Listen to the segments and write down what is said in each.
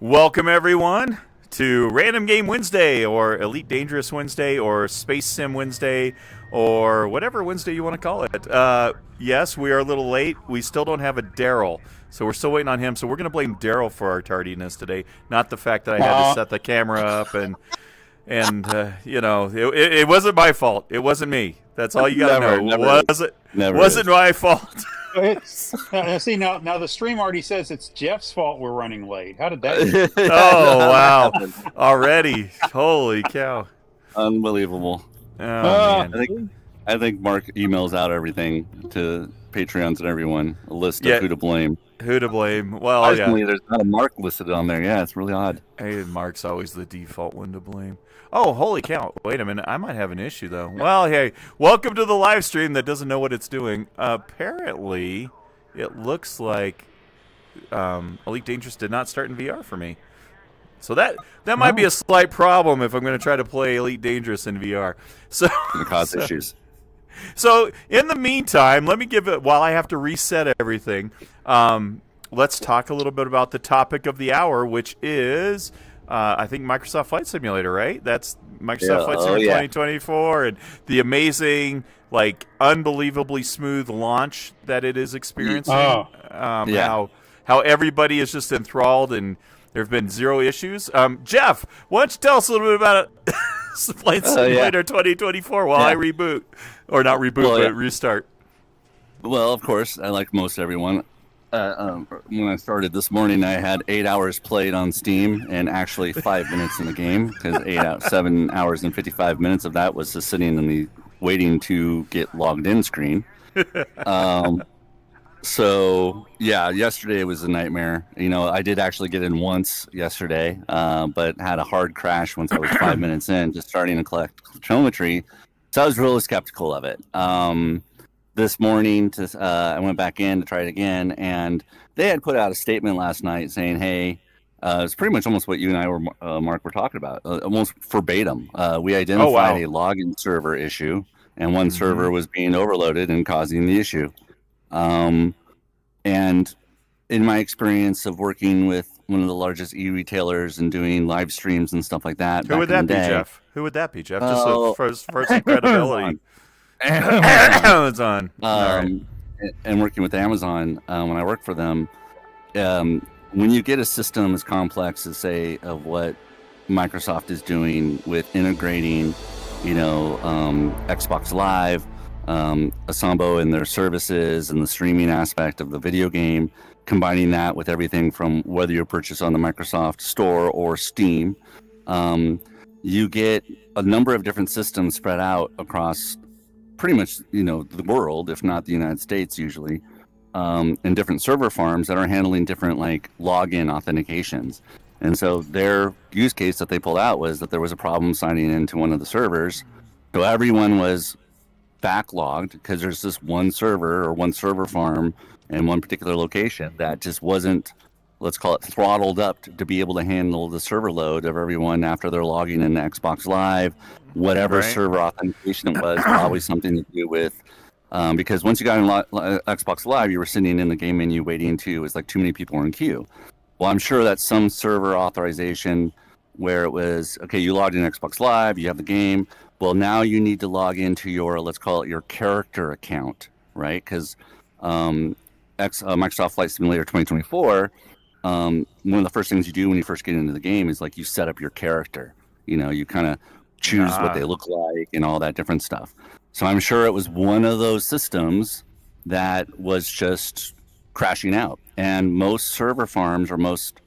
Welcome, everyone, to Random Game Wednesday, or Elite Dangerous Wednesday, or Space Sim Wednesday, or whatever Wednesday you want to call it. Yes, we are a little late. We still don't have a Darrell, so we're still waiting on him. So we're going to blame Darrell for our tardiness today, not the fact that I had to set the camera up and it wasn't my fault. It wasn't me. That's all you got to know. Wasn't my fault. See, now the stream already says it's Jeff's fault we're running late. How did that? Oh, wow. Already. Holy cow. Unbelievable. Oh, man. I think Mark emails out everything to Patreons and everyone, a list of who to blame. Who to blame? Well, Surprisingly, there's not a Mark listed on there. Yeah, it's really odd. Hey, Mark's always the default one to blame. Oh, holy cow. Wait a minute. I might have an issue, though. Well, hey, welcome to the live stream that doesn't know what it's doing. Apparently, it looks like Elite Dangerous did not start in VR for me. So that might be a slight problem if I'm going to try to play Elite Dangerous in VR. So it cause issues. So in the meantime, let me give it, while I have to reset everything, let's talk a little bit about the topic of the hour, which is, I think, Microsoft Flight Simulator, right? That's Microsoft Flight Simulator 2024 and the amazing, unbelievably smooth launch that it is experiencing. How everybody is just enthralled and there have been zero issues. Jeff, why don't you tell us a little bit about it? Flight Simulator 2024 while I reboot. Or not reboot, but restart. Well, of course, I like most everyone. When I started this morning, I had 8 hours played on Steam and actually 5 minutes in the game, because 7 hours and 55 minutes of that was just sitting in the waiting to get logged in screen. So, yeah, yesterday was a nightmare. I did actually get in once yesterday, but had a hard crash once I was 5 minutes in, just starting to collect telemetry. So I was really skeptical of it. This morning, I went back in to try it again, and they had put out a statement last night saying, hey, it's pretty much almost what you and I were, Mark, were talking about, almost verbatim. We identified a login server issue, and one server was being overloaded and causing the issue. And in my experience of working with one of the largest e-retailers and doing live streams and stuff like that. Who would that be, Jeff? Just for some credibility. Amazon. And working with Amazon, when I worked for them, when you get a system as complex as, say, of what Microsoft is doing with integrating, Xbox Live, Asambo and their services and the streaming aspect of the video game, combining that with everything from whether you purchase on the Microsoft Store or Steam, you get a number of different systems spread out across pretty much, the world, if not the United States usually, and different server farms that are handling different login authentications. And so their use case that they pulled out was that there was a problem signing into one of the servers. So everyone was backlogged because there's this one server or one server farm in one particular location that just wasn't, let's call it, throttled up to be able to handle the server load of everyone after they're logging into Xbox Live, whatever server authentication it was, probably something to do with, because once you got in Xbox Live, you were sitting in the game menu waiting to, it's like too many people were in queue. Well, I'm sure that's some server authorization where it was, okay, you logged in Xbox Live, you have the game. Well, now you need to log into your, let's call it your character account, right? Because Microsoft Flight Simulator 2024, one of the first things you do when you first get into the game is you set up your character. You kind of choose what they look like and all that different stuff. So I'm sure it was one of those systems that was just crashing out. And most server farms or most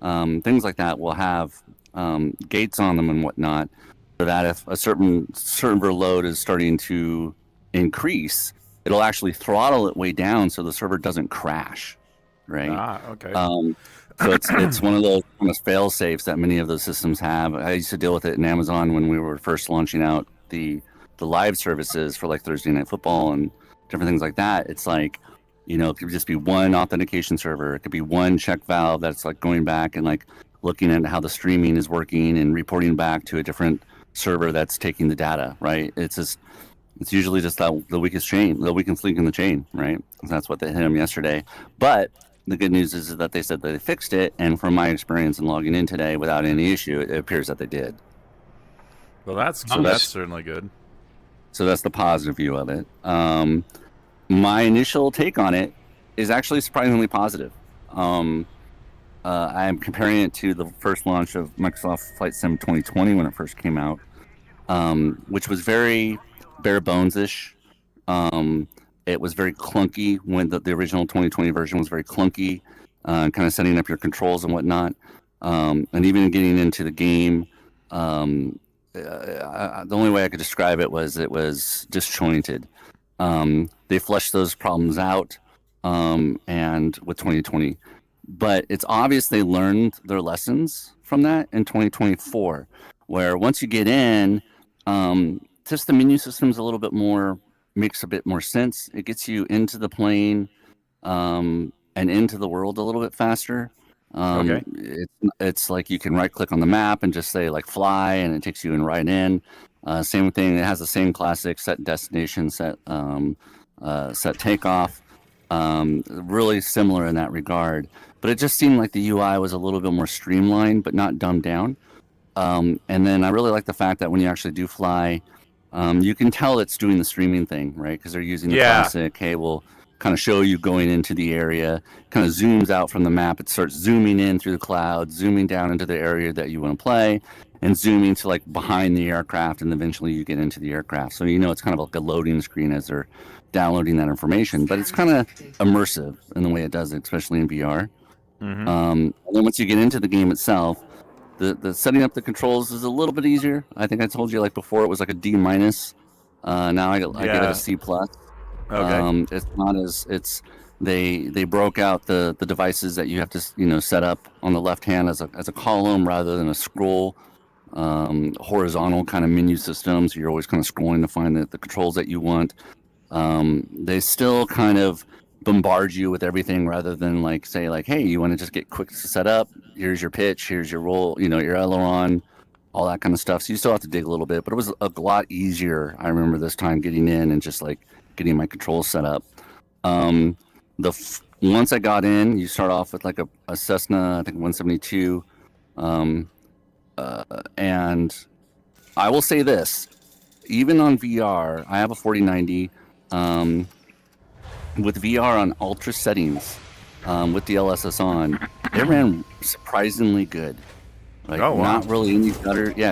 things like that will have gates on them and whatnot, so that if a certain server load is starting to increase, it'll actually throttle it way down so the server doesn't crash, right? Okay. So it's one of those kind of fail safes that many of those systems have. I used to deal with it in Amazon when we were first launching out the live services for Thursday Night Football and different things like that. It's it could just be one authentication server. It could be one check valve that's going back and looking at how the streaming is working and reporting back to a different server that's taking the data, right? It's usually just the weakest link in the chain, right? That's what they hit him yesterday. But the good news is that they said that they fixed it, and from my experience in logging in today without any issue, it appears that they did. Well, that's certainly good. So that's the positive view of it. My initial take on it is actually surprisingly positive. I'm comparing it to the first launch of Microsoft Flight Sim 2020 when it first came out, which was very bare bones-ish. It was very clunky when the original 2020 version was very clunky, kind of setting up your controls and whatnot. And even getting into the game, the only way I could describe it was disjointed. They flushed those problems out, and with 2020, but it's obvious they learned their lessons from that in 2024, where once you get in, just the menu system's a little bit more, makes a bit more sense. It gets you into the plane, and into the world a little bit faster. Okay. It's like you can right click on the map and just say like fly, and it takes you right in. Same thing. It has the same classic set destination, set takeoff. Really similar in that regard, but it just seemed like the UI was a little bit more streamlined, but not dumbed down. And then I really like the fact that when you actually do fly, you can tell it's doing the streaming thing, right? Because they're using the classic, hey, we'll kind of show you going into the area, kind of zooms out from the map. It starts zooming in through the clouds, zooming down into the area that you want to play, and zooming to like behind the aircraft, and eventually you get into the aircraft. So it's kind of like a loading screen as they're downloading that information, but it's kind of immersive in the way it does it, especially in VR. Mm-hmm. And then once you get into the game itself, the setting up the controls is a little bit easier. I think I told you like before it was like a D-. Now I give it a C+. Okay. It's not as they broke out the devices that you have to set up on the left hand as a column rather than a scroll, horizontal kind of menu system. So you're always kind of scrolling to find the controls that you want. They still kind of bombard you with everything rather than like say like, hey, you want to just get quick to set up, here's your pitch, here's your roll, your aileron, all that kind of stuff. So you still have to dig a little bit, but it was a lot easier. I remember this time getting in and just like getting my controls set up. Once I got in, you start off with like a Cessna, I think 172, and I will say this, even on VR, I have a 4090. With VR on ultra settings, with the LSS on, it ran surprisingly good. Like, oh, wow. Not really any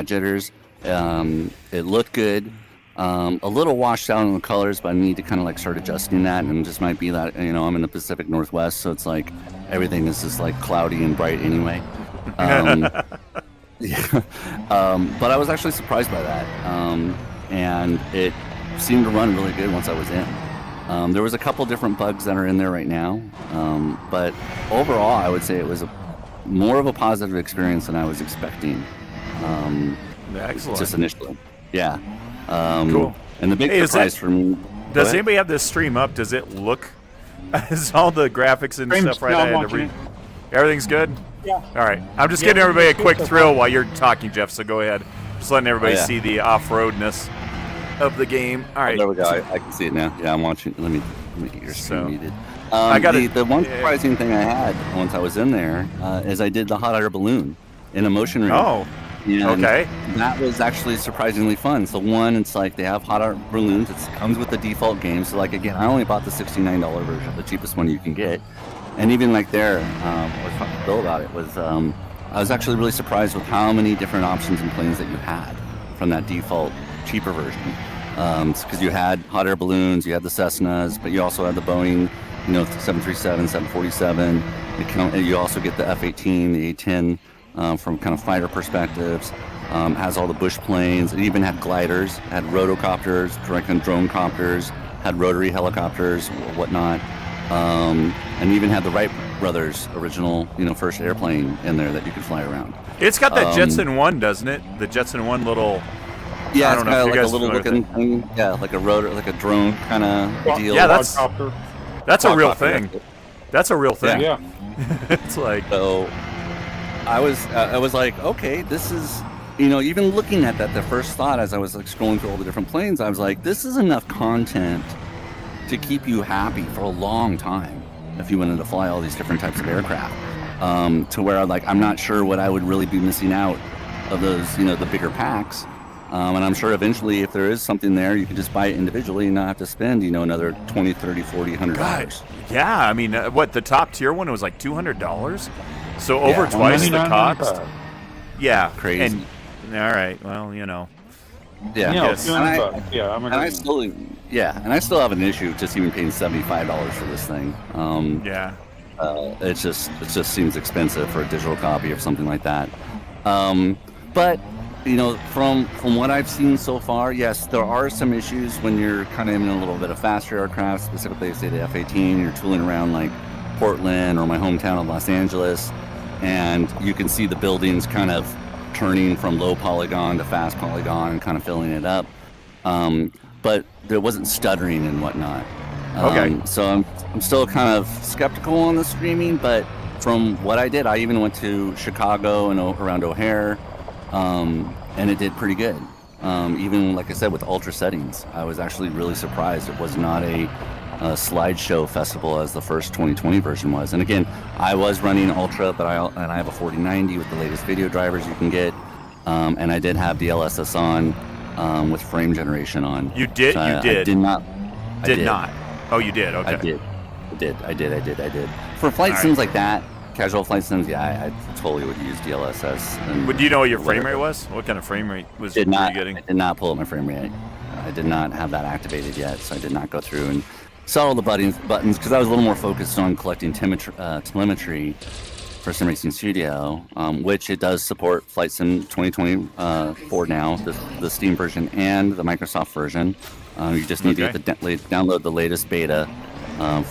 jitters. It looked good. A little washed out on the colors, but I need to kind of like start adjusting that, and it just might be that I'm in the Pacific Northwest, so it's like everything is just like cloudy and bright anyway. But I was actually surprised by that, and it seemed to run really good once I was in. There was a couple different bugs that are in there right now, but overall I would say it was more of a positive experience than I was expecting. Excellent. Just initially. Yeah. Cool. And the big surprise for me... Does anybody have this stream up? Does it look... Is all the graphics and stuff right? I had to read. Everything's good? Yeah. All right. I'm just giving everybody a quick thrill while you're talking, Jeff, so go ahead. Just letting everybody see the off-roadness of the game. All right. There we go. I can see it now. Yeah, I'm watching. Let me get your screen muted. I got the one surprising thing I had once I was in there is I did the hot air balloon in a motion ring. Oh, okay. That was actually surprisingly fun. So one, it's like they have hot air balloons. It comes with the default game. So like again, I only bought the $69 version, the cheapest one you can get. And even like there, I was talking to Bill about it. I was actually really surprised with how many different options and planes that you had from that default cheaper version. Because you had hot air balloons, you had the Cessnas, but you also had the Boeing, 737, 747. You also get the F-18, the A-10 from kind of fighter perspectives. Has all the bush planes. It even had gliders, had rotocopters, drone copters, had rotary helicopters, whatnot. And even had the Wright brothers' original, first airplane in there that you could fly around. It's got that Jetson 1, doesn't it? The Jetson 1 little... Yeah, it's kind of like a little looking thing. Yeah, like a rotor, like a drone kind of deal. Yeah, that's a real thing. That's a real thing. Yeah. It's like... So, I was like, okay, this is... even looking at that, the first thought as I was like scrolling through all the different planes, I was like, this is enough content to keep you happy for a long time. if you wanted to fly all these different types of aircraft. To where I'm not sure what I would really be missing out of those, the bigger packs. And I'm sure eventually, if there is something there, you can just buy it individually and not have to spend, another $20, $30, $40, $100. Yeah, I mean, the top tier one was like $200? So over twice the cost? Yeah. Crazy. All right, well, Yeah. Yes. I still have an issue just even paying $75 for this thing. It just seems expensive for a digital copy or something like that. But from what I've seen so far, yes, there are some issues when you're kind of in a little bit of faster aircraft, specifically say the F-18. You're tooling around like Portland or my hometown of Los Angeles, and you can see the buildings kind of turning from low polygon to fast polygon and kind of filling it up. But there wasn't stuttering and whatnot. So I'm still kind of skeptical on the streaming, but from what I did, I even went to Chicago and around O'Hare, and it did pretty good. Even, like I said, with ultra settings, I was actually really surprised. It was not a slideshow festival as the first 2020 version was. And again, I was running ultra, but I have a 4090 with the latest video drivers you can get, and I did have DLSS on with frame generation on. You did? So you did? I did not. Did not. Oh, you did? Okay. I did. For flight sims like that, casual flight sims, I totally would use DLSS. But do you know what your frame rate was? What kind of frame rate were you getting? I did not pull up my frame rate. I did not have that activated yet, so I did not go through and set all the buttons because I was a little more focused on collecting telemetry for Sim Racing Studio, which it does support Flight Sim 2024 now, the Steam version and the Microsoft version. You just need to download the latest beta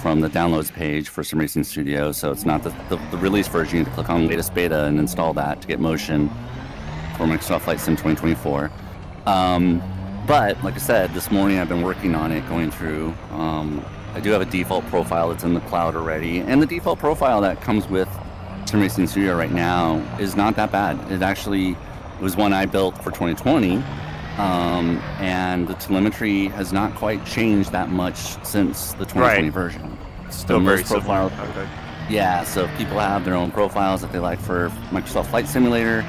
from the downloads page for Sim Racing Studio. So it's not the release version. You need to click on latest beta and install that to get motion for Microsoft Flight Sim 2024. But like I said, this morning I've been working on it, going through. I do have a default profile that's in the cloud already, and the default profile that comes with Sim Racing Studio right now is not that bad. It actually was one I built for 2020. And the telemetry has not quite changed that much since the 2020 version. Still very similar. Okay. Yeah, so if people have their own profiles that they like for Microsoft Flight Simulator,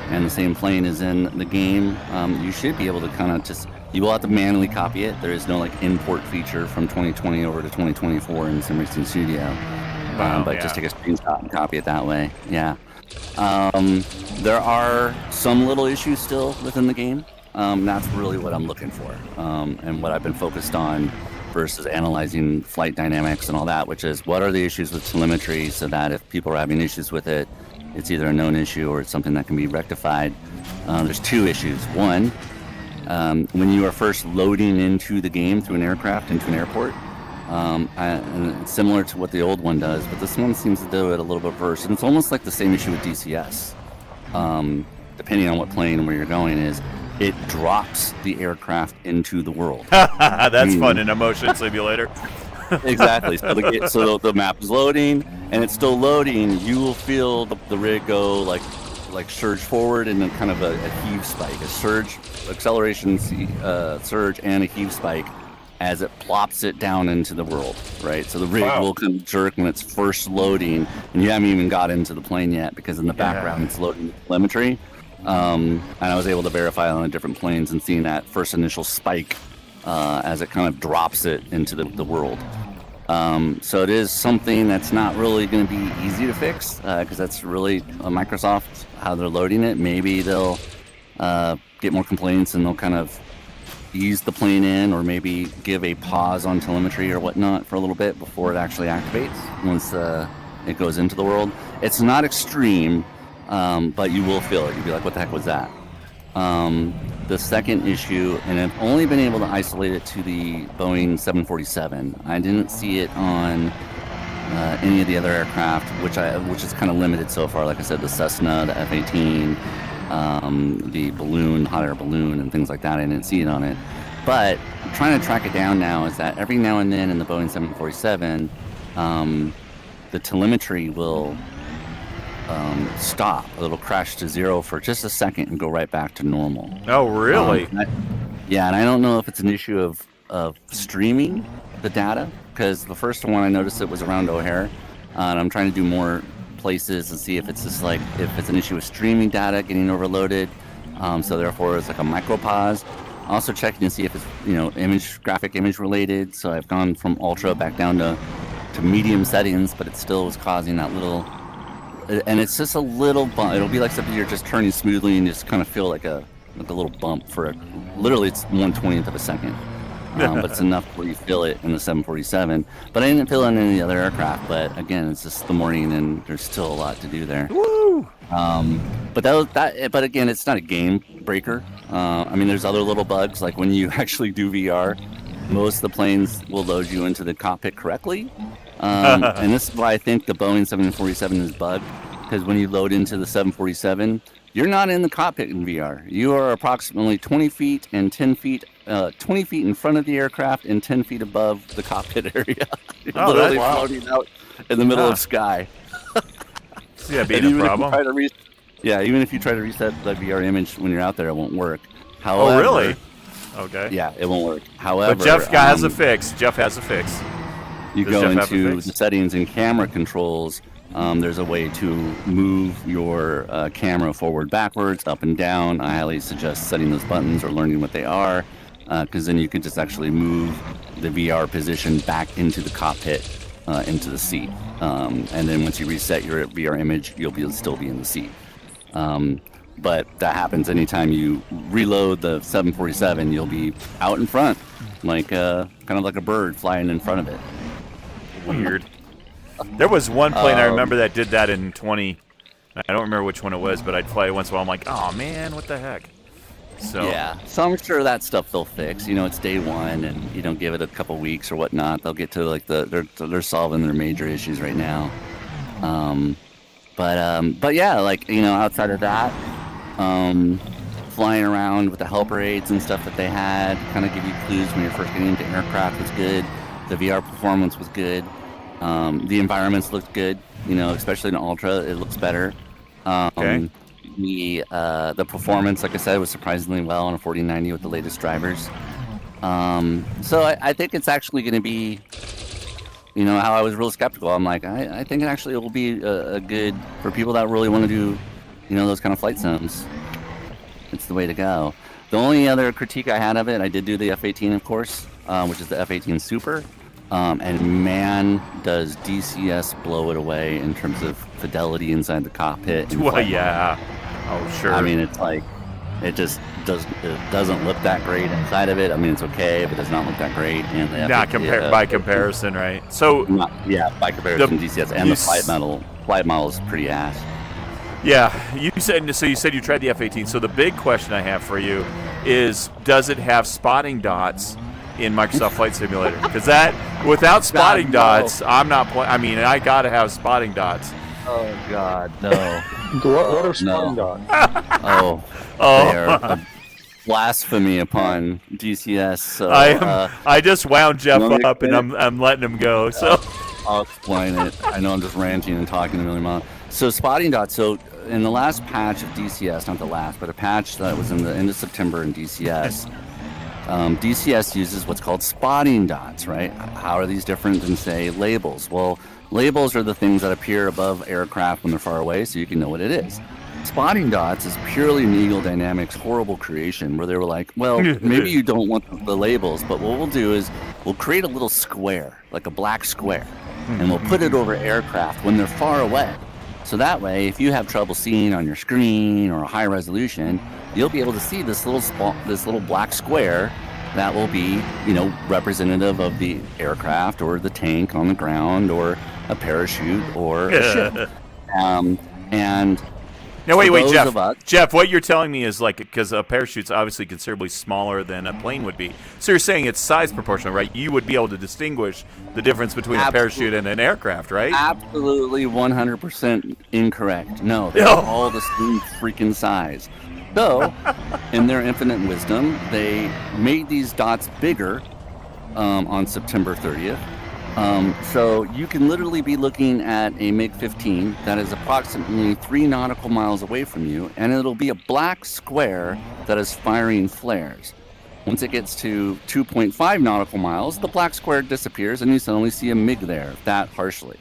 and the same plane is in the game, you should be able to kind of you will have to manually copy it. There is no import feature from 2020 over to 2024 in Sim Racing Studio. Just take a screenshot and copy it that way. Yeah. There are some little issues still within the game. That's really what I'm looking for, and what I've been focused on versus analyzing flight dynamics and all that, which is what are the issues with telemetry so that if people are having issues with it, it's either a known issue or it's something that can be rectified. There's two issues. One, when you are first loading into the game through an aircraft into an airport, and it's similar to what the old one does, but this one seems to do it a little bit worse. And it's almost like the same issue with DCS. Depending on what plane and where you're going is, it drops the aircraft into the world. That's fun in a motion simulator. Exactly. So the map is loading, and it's still loading. You will feel the rig go like surge forward and then kind of a heave spike, a surge, acceleration surge, and a heave spike as it plops it down into the world, right? So the rig will kind of jerk when it's first loading, and you haven't even got into the plane yet because in the background it's loading the telemetry. And I was able to verify on the different planes and seeing that first initial spike as it kind of drops it into the world. So it is something that's not really going to be easy to fix because that's really Microsoft, how they're loading it. Maybe they'll get more complaints and they'll kind of ease the plane in, or maybe give a pause on telemetry or whatnot for a little bit before it actually activates once it goes into the world. It's not extreme. But you will feel it. You'll be like, what the heck was that? The second issue, and I've only been able to isolate it to the Boeing 747. I didn't see it on any of the other aircraft, which is kind of limited so far. Like I said, the Cessna, the F-18, the balloon, hot air balloon, and things like that. I didn't see it on it. But I'm trying to track it down now is that every now and then in the Boeing 747, the telemetry will stop. It'll crash to zero for just a second and go right back to normal. Oh, really? And I don't know if it's an issue of streaming the data, because the first one I noticed it was around O'Hare, and I'm trying to do more places and see if it's just like if it's an issue with streaming data getting overloaded. So therefore, it's like a micro pause. Also checking to see if it's graphic image related. So I've gone from ultra back down to medium settings, but it still was causing that little. And it's just a little bump. It'll be like something you're just turning smoothly and just kind of feel like a little bump for literally it's 1/20th of a second. But it's enough where you feel it in the 747. But I didn't feel it in any of the other aircraft. But again, it's just the morning, and there's still a lot to do there. Woo! But again, it's not a game breaker. I mean, there's other little bugs like when you actually do VR, most of the planes will load you into the cockpit correctly. And this is why I think the Boeing 747 is bugged, because when you load into the 747, you're not in the cockpit in VR. You are approximately 20 feet and 10 feet, 20 feet in front of the aircraft and 10 feet above the cockpit area. You're literally floating out in the middle of sky. See that being a problem? Even if you try to reset the VR image when you're out there, it won't work. However, oh, really? Okay. Yeah, it won't work. However, but Jeff has a fix. Jeff has a fix. You go into the settings and camera controls. There's a way to move your camera forward, backwards, up and down. I highly suggest setting those buttons or learning what they are, because then you can just actually move the VR position back into the cockpit, into the seat. And then once you reset your VR image, you'll still be in the seat. But that happens anytime you reload the 747. You'll be out in front, like kind of like a bird flying in front of it. Weird. There was one plane I remember that did that in 20. I don't remember which one it was, but I'd fly it once in a while. I'm like, oh man, what the heck? So yeah, so I'm sure that stuff they'll fix. It's day one, and give it a couple weeks or whatnot. They'll get to like they're solving their major issues right now. But yeah, like outside of that, flying around with the helper aids and stuff that they had kind of give you clues when you're first getting into aircraft was good. The VR performance was good. The environments looked good, especially in Ultra, it looks better. Okay. The performance, like I said, was surprisingly well on a 4090 with the latest drivers. So I think it's actually going to be, how I was real skeptical. I'm like, I think actually it will be a good for people that really want to do, those kind of flight sims. It's the way to go. The only other critique I had of it, I did do the F-18, of course, which is the F-18 Super. And man, does DCS blow it away in terms of fidelity inside the cockpit. Well, yeah. Oh, sure. I mean, it's like, it doesn't look that great inside of it. I mean, it's okay, but it does not look that great. And by comparison, right? So by comparison, DCS and the flight model is pretty ass. Yeah, you said you tried the F-18. So the big question I have for you is, does it have spotting dots in Microsoft Flight Simulator? Because without spotting dots, I'm not playing. I mean, I gotta have spotting dots. Oh God, no. What are spotting dots? They are a blasphemy upon DCS. So I just wound Jeff up, and I'm letting him go. So I'll explain it. I know I'm just ranting and talking a million miles. So spotting dots. So in the last patch of DCS, not the last, but a patch that was in the end of September in DCS. DCS uses what's called spotting dots, right? How are these different than, say, labels? Well, labels are the things that appear above aircraft when they're far away, so you can know what it is. Spotting dots is purely an Eagle Dynamics horrible creation where they were like, well, maybe you don't want the labels, but what we'll do is we'll create a little square, like a black square, and we'll put it over aircraft when they're far away. So that way, if you have trouble seeing on your screen or a high resolution, you'll be able to see this little black square that will be, representative of the aircraft or the tank on the ground or a parachute or a ship. And now wait, Jeff. Jeff, what you're telling me is because a parachute's obviously considerably smaller than a plane would be. So you're saying it's size proportional, right? You would be able to distinguish the difference between a parachute and an aircraft, right? Absolutely 100% incorrect. No, they're all the same freaking size. So, in their infinite wisdom, they made these dots bigger on September 30th. So you can literally be looking at a MiG-15 that is approximately 3 nautical miles away from you, and it'll be a black square that is firing flares. Once it gets to 2.5 nautical miles, the black square disappears and you suddenly see a MiG there, that harshly.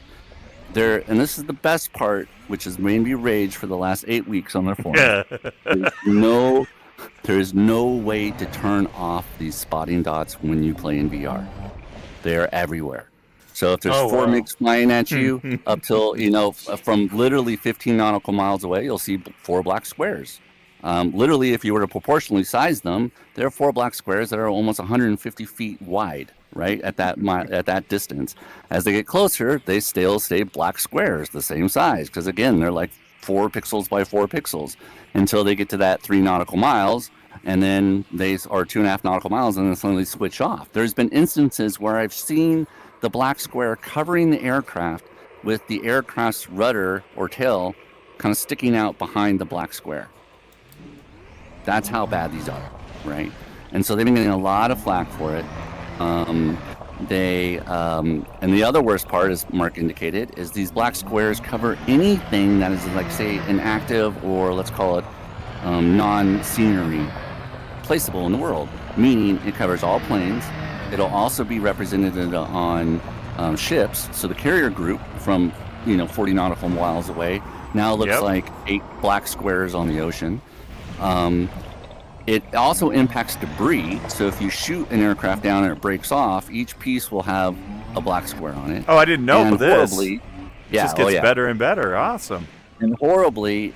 And this is the best part, which has made me rage for the last 8 weeks on their forum. There's no way to turn off these spotting dots when you play in VR. They're everywhere. So if there's 4 MiGs flying at you up till, from literally 15 nautical miles away, you'll see 4 black squares. Literally, if you were to proportionally size them, there are 4 black squares that are almost 150 feet wide, right, at that distance. As they get closer, they still stay black squares, the same size, because, again, they're like 4 pixels by 4 pixels until they get to that 3 nautical miles, and then they are 2.5 nautical miles, and then suddenly switch off. There's been instances where I've seen the black square covering the aircraft with the aircraft's rudder or tail kind of sticking out behind the black square. That's how bad these are, right? And so they've been getting a lot of flack for it. And the other worst part, as Mark indicated, is these black squares cover anything that is, like, say, an active or let's call it non-scenery placeable in the world. Meaning it covers all planes. It'll also be represented on ships. So the carrier group from 40 nautical miles away now looks like 8 black squares on the ocean. It also impacts debris, so if you shoot an aircraft down and it breaks off, each piece will have a black square on it. Oh, I didn't know this. Horribly, it just gets better and better. Awesome. And horribly,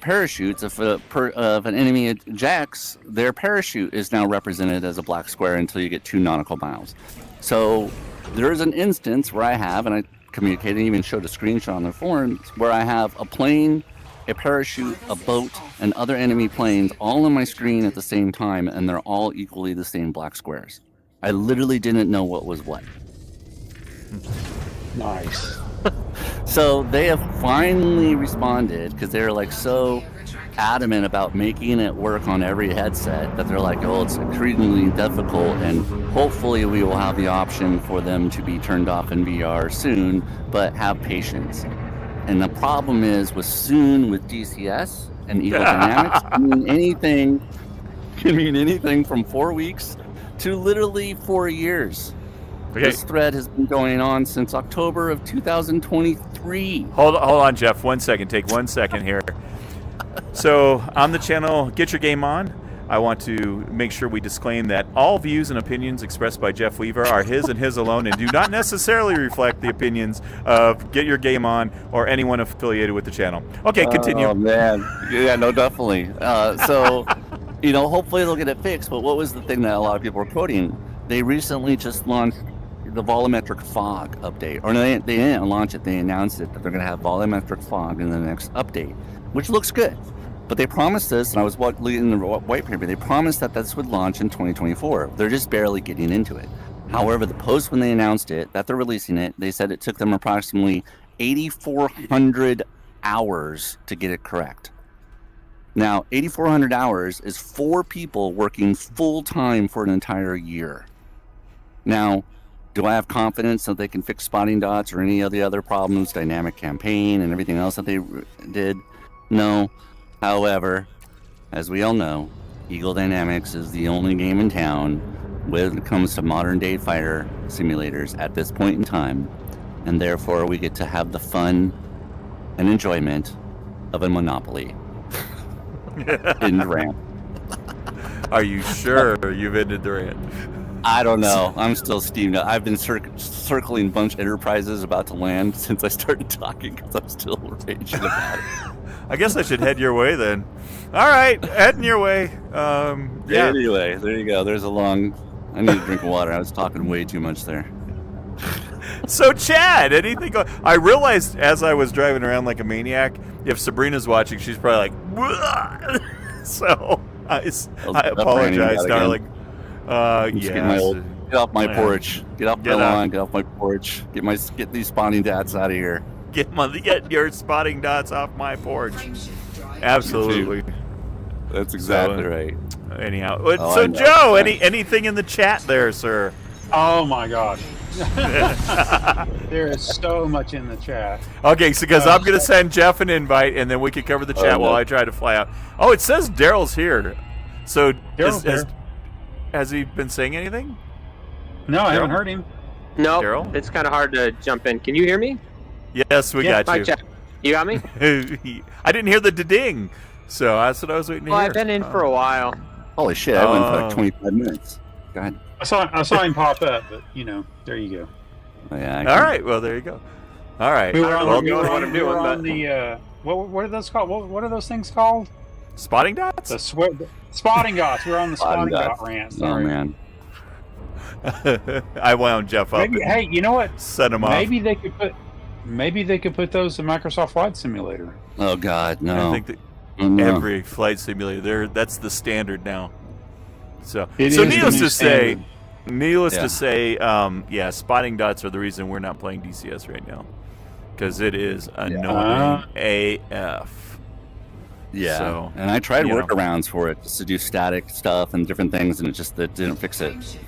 parachutes, if an enemy ejects, their parachute is now represented as a black square until you get 2 nautical miles. So there is an instance where I have, and I communicated and even showed a screenshot on their forums, where I have a plane, a parachute, a boat, and other enemy planes all on my screen at the same time, and they're all equally the same black squares. I literally didn't know what was what. Nice. So they have finally responded, because they're like so adamant about making it work on every headset that they're like, it's extremely difficult, and hopefully we will have the option for them to be turned off in VR soon, but have patience. And the problem is with DCS and Eagle Dynamics can mean anything from 4 weeks to literally 4 years. Okay. This thread has been going on since October of 2023. Hold on, Jeff. 1 second. Take 1 second here. So on the channel, Get Your Game On, I want to make sure we disclaim that all views and opinions expressed by Jeff Weaver are his and his alone and do not necessarily reflect the opinions of Get Your Game On or anyone affiliated with the channel. Okay, continue. Oh, man. Yeah, no, definitely. So, hopefully they'll get it fixed, but what was the thing that a lot of people were quoting? They recently just launched the volumetric fog update. Or they didn't launch it, they announced it, that they're going to have volumetric fog in the next update, which looks good. But they promised this, and I was reading the white paper, they promised that this would launch in 2024. They're just barely getting into it. However, the post when they announced it, that they're releasing it, they said it took them approximately 8,400 hours to get it correct. Now, 8,400 hours is 4 people working full-time for an entire year. Now, do I have confidence that they can fix spotting dots or any of the other problems, dynamic campaign and everything else that they did? No. However, as we all know, Eagle Dynamics is the only game in town when it comes to modern-day fighter simulators at this point in time, and therefore we get to have the fun and enjoyment of a monopoly in Durant. Are you sure you've ended Durant? I don't know. I'm still steamed up. I've been circling Bunch Enterprises about to land since I started talking because I'm still raging about it. I guess I should head your way then. All right, heading your way. Yeah. Anyway, there you go. There's a long... I need a drink of water. I was talking way too much there. So, Chad, anything... I realized as I was driving around like a maniac, if Sabrina's watching, she's probably like... So, I apologize, darling. Get off my porch. Get off my lawn. Get off my porch. Get these spawning dots out of here. Get your spotting dots off my porch. Absolutely. That's exactly right. Anyhow, so Joe, anything in the chat there, sir? Oh my gosh, there is so much in the chat. Okay, so because I'm gonna send Jeff an invite, and then we can cover the chat while I try to fly out. Oh, it says Darrell's here. So Has he been saying anything? No, I haven't Darrell? heard him. No, Darrell? it's kind of hard to jump in. Can you hear me? Yes, we got Mic you. check. You got me? I didn't hear the ding, so that's what I was waiting to Well, hear. I've been in for a while. Holy shit! I went for Oh. like 25 minutes. God. I saw him pop up, but there you go. Oh, yeah. All right, well there you go. All right, We were well, on, we were on, we were but- on the what are those called? What are those things called? spotting dots. The spotting dots. We're on the spotting dots. dot rant. Oh Sorry. man. I wound Jeff up. Maybe, and hey, you know what? set him off. Maybe they could put those in Microsoft Flight Simulator. Oh God, no. I think that Oh, no. every flight simulator that's the standard now. So, It so is the needless new to say, standard. yeah, spotting dots are the reason we're not playing DCS right now, because it is annoying AF. Yeah. So, and I tried you know. workarounds for it just to do static stuff and different things, and it didn't fix it.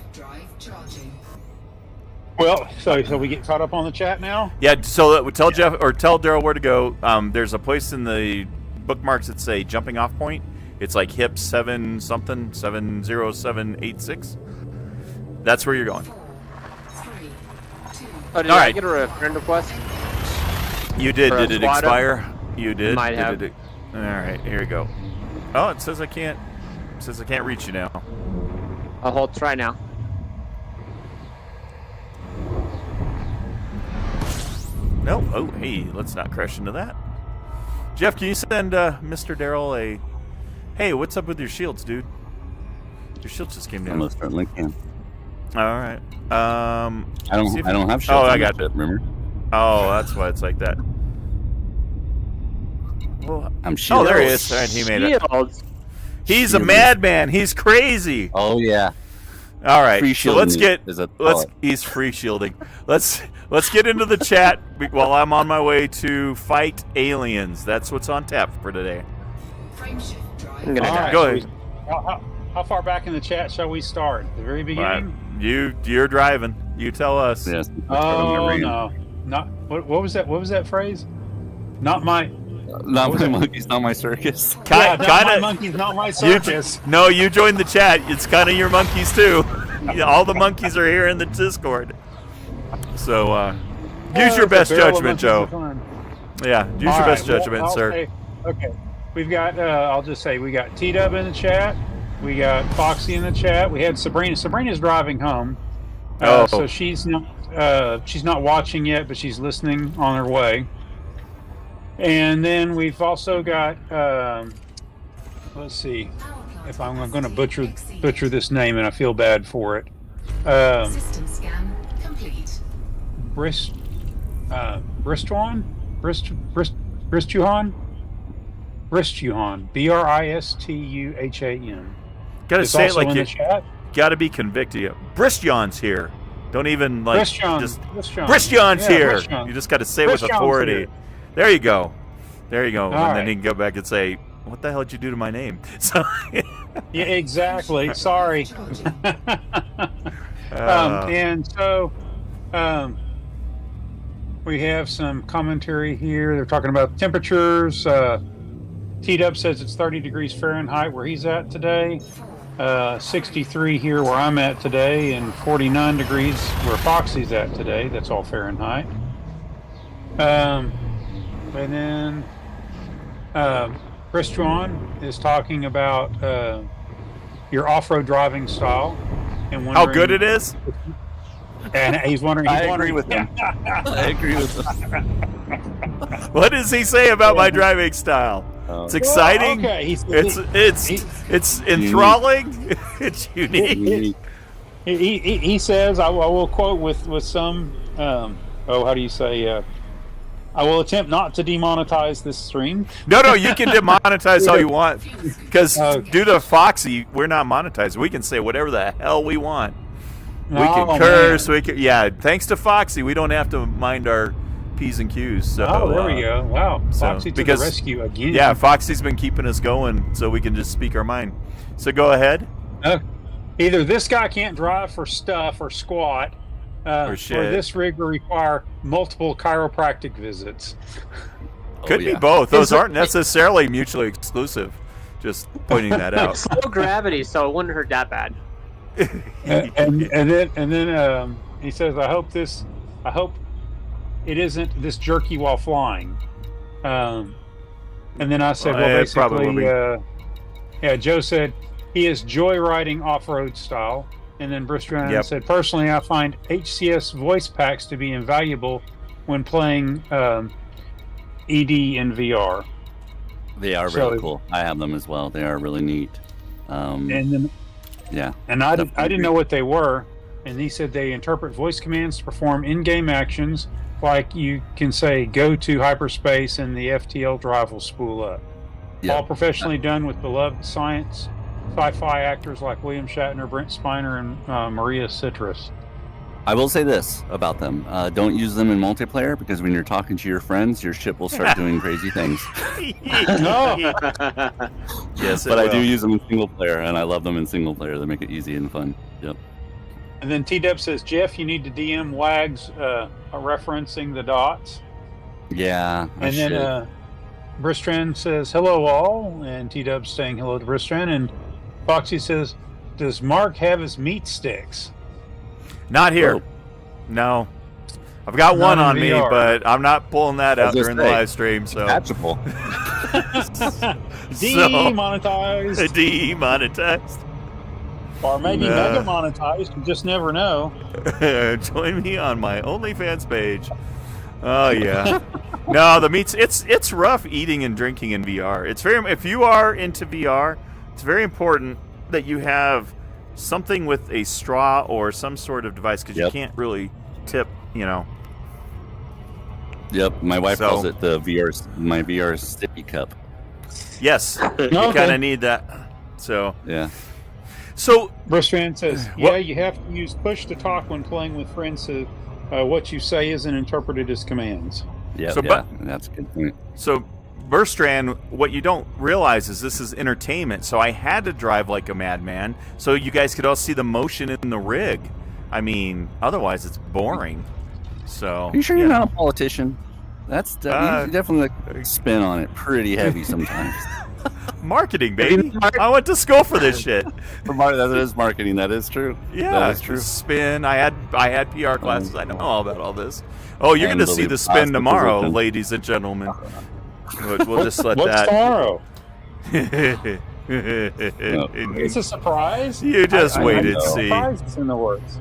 Well, so we get caught up on the chat now. Yeah, so tell Jeff or tell Darrell where to go. There's a place in the bookmarks that say jumping off point. It's like HIP 70786. That's where you're going. Oh, did All I right. get a friend request? You did. For a Did it squad up? expire? You did. Might Did have. it- all right, here you go. Oh, it says I can't. It says I can't reach you now. I'll hold try now. No. Oh, hey, let's not crash into that. Jeff, can you send Mr. Darrell a? Hey, what's up with your shields, dude? Your shields just came I down. most certainly can. All right. I see if- don't have shields. Oh, I on got that ship, remember? Oh, that's why it's like that. Well, I'm oh, shielded. there he is. All right, he made it. Shields. He's a Shielded. madman. He's crazy. Oh yeah. All right, Free so let's shielding get is a let's. thought. He's free shielding. Let's get into the chat while I'm on my way to fight aliens. That's what's on tap for today. I'm gonna All die. right, Go so ahead. How far back in the chat shall we start? The very beginning? You're driving. You tell us. Yes. Oh no, not what was that? What was that phrase? Not my. Not my monkeys, not my circus. Yeah, not my Kind of. monkeys, not my circus. No, you joined the chat. It's kind of your monkeys too. Yeah, all the monkeys are here in the Discord. So use your best judgment, Joe. Yeah, use your best judgment, sir. Okay, we've got. I'll just say we got T-Dub in the chat. We got Foxy in the chat. We had Sabrina. Sabrina's driving home, so she's not watching yet, but she's listening on her way. And then we've also got. Let's see if I'm going to butcher this name, and I feel bad for it. System scan complete. Bristuhan, Bristuhan. Gotta It's say it also like in you the chat. gotta be convicted. Bristjon's here. Don't even like just Bristjon. Bristjon's Yeah, here. Bristjon. You just gotta say it with Bristjon's authority. here. There you go. There you go. All and then right. he can go back and say, "What the hell did you do to my name?" So. Yeah, exactly. Sorry. And so we have some commentary here. They're talking about temperatures. T-Dub says it's 30 degrees Fahrenheit where he's at today. 63 here where I'm at today, and 49 degrees where Foxy's at today. That's all Fahrenheit. And then Bristron is talking about your off-road driving style and How wondering, good it is? And he's wondering. I agree with him. I agree with him. What does he say about my driving style? It's exciting. Well, okay. It's enthralling. It's unique. He says, I will quote with some. How do you say? I will attempt not to demonetize this stream. No, you can demonetize all you want because Okay. due to Foxy, we're not monetized. We can say whatever the hell we want. We can Oh, curse. man. We can, yeah. Thanks to Foxy, we don't have to mind our P's and Q's. So, Oh, there we go. Wow, Foxy to because- the rescue again. Yeah, Foxy's been keeping us going, so we can just speak our mind. So go ahead. Either this guy can't drive for stuff or squat, or shit. this rig will require multiple chiropractic visits. Could be yeah. both. Those Is it- aren't necessarily mutually exclusive. Just pointing that out. Slow gravity, so it wouldn't hurt that bad. and then he says, I hope it isn't this jerky while flying. And then I said, well, basically, Joe said he is joyriding off-road style. And then Bristran said, personally, I find HCS voice packs to be invaluable when playing ED in VR. They are really cool. I have them as well. They are really neat. And then, and I didn't know what they were. And he said they interpret voice commands to perform in-game actions, like you can say, go to hyperspace, and the FTL drive will spool up. Yep. All professionally done with beloved sci-fi actors like William Shatner, Brent Spiner, and Maria Citrus. I will say this about them. Don't use them in multiplayer, because when you're talking to your friends, your ship will start doing crazy things. No. Yes, but I do use them in single player, and I love them in single player. They make it easy and fun. Yep. And then T-Dub says, Jeff, you need to DM Wags referencing the dots. Yeah, and then Bristran says, hello all, and T-Dub's saying hello to Bristran, and Foxy says, does Mark have his meat sticks? Not here. Whoa. No. I've got one on me, VR. but I'm not pulling that out during the live stream. So catchable. Demonetized. Demonetized. Or maybe mega monetized. You just never know. Join me on my OnlyFans page. Oh yeah. No, the meats. It's rough eating and drinking in VR. It's very. If you are into VR, it's very important that you have something with a straw or some sort of device, because you can't really tip. Yep, my wife calls it my VR sippy cup. Yes, you kind of need that. So yeah. So Bristran says, you have to use push to talk when playing with friends, so what you say isn't interpreted as commands. Yeah, that's a good point. So Bristran, what you don't realize is this is entertainment, so I had to drive like a madman so you guys could all see the motion in the rig. I mean, otherwise it's boring. So are you sure you're not a politician? That's you definitely spin on it pretty heavy sometimes. Marketing, baby. I went to school for this shit. That is marketing. That is true. Yeah, that is true. Spin. I had PR classes. I know all about all this. Oh, you're going to see the spin tomorrow, ladies and gentlemen. We'll just let What's that. tomorrow? No. It's a surprise. You just wait and see. Surprises in the works.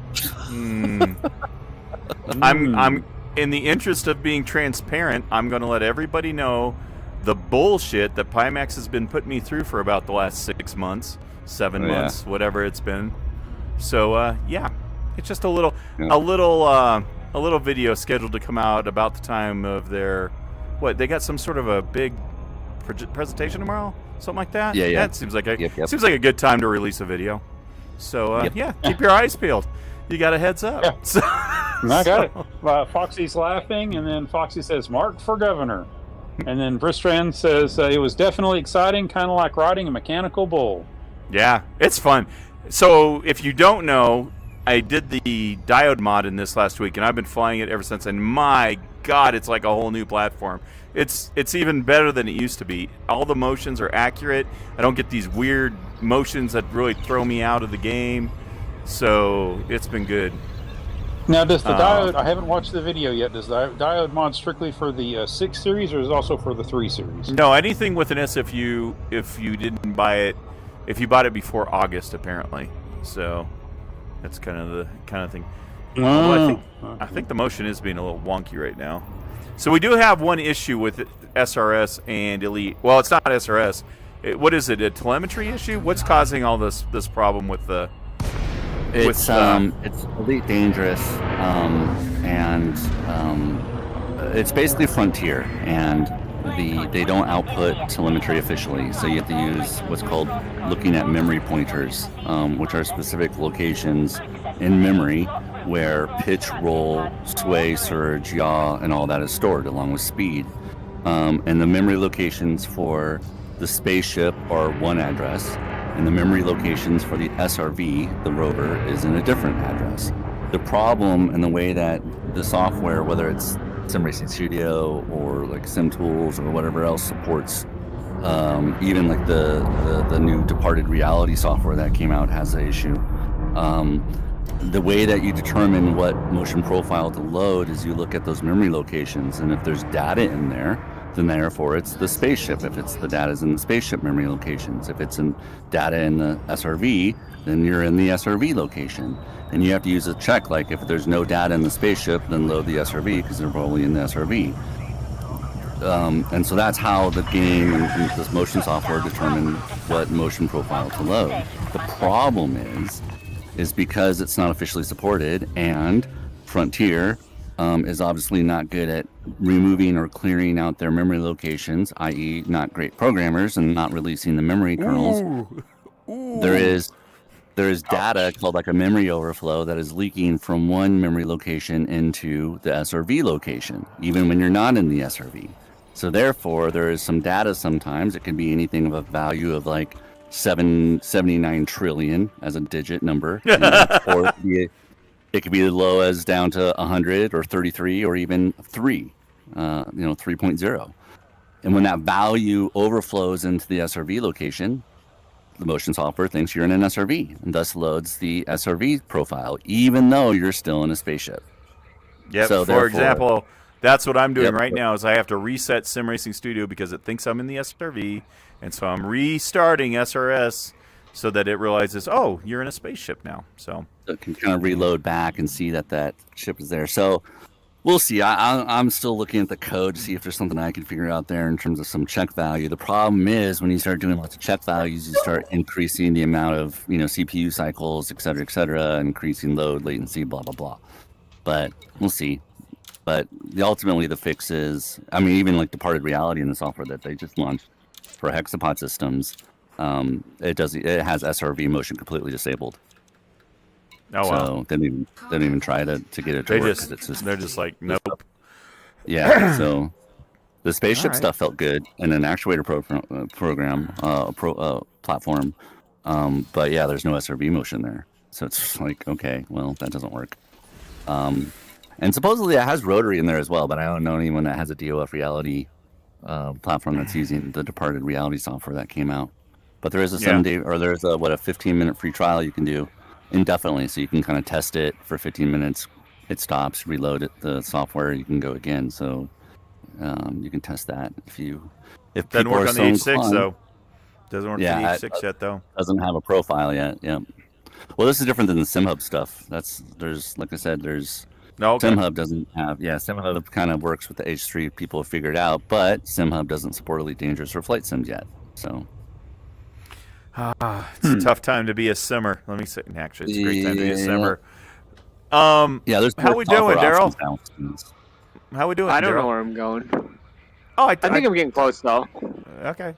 I'm in the interest of being transparent, I'm going to let everybody know the bullshit that Pimax has been putting me through for about the last 6 months, 7 months, whatever it's been. So it's just a little video scheduled to come out about the time of their they got some sort of a big presentation tomorrow, something like that. Yeah. That seems like a good time to release a video. So keep your eyes peeled. You got a heads up. Yeah. So, I got it. Foxy's laughing, and then Foxy says, Mark for governor. And then Bristran says, it was definitely exciting, kind of like riding a mechanical bull. Yeah, it's fun. So if you don't know, I did the diode mod in this last week, and I've been flying it ever since, and my God, it's like a whole new platform. It's even better than it used to be. All the motions are accurate. I don't get these weird motions that really throw me out of the game. So it's been good. Now, does the diode, I haven't watched the video yet, does the diode mod strictly for the 6 series, or is it also for the 3 series? No, anything with an SFU, if you didn't buy it, if you bought it before August, apparently. So that's kind of thing. I think the motion is being a little wonky right now. So we do have one issue with SRS and Elite. Well, it's not SRS. What is it? A telemetry issue? What's causing all this problem with the? It's Elite Dangerous, and it's basically Frontier, and they don't output telemetry officially, so you have to use what's called looking at memory pointers, which are specific locations in memory where pitch, roll, sway, surge, yaw, and all that is stored along with speed. And the memory locations for the spaceship are one address, and the memory locations for the SRV, the rover, is in a different address. The problem in the way that the software, whether it's SimRacing Studio or like SimTools or whatever else supports, even like the new Departed Reality software that came out has an issue. The way that you determine what motion profile to load is you look at those memory locations, and if there's data in there, then therefore it's the spaceship. If it's the data's in the spaceship memory locations, if it's in data in the SRV, then you're in the SRV location. And you have to use a check, like if there's no data in the spaceship, then load the SRV because they're probably in the SRV. And so that's how the game and this motion software determine what motion profile to load. The problem is because it's not officially supported, and Frontier is obviously not good at removing or clearing out their memory locations, i.e. not great programmers and not releasing the memory kernels. Ooh. There is data called like a memory overflow that is leaking from one memory location into the SRV location, even when you're not in the SRV. So therefore, there is some data sometimes. It can be anything of a value of like 79 trillion as a digit number, or it could be as low as down to 100 or 33 or even 3, 3.0. And when that value overflows into the SRV location, the motion software thinks you're in an SRV and thus loads the SRV profile, even though you're still in a spaceship. Yep. So for example, that's what I'm doing right now is I have to reset Sim Racing Studio because it thinks I'm in the SRV, and so I'm restarting SRS so that it realizes, oh, you're in a spaceship now. So it can kind of reload back and see that ship is there. So we'll see. I'm still looking at the code to see if there's something I can figure out there in terms of some check value. The problem is when you start doing lots of check values, you start increasing the amount of CPU cycles, et cetera, increasing load, latency, blah, blah, blah. But we'll see. But ultimately the fix is, even like Departed Reality in the software that they just launched for Hexapod systems, it has SRV motion completely disabled. Oh, wow. So they didn't even try to get it to work. They're just like, nope. Yeah, so the spaceship stuff felt good in an actuator platform. But yeah, there's no SRV motion there. So it's like, okay, well, that doesn't work. And supposedly it has rotary in there as well, but I don't know anyone that has a DOF Reality platform that's using the Departed Reality software that came out. But there is a 7-day, or there's a 15-minute free trial you can do indefinitely, so you can kind of test it for 15 minutes. It stops, reload it, the software, you can go again. So you can test that if doesn't work on the H6 though. Doesn't work on the H6 yet though. Doesn't have a profile yet. Yeah. Well, this is different than the SimHub stuff. Like I said, SimHub doesn't have. Yeah, SimHub kind of works with the H3 people have figured out, but SimHub doesn't support Elite Dangerous or Flight Sims yet. So. It's a tough time to be a simmer. Let me say, actually, it's a great time to be a simmer. There's how we doing, Darrell? How we doing? I don't know where I'm going. Oh, I think I'm getting close though. Okay.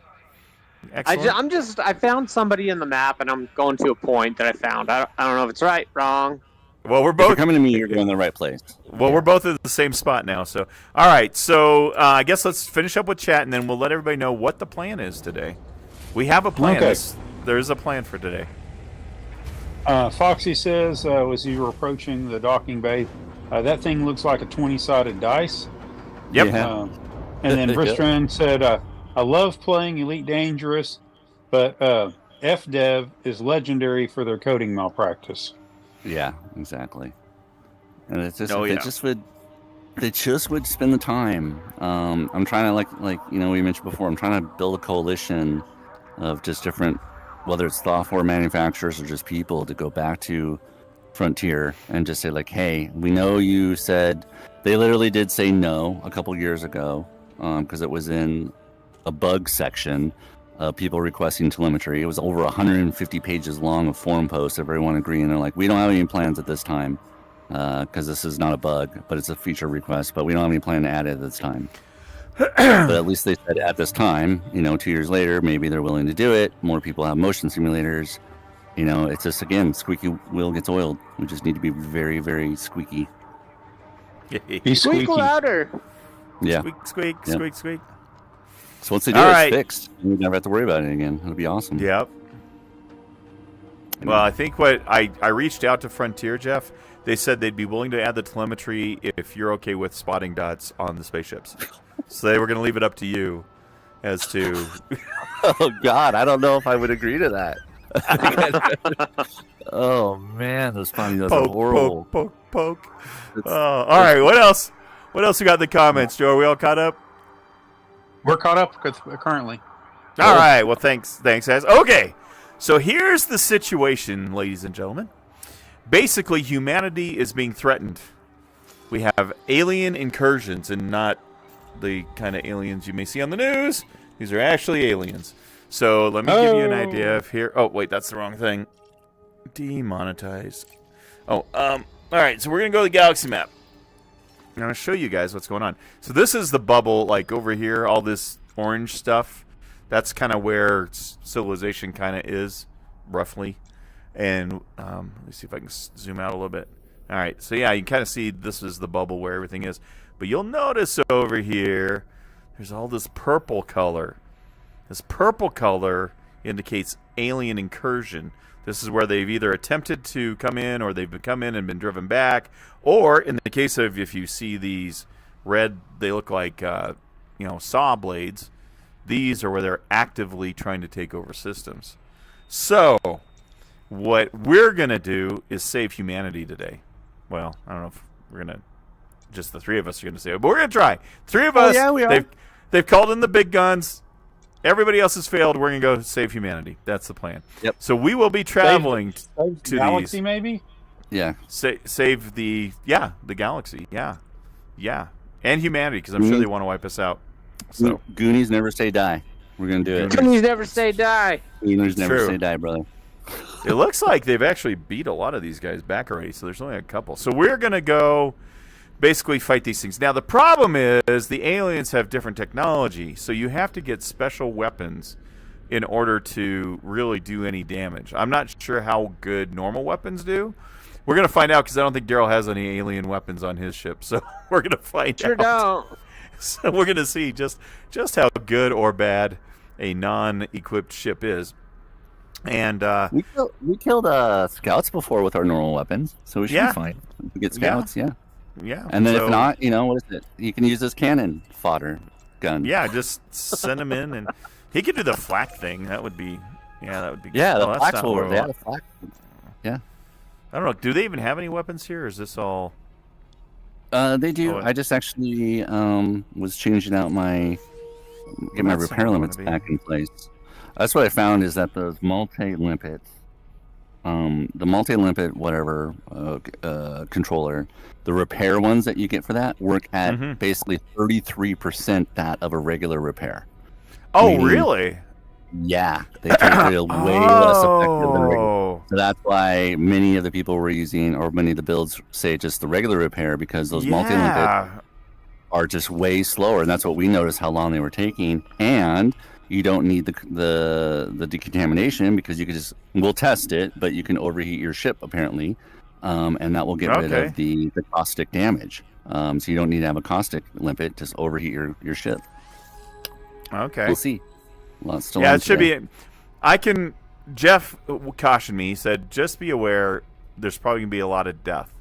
Excellent. I found somebody in the map, and I'm going to a point that I found. I don't know if it's right, wrong. Well, we're both if you're coming to me. You're going to the right place. Well, we're both at the same spot now. So, all right. So, I guess let's finish up with chat, and then we'll let everybody know what the plan is today. We have a plan. Okay. There is a plan for today. Foxy says, as you were approaching the docking bay, that thing looks like a 20-sided dice. Yep. And then Bristran said, I love playing Elite Dangerous, but FDev is legendary for their coding malpractice. Yeah, exactly. And it's just they just would spend the time. I'm trying to like we mentioned before, I'm trying to build a coalition of just different, whether it's software manufacturers or just people, to go back to Frontier and just say like, hey, we know you said, they literally did say no a couple years ago because it was in a bug section of people requesting telemetry. It was over 150 pages long of forum posts, everyone agreeing. They're like, we don't have any plans at this time because this is not a bug, but it's a feature request, but we don't have any plan to add it at this time. But at least they said at this time, 2 years later, maybe they're willing to do it. More people have motion simulators. It's just, again, squeaky wheel gets oiled. We just need to be very, very squeaky. Be squeaky. Squeak louder. Yeah. Squeak. So once they do it, it's fixed. You never have to worry about it again. It'll be awesome. Yep. Well, I think what I reached out to Frontier, Jeff. They said they'd be willing to add the telemetry if you're okay with spotting dots on the spaceships. So they were going to leave it up to you as to... Oh, God. I don't know if I would agree to that. Oh man, those spawny those are Poke, horrible. poke. All right, what else? What else we got in the comments, Joe? Are we all caught up? We're caught up currently. All right. Well, thanks, guys. Okay, so here's the situation, ladies and gentlemen. Basically, humanity is being threatened. We have alien incursions, and not the kind of aliens you may see on the news. These are actually aliens. So let me give you an idea of here. Oh, wait, that's the wrong thing. Demonetize. Oh, all right. So we're gonna go to the galaxy map. I'm gonna show you guys what's going on. So this is the bubble, like over here, all this orange stuff. That's kind of where civilization kind of is, roughly. And let me see if I can zoom out a little bit. All right. So yeah, you can kind of see this is the bubble where everything is. But you'll notice over here, there's all this purple color. This purple color indicates alien incursion. This is where they've either attempted to come in or they've come in and been driven back. Or in the case of if you see these red, they look like saw blades. These are where they're actively trying to take over systems. So what we're going to do is save humanity today. Well, I don't know if we're going to, just the three of us are going to save it, but we're going to try. Three of us, yeah, we are. They've called in the big guns. Everybody else has failed. We're going to go save humanity. That's the plan. Yep. So we will be traveling Save to galaxy, these. maybe? Yeah. Save the galaxy. Yeah. And humanity, because I'm sure they want to wipe us out. So Goonies never say die. We're going to do it. Goonies never say die. Goonies never True. say die, brother. It looks like they've actually beat a lot of these guys back already, so there's only a couple. So we're going to go basically fight these things. Now, the problem is the aliens have different technology, so you have to get special weapons in order to really do any damage. I'm not sure how good normal weapons do. We're going to find out because I don't think Darrell has any alien weapons on his ship, so we're going to find Sure out. don't. So we're going to see just how good or bad a non-equipped ship is. And we killed scouts before with our normal weapons, so we should be fine. We get scouts, yeah. And then if not, what is it? You can use this cannon fodder gun. Yeah, just send him in, and he could do the flak thing. That would be, Yeah, good. the flak will work. Yeah, flak. Yeah. I don't know. Do they even have any weapons here? Or is this all? They do. I just actually was changing out my repair limits back in place. That's what I found is that those multi-limpets, the multi-limpet whatever controller, the repair ones that you get for that work at basically 33% that of a regular repair. Oh, really? Yeah, they take it way less effective than regular. So that's why many of the people were using, or many of the builds say just the regular repair, because those multi-limpet are just way slower, and that's what we noticed how long they were taking. And you don't need the decontamination because you can we'll test it, but you can overheat your ship apparently, and that will get rid of the caustic damage. So you don't need to have a caustic limpet, just overheat your ship. Okay. We'll see. It should be. Jeff cautioned me. He said, just be aware there's probably going to be a lot of death.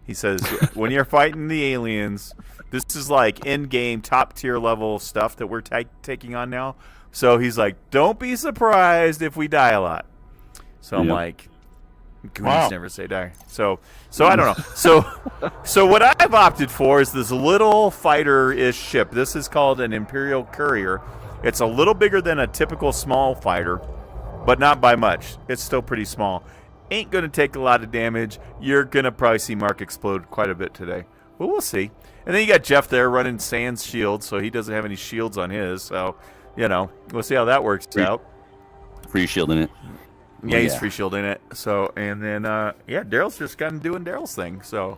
He says, when you're fighting the aliens, this is like in-game top-tier level stuff that we're taking on now. So he's like, don't be surprised if we die a lot. So I'm like, Goonies never say die. So I don't know. So what I've opted for is this little fighter-ish ship. This is called an Imperial Courier. It's a little bigger than a typical small fighter, but not by much. It's still pretty small. Ain't going to take a lot of damage. You're going to probably see Mark explode quite a bit today. But we'll see. And then you got Jeff there running Sans shield, so he doesn't have any shields on his. So, we'll see how that works out. Free shielding it. Yeah, he's free shielding it. So, and then, Darrell's just kind of doing Darrell's thing. So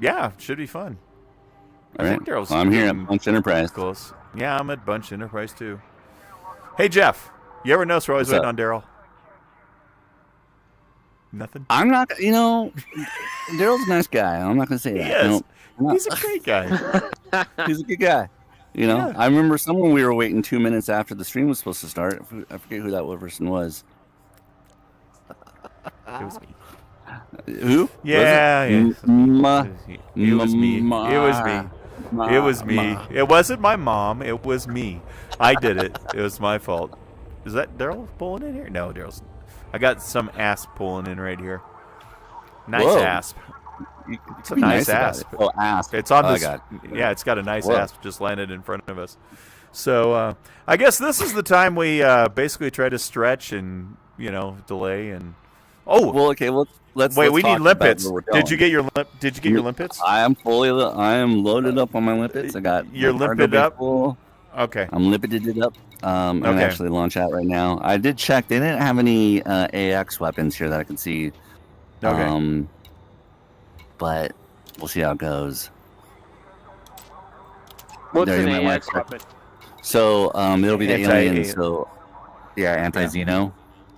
yeah, should be fun. All right. I'm here at Bunch Enterprise. Close. Yeah, I'm at Bunch Enterprise too. Hey, Jeff, you ever notice we're always waiting on Darrell? Nothing? I'm not, Darrell's a nice guy. I'm not going to say that. He is. He's a great guy. He's a good guy. I remember someone we were waiting 2 minutes after the stream was supposed to start. I forget who that person was. It was me. Who? Yeah. It was me. It was me. It was me. It wasn't my mom. It was me. I did it. It was my fault. Is that Darrell pulling in here? No, Darrell's. I got some asp pulling in right here. Nice Whoa. asp. It's a nice asp. Oh, asp. It's on Oh, this. Yeah, it's got a nice asp just landed in front of us. So I guess this is the time we basically try to stretch and delay and. Oh, well, okay. Well, let's. Wait, let's we need talk about limpets. where we're Did going. you get your limpets? I am loaded up on my limpets. I got. You're my cargo limped bay up? full. Okay. I'm lipided up. I'm Okay. actually launch out right now. I did check. They didn't have any AX weapons here that I can see. Okay. But we'll see how it goes. What's There, you an might wanna AX check. weapon? So it'll be the Anti- aliens. So yeah, anti-Xeno.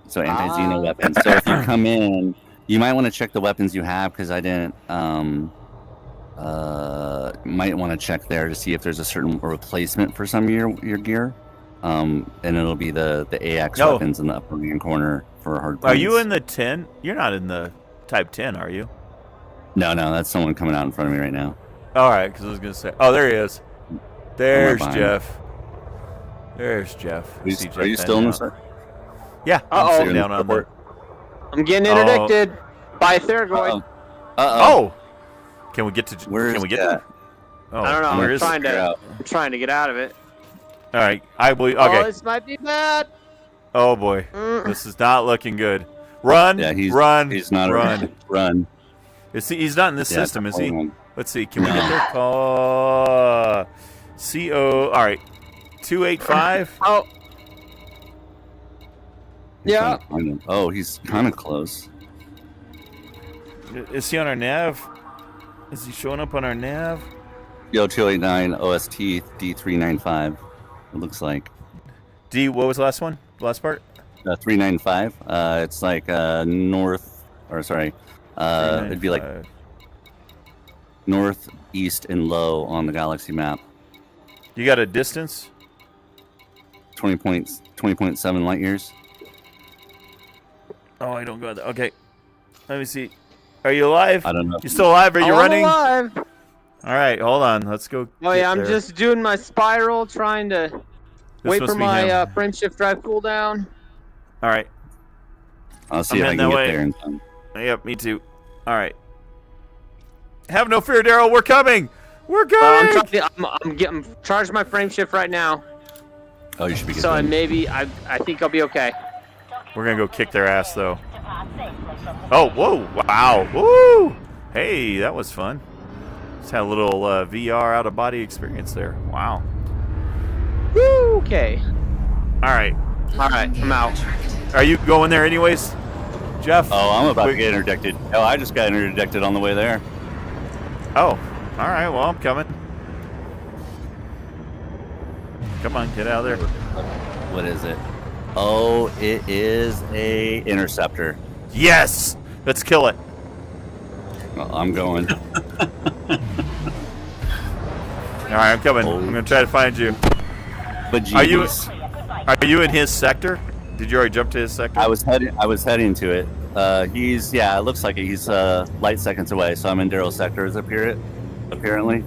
So anti-Xeno weapons. So if you come in, you might want to check the weapons you have because I didn't. Might want to check there to see if there's a certain replacement for some of your gear. And it'll be the AX No. weapons in the upper right corner for hard. Are you points. in the 10? You're not in the Type 10, are you? No, that's someone coming out in front of me right now. All right, because I was going to say. Oh, there he is. There's behind. Jeff. There's Jeff. I see Are Jeff you still in now. this? Yeah. Uh-oh. I'm sitting down on the. I'm getting Oh. interdicted by a Thargoid. Oh. Can we get to? Where's can we get that? there? Oh, I don't know. where I'm is trying, it? I'm trying to get out of it. All right, I believe. Oh, Okay. this might be bad. Oh boy, this is not looking good. Run! Yeah, run! He's not run. Run. He's not in this Yeah, system, is he? definitely. Let's see. Can we No. get there? Call CO. All right, 285. Oh, He's yeah. trying to find him. Oh, he's kind of close. Is he on our nav? Is he showing up on our nav? Yo, 289 OST D395. It looks like D. What was the last one? The last part? 395. It's like north, or sorry, it'd be like 395. north, east, and low on the galaxy map. You got a distance? 20.7 light years. Oh, I don't got that. Okay. Let me see. Are you alive? I don't know. You still alive? Are you I'm running? alive. All right, hold on. Let's go. Oh get yeah, I'm there. just doing my spiral, trying to wait must for be my him. frame shift drive cooldown. All right. I'll see I'm if I heading can that get way. there in time. Yep, me too. All right. Have no fear, Darrell. We're coming. We're I'm coming. trying to, I'm getting charged my frame shift right now, Oh, you should be good. so then. I think I'll be okay. We're gonna go kick their ass, though. Oh, whoa! Wow! Woo! Hey, that was fun. Just had a little VR out of body experience there. Wow. Woo, okay. All right. All right, I'm out. Are you going there anyways, Jeff? Oh, I'm about to We- get interdicted. Oh, I just got interdicted on the way there. Oh. All right. Well, I'm coming. Come on, get out of there. What is it? Oh, it is a interceptor. Yes. Let's kill it. Well, I'm going. All right, I'm coming. Oh. I'm gonna try to find you. But Are you? jeez. Are you in his sector? Did you already jump to his sector? I was heading to it. It looks like he's light seconds away, so I'm in Darrell's sector, apparently.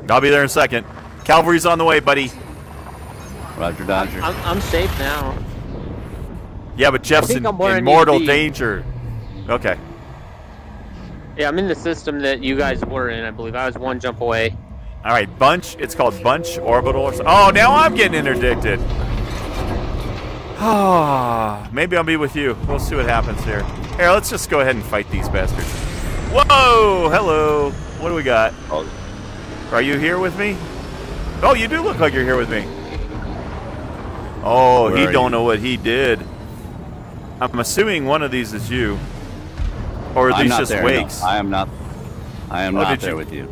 I'll be there in a second. Cavalry's on the way, buddy. Roger, Dodger. I'm safe now. Yeah, but Jeff's think in I'm where I need mortal to be. danger. Okay. Yeah, I'm in the system that you guys were in. I believe I was one jump away. All right, bunch. It's called bunch orbital. Or oh, now I'm getting interdicted. Ah, maybe I'll be with you. We'll see what happens here. Here, let's just go ahead and fight these bastards. Whoa! Hello. What do we got? Oh, Are you here with me? Oh, you do look like you're here with me. Oh, Where he are don't you? know what he did. I'm assuming one of these is you, or at I'm least not just there. wakes. No, I am not. I am Oh, not did there you? with you.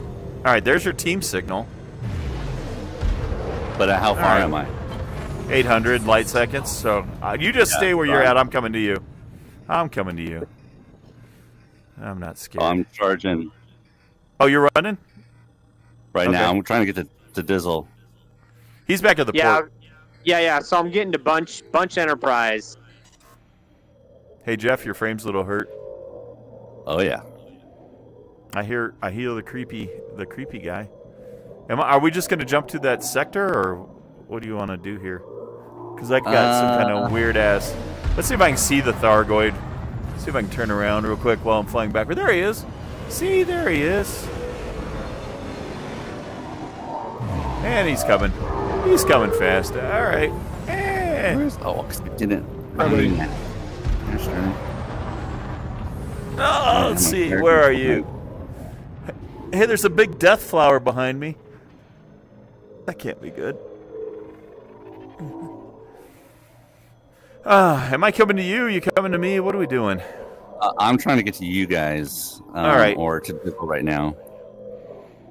All right, there's your team signal. But how far right. am I? 800 light seconds. So you just Yeah, stay where you're fine. at. I'm coming to you. I'm coming to you. I'm not scared. Oh, I'm charging Oh, you're running? right Okay. now. I'm trying to get to Dizzle. He's back at the Yeah, port. yeah. So I'm getting to bunch Enterprise. Hey Jeff, your frame's a little hurt. Oh yeah. I hear the creepy guy. Are we just gonna jump to that sector, or what do you want to do here? Because I got some kind of weird ass. Let's see if I can see the Thargoid. See if I can turn around real quick while I'm flying backward. There he is. See, there he is. And he's coming. He's coming fast. All right. Oh, I didn't. Oh, let's see. Where are you? Hey, there's a big death flower behind me. That can't be good. Am I coming to you? You coming to me? What are we doing? I'm trying to get to you guys. All right. Or to Darrell right now.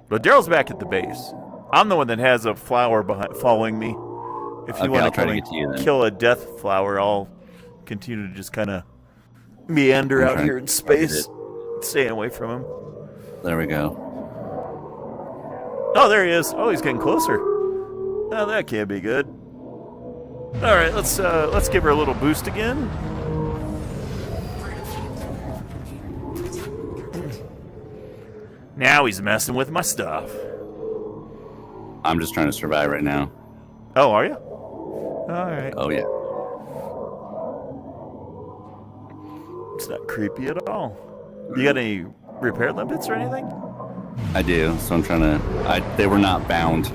But Darrell's back at the base. I'm the one that has a flower following me. If you want to kill a death flower, I'll continue to just kind of meander out here in space, staying away from him. There we go. Oh, there he is. Oh, he's getting closer. Oh, that can't be good. All right, let's give her a little boost again. Now he's messing with my stuff. I'm just trying to survive right now. Oh, are you? All right. Oh, yeah. It's not creepy at all. You got any repair limpets or anything? I do, so I'm trying to... They were not bound.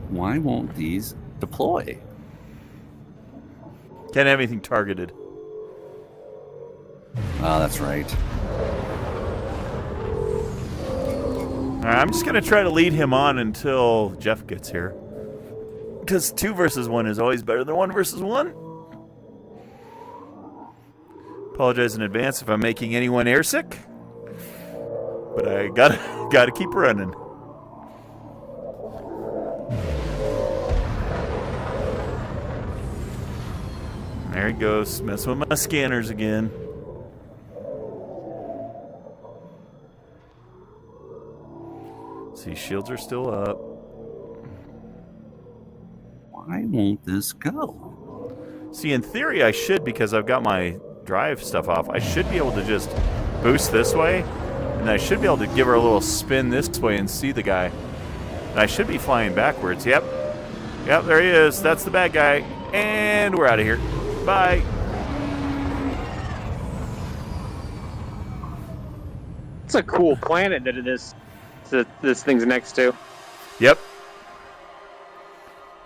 Why won't these deploy? Can't have anything targeted. Oh, that's right. All right, I'm just going to try to lead him on until Jeff gets here. Because 2 versus 1 is always better than 1 versus 1. Apologize in advance if I'm making anyone airsick. But I gotta keep running. There he goes, messing with my scanners again. See, shields are still up. Why won't this go? See, in theory, I should, because I've got my drive stuff off. I should be able to just boost this way, and I should be able to give her a little spin this way and see the guy. And I should be flying backwards. Yep. Yep, there he is. That's the bad guy. And we're out of here. Bye. It's a cool planet that this thing's next to. Yep.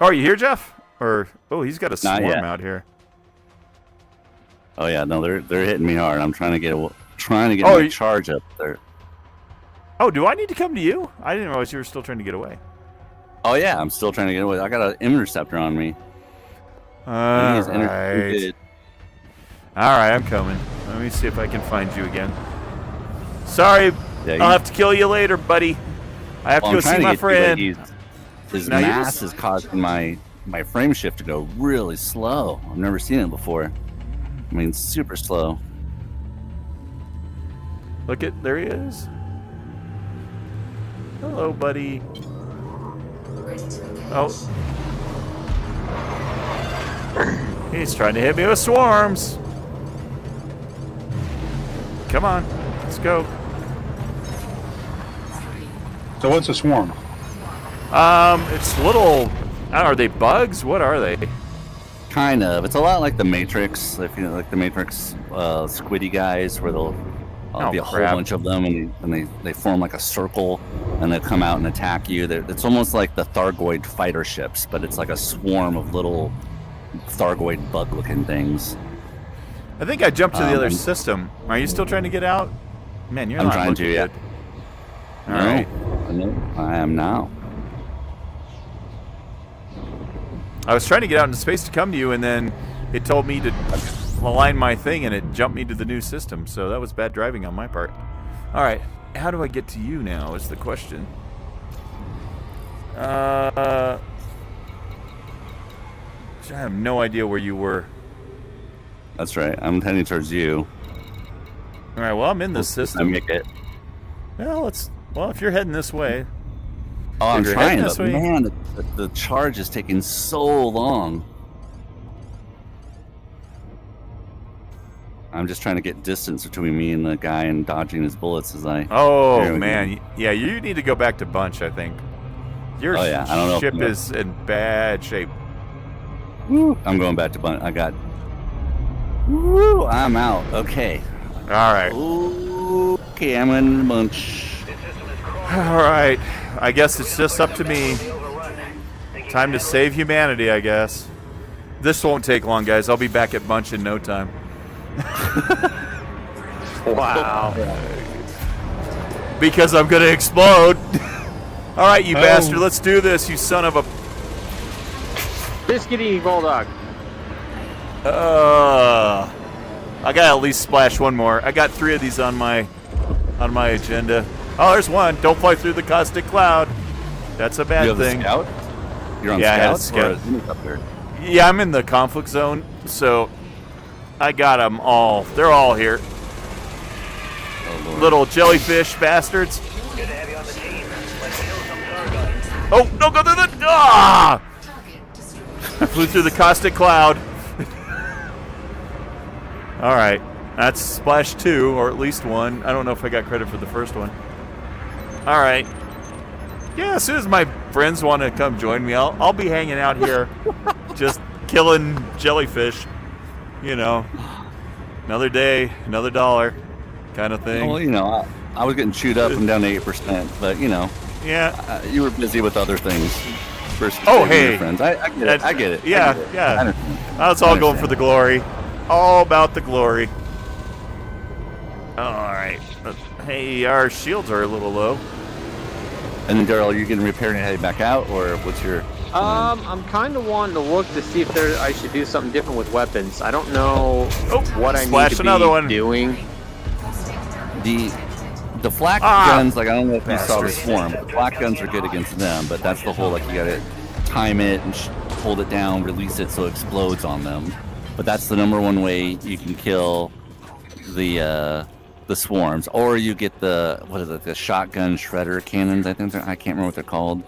Oh, are you here, Jeff? Or he's got a swarm out here. Oh yeah, no, they're hitting me hard. I'm trying to get my charge up there. Oh, do I need to come to you? I didn't realize you were still trying to get away. Oh yeah, I'm still trying to get away. I got an interceptor on me. All right, I'm coming. Let me see if I can find you again. Sorry, I'll have to kill you later, buddy. I have to go see my friend. His mass is causing my frame shift to go really slow. I've never seen it before. I mean, super slow. Look at, there he is. Hello, buddy. Oh. He's trying to hit me with swarms. Come on, let's go. So what's a swarm? It's little, I don't know, are they bugs? What are they? Kind of. It's a lot like the Matrix, if you know, like the Matrix squiddy guys, where they'll be a whole bunch of them, and they form like a circle, and they come out and attack you. It's almost like the Thargoid fighter ships, but it's like a swarm of little Thargoid bug-looking things. I think I jumped to the other system. Are you still trying to get out? Man, you're not looking good. All right. I am now. I was trying to get out into space to come to you, and then it told me to align my thing, and it jumped me to the new system. So that was bad driving on my part. All right, how do I get to you now is the question. I have no idea where you were. That's right. I'm heading towards you. All right, well, I'm in this system. Make it. Well, if you're heading this way. Oh, I'm trying, but man, the charge is taking so long. I'm just trying to get distance between me and the guy and dodging his bullets as I... Oh, man. Yeah, you need to go back to Bunch, I think. Your ship is in bad shape. Woo, I'm going back to bunch. I got. Woo, I'm out. Okay. All right. Okay, I'm in the bunch. All right. I guess it's just up to me. Time to save humanity, I guess. This won't take long, guys. I'll be back at bunch in no time. Wow. Because I'm going to explode. All right, you bastard. Let's do this, you son of a... Biscuit eating bulldog. I got to at least splash one more. I got 3 of these on my agenda. Oh, there's one. Don't fly through the caustic cloud. That's a bad You have thing. The scout? You're on Yeah, I had a scout? scout. Or up there? Yeah, I'm in the conflict zone, so I got them all. They're all here. Oh, Lord. Little jellyfish bastards. Oh, no, go through the... Ah! I flew through the caustic cloud. All right. That's splash 2, or at least 1. I don't know if I got credit for the first one. All right. Yeah, as soon as my friends want to come join me, I'll be hanging out here just killing jellyfish. You know, another day, another dollar kind of thing. Well, you know, I was getting chewed up and down to 8%, but, you know, Yeah. you were busy with other things. Versus Oh, saving hey. your friends. I get it. I get it. Yeah, I get it. yeah. I understand. That's I all going understand. for the glory. All about the glory. All right. Hey, our shields are a little low. And then, Darrell, are you getting repaired and heading back out, or what's your... I'm kind of wanting to look to see if I should do something different with weapons. I don't know what I need splash to another be one. doing. The flak guns, like, I don't know if you saw the Bastard. swarm. The flak guns are good against them, but that's the whole, like, you gotta time it and hold it down, release it so it explodes on them. But that's the #1 way you can kill the swarms. Or you get the, what is it, the shotgun shredder cannons, I think I can't remember what they're called.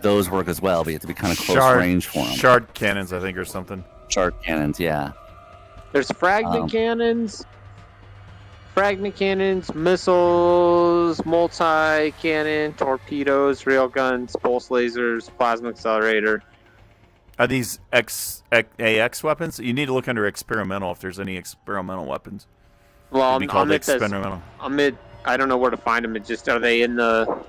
Those work as well, but you have to be kind of close range for them. Shard cannons, I think, or something. Shard cannons, yeah. There's fragment cannons, missiles, multi-cannon, torpedoes, railguns, pulse lasers, plasma accelerator. Are these AX weapons? You need to look under experimental if there's any experimental weapons. Well, It'd be called I'm at this. experimental. I don't know where to find them. It just are they in the?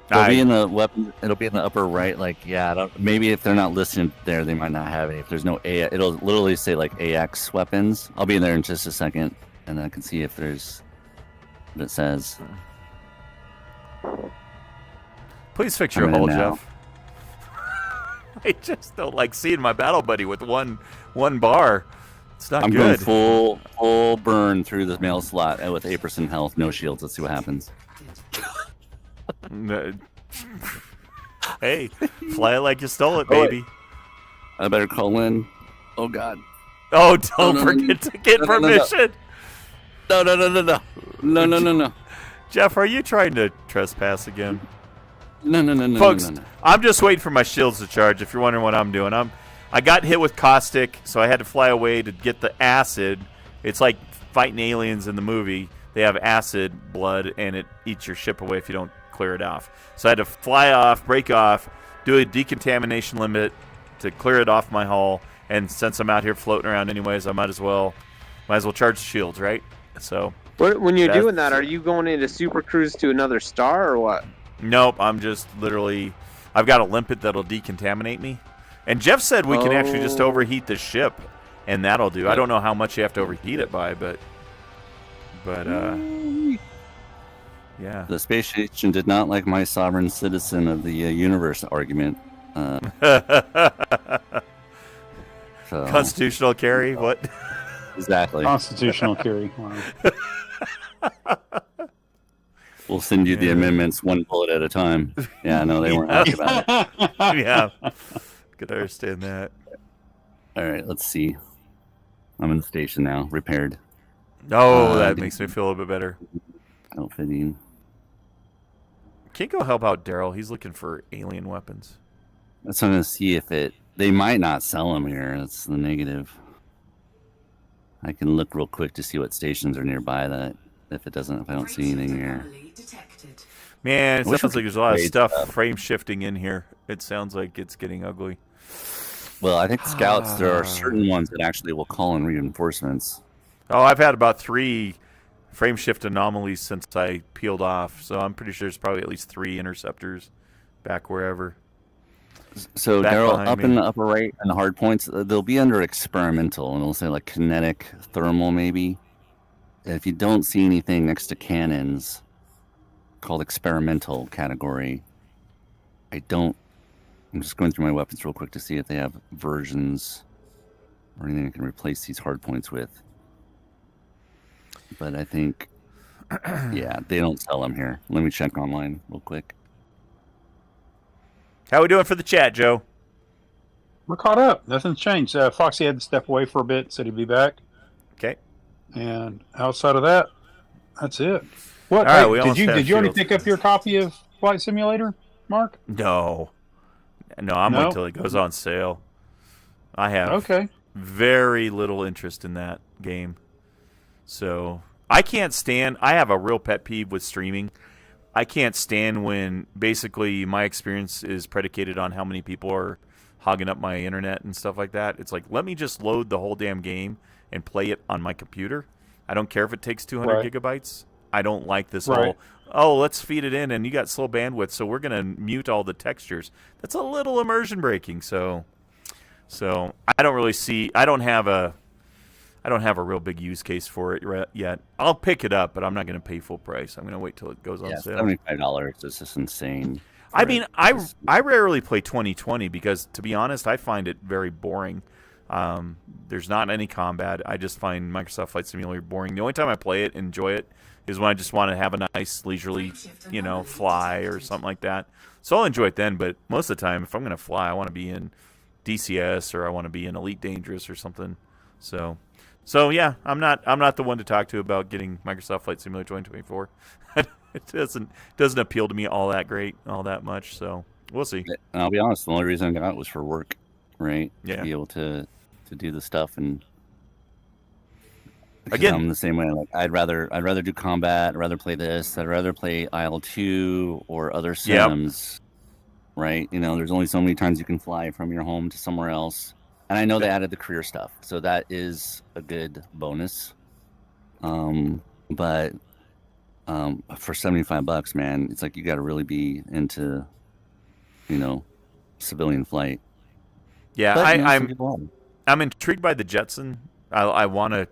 It'll be in the weapon. It'll be in the upper right. Like, yeah, maybe if they're not listed there, they might not have any. If there's no A, it'll literally say like AX weapons. I'll be in there in just a second, and I can see if there's what it says. Please fix your I'm in hull, now. Jeff. I just don't like seeing my battle buddy with one bar. It's not I'm going good. full burn through the mail slot with 8% health, no shields. Let's see what happens. Hey, fly it like you stole it, Oh, wait. baby. I better call in. Oh God. Oh, don't no, forget to get no. permission. No. Jeff, are you trying to trespass again? No. Folks, I'm just waiting for my shields to charge. If you're wondering what I'm doing, I got hit with caustic, so I had to fly away to get the acid. It's like fighting aliens in the movie. They have acid blood, and it eats your ship away if you don't clear it off. So I had to fly off, break off, do a decontamination limit to clear it off my hull. And since I'm out here floating around anyways, I might as well charge the shields, right? So When you're doing that, are you going into super cruise to another star or what? nope, I'm just literally, I've got a limpet that'll decontaminate me. And Jeff said we can actually just overheat the ship, and that'll do. I don't know how much you have to overheat it by, but yeah. The space station did not like my sovereign citizen of the universe argument. So, Constitutional carry, what? exactly. Constitutional carry. Wow. We'll send you the amendments one bullet at a time. Yeah, no, they weren't happy about it. Yeah. Could understand that. All right, let's see. I'm in the station now, repaired, Oh, that makes me feel a little bit better. outfitting. Can't go help out Darrell. He's looking for alien weapons. That's what I'm gonna see if they might not sell them here. That's the negative. I can look real quick to see what stations are nearby. That if I don't see anything here. Man, it I wish sounds we like there's could a lot of trade stuff stuff. frame shifting in here. It sounds like it's getting ugly. Well, I think scouts, there are certain ones that actually will call in reinforcements. Oh, I've had about 3 frame shift anomalies since I peeled off, so I'm pretty sure there's probably at least 3 interceptors back wherever. So, Back Darrell, behind up me. in the upper right and the hard points, they'll be under experimental, and it'll say like kinetic, thermal, maybe. If you don't see anything next to cannons called experimental category, I'm just going through my weapons real quick to see if they have versions or anything I can replace these hard points with. But I think, yeah, they don't sell them here. Let me check online real quick. How we doing for the chat, Joe? We're caught up. Nothing's changed. Foxy had to step away for a bit, said he'd be back. Okay. And outside of that, that's it. What? All right, Hey, we almost have did you already shields. pick up your copy of Flight Simulator, Mark? No, I'm No? waiting till it goes on sale. I have Okay. very little interest in that game. So I can't stand. I have a real pet peeve with streaming. I can't stand when basically my experience is predicated on how many people are hogging up my internet and stuff like that. It's like, let me just load the whole damn game and play it on my computer. I don't care if it takes 200 Right. gigabytes. I don't like this Right. whole, let's feed it in and you got slow bandwidth, so we're going to mute all the textures. That's a little immersion breaking. So I don't really see, I don't have a real big use case for it yet. I'll pick it up, but I'm not going to pay full price. I'm going to wait till it goes on Yeah, sale. $75 is just insane. I for mean, it. I rarely play 2020 because, to be honest, I find it very boring. There's not any combat. I just find Microsoft Flight Simulator boring. The only time I play it and enjoy it is when I just want to have a nice leisurely, fly or something like that. So I'll enjoy it then, but most of the time, if I'm going to fly, I want to be in DCS or I want to be in Elite Dangerous or something. So yeah, I'm not the one to talk to about getting Microsoft Flight Simulator 2024. It doesn't appeal to me all that much. So we'll see. And I'll be honest, the only reason I got it was for work, right? Yeah. To be able to do the stuff and Again, I'm the same way. Like I'd rather do combat. I'd rather play this. I'd rather play IL-2 or other sims. Right? You know, there's only so many times you can fly from your home to somewhere else. And I know they added the career stuff, so that is a good bonus. But for $75, man, it's like you got to really be into, civilian flight. Yeah, But, some people are. I'm intrigued by the Jetson. I want.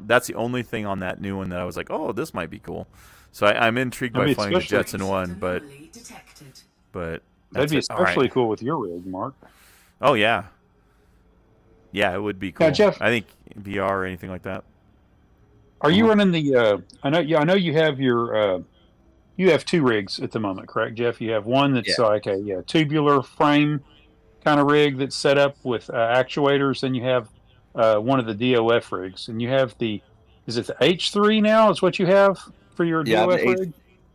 That's the only thing on that new one that I was like, oh, this might be cool. So I'm intrigued by flying the especially- Jetson one, but That'd that's be it. All right. especially cool with your rig, Mark. Oh yeah, it would be cool. Now, Jeff- I think VR or anything like that. Are you running the? I know you have your. You have 2 rigs at the moment, correct, Jeff? You have one that's like a tubular frame kind of rig that's set up with actuators, and you have one of the DOF rigs, and you have is it the H3 now? Is what you have for your DOF rig?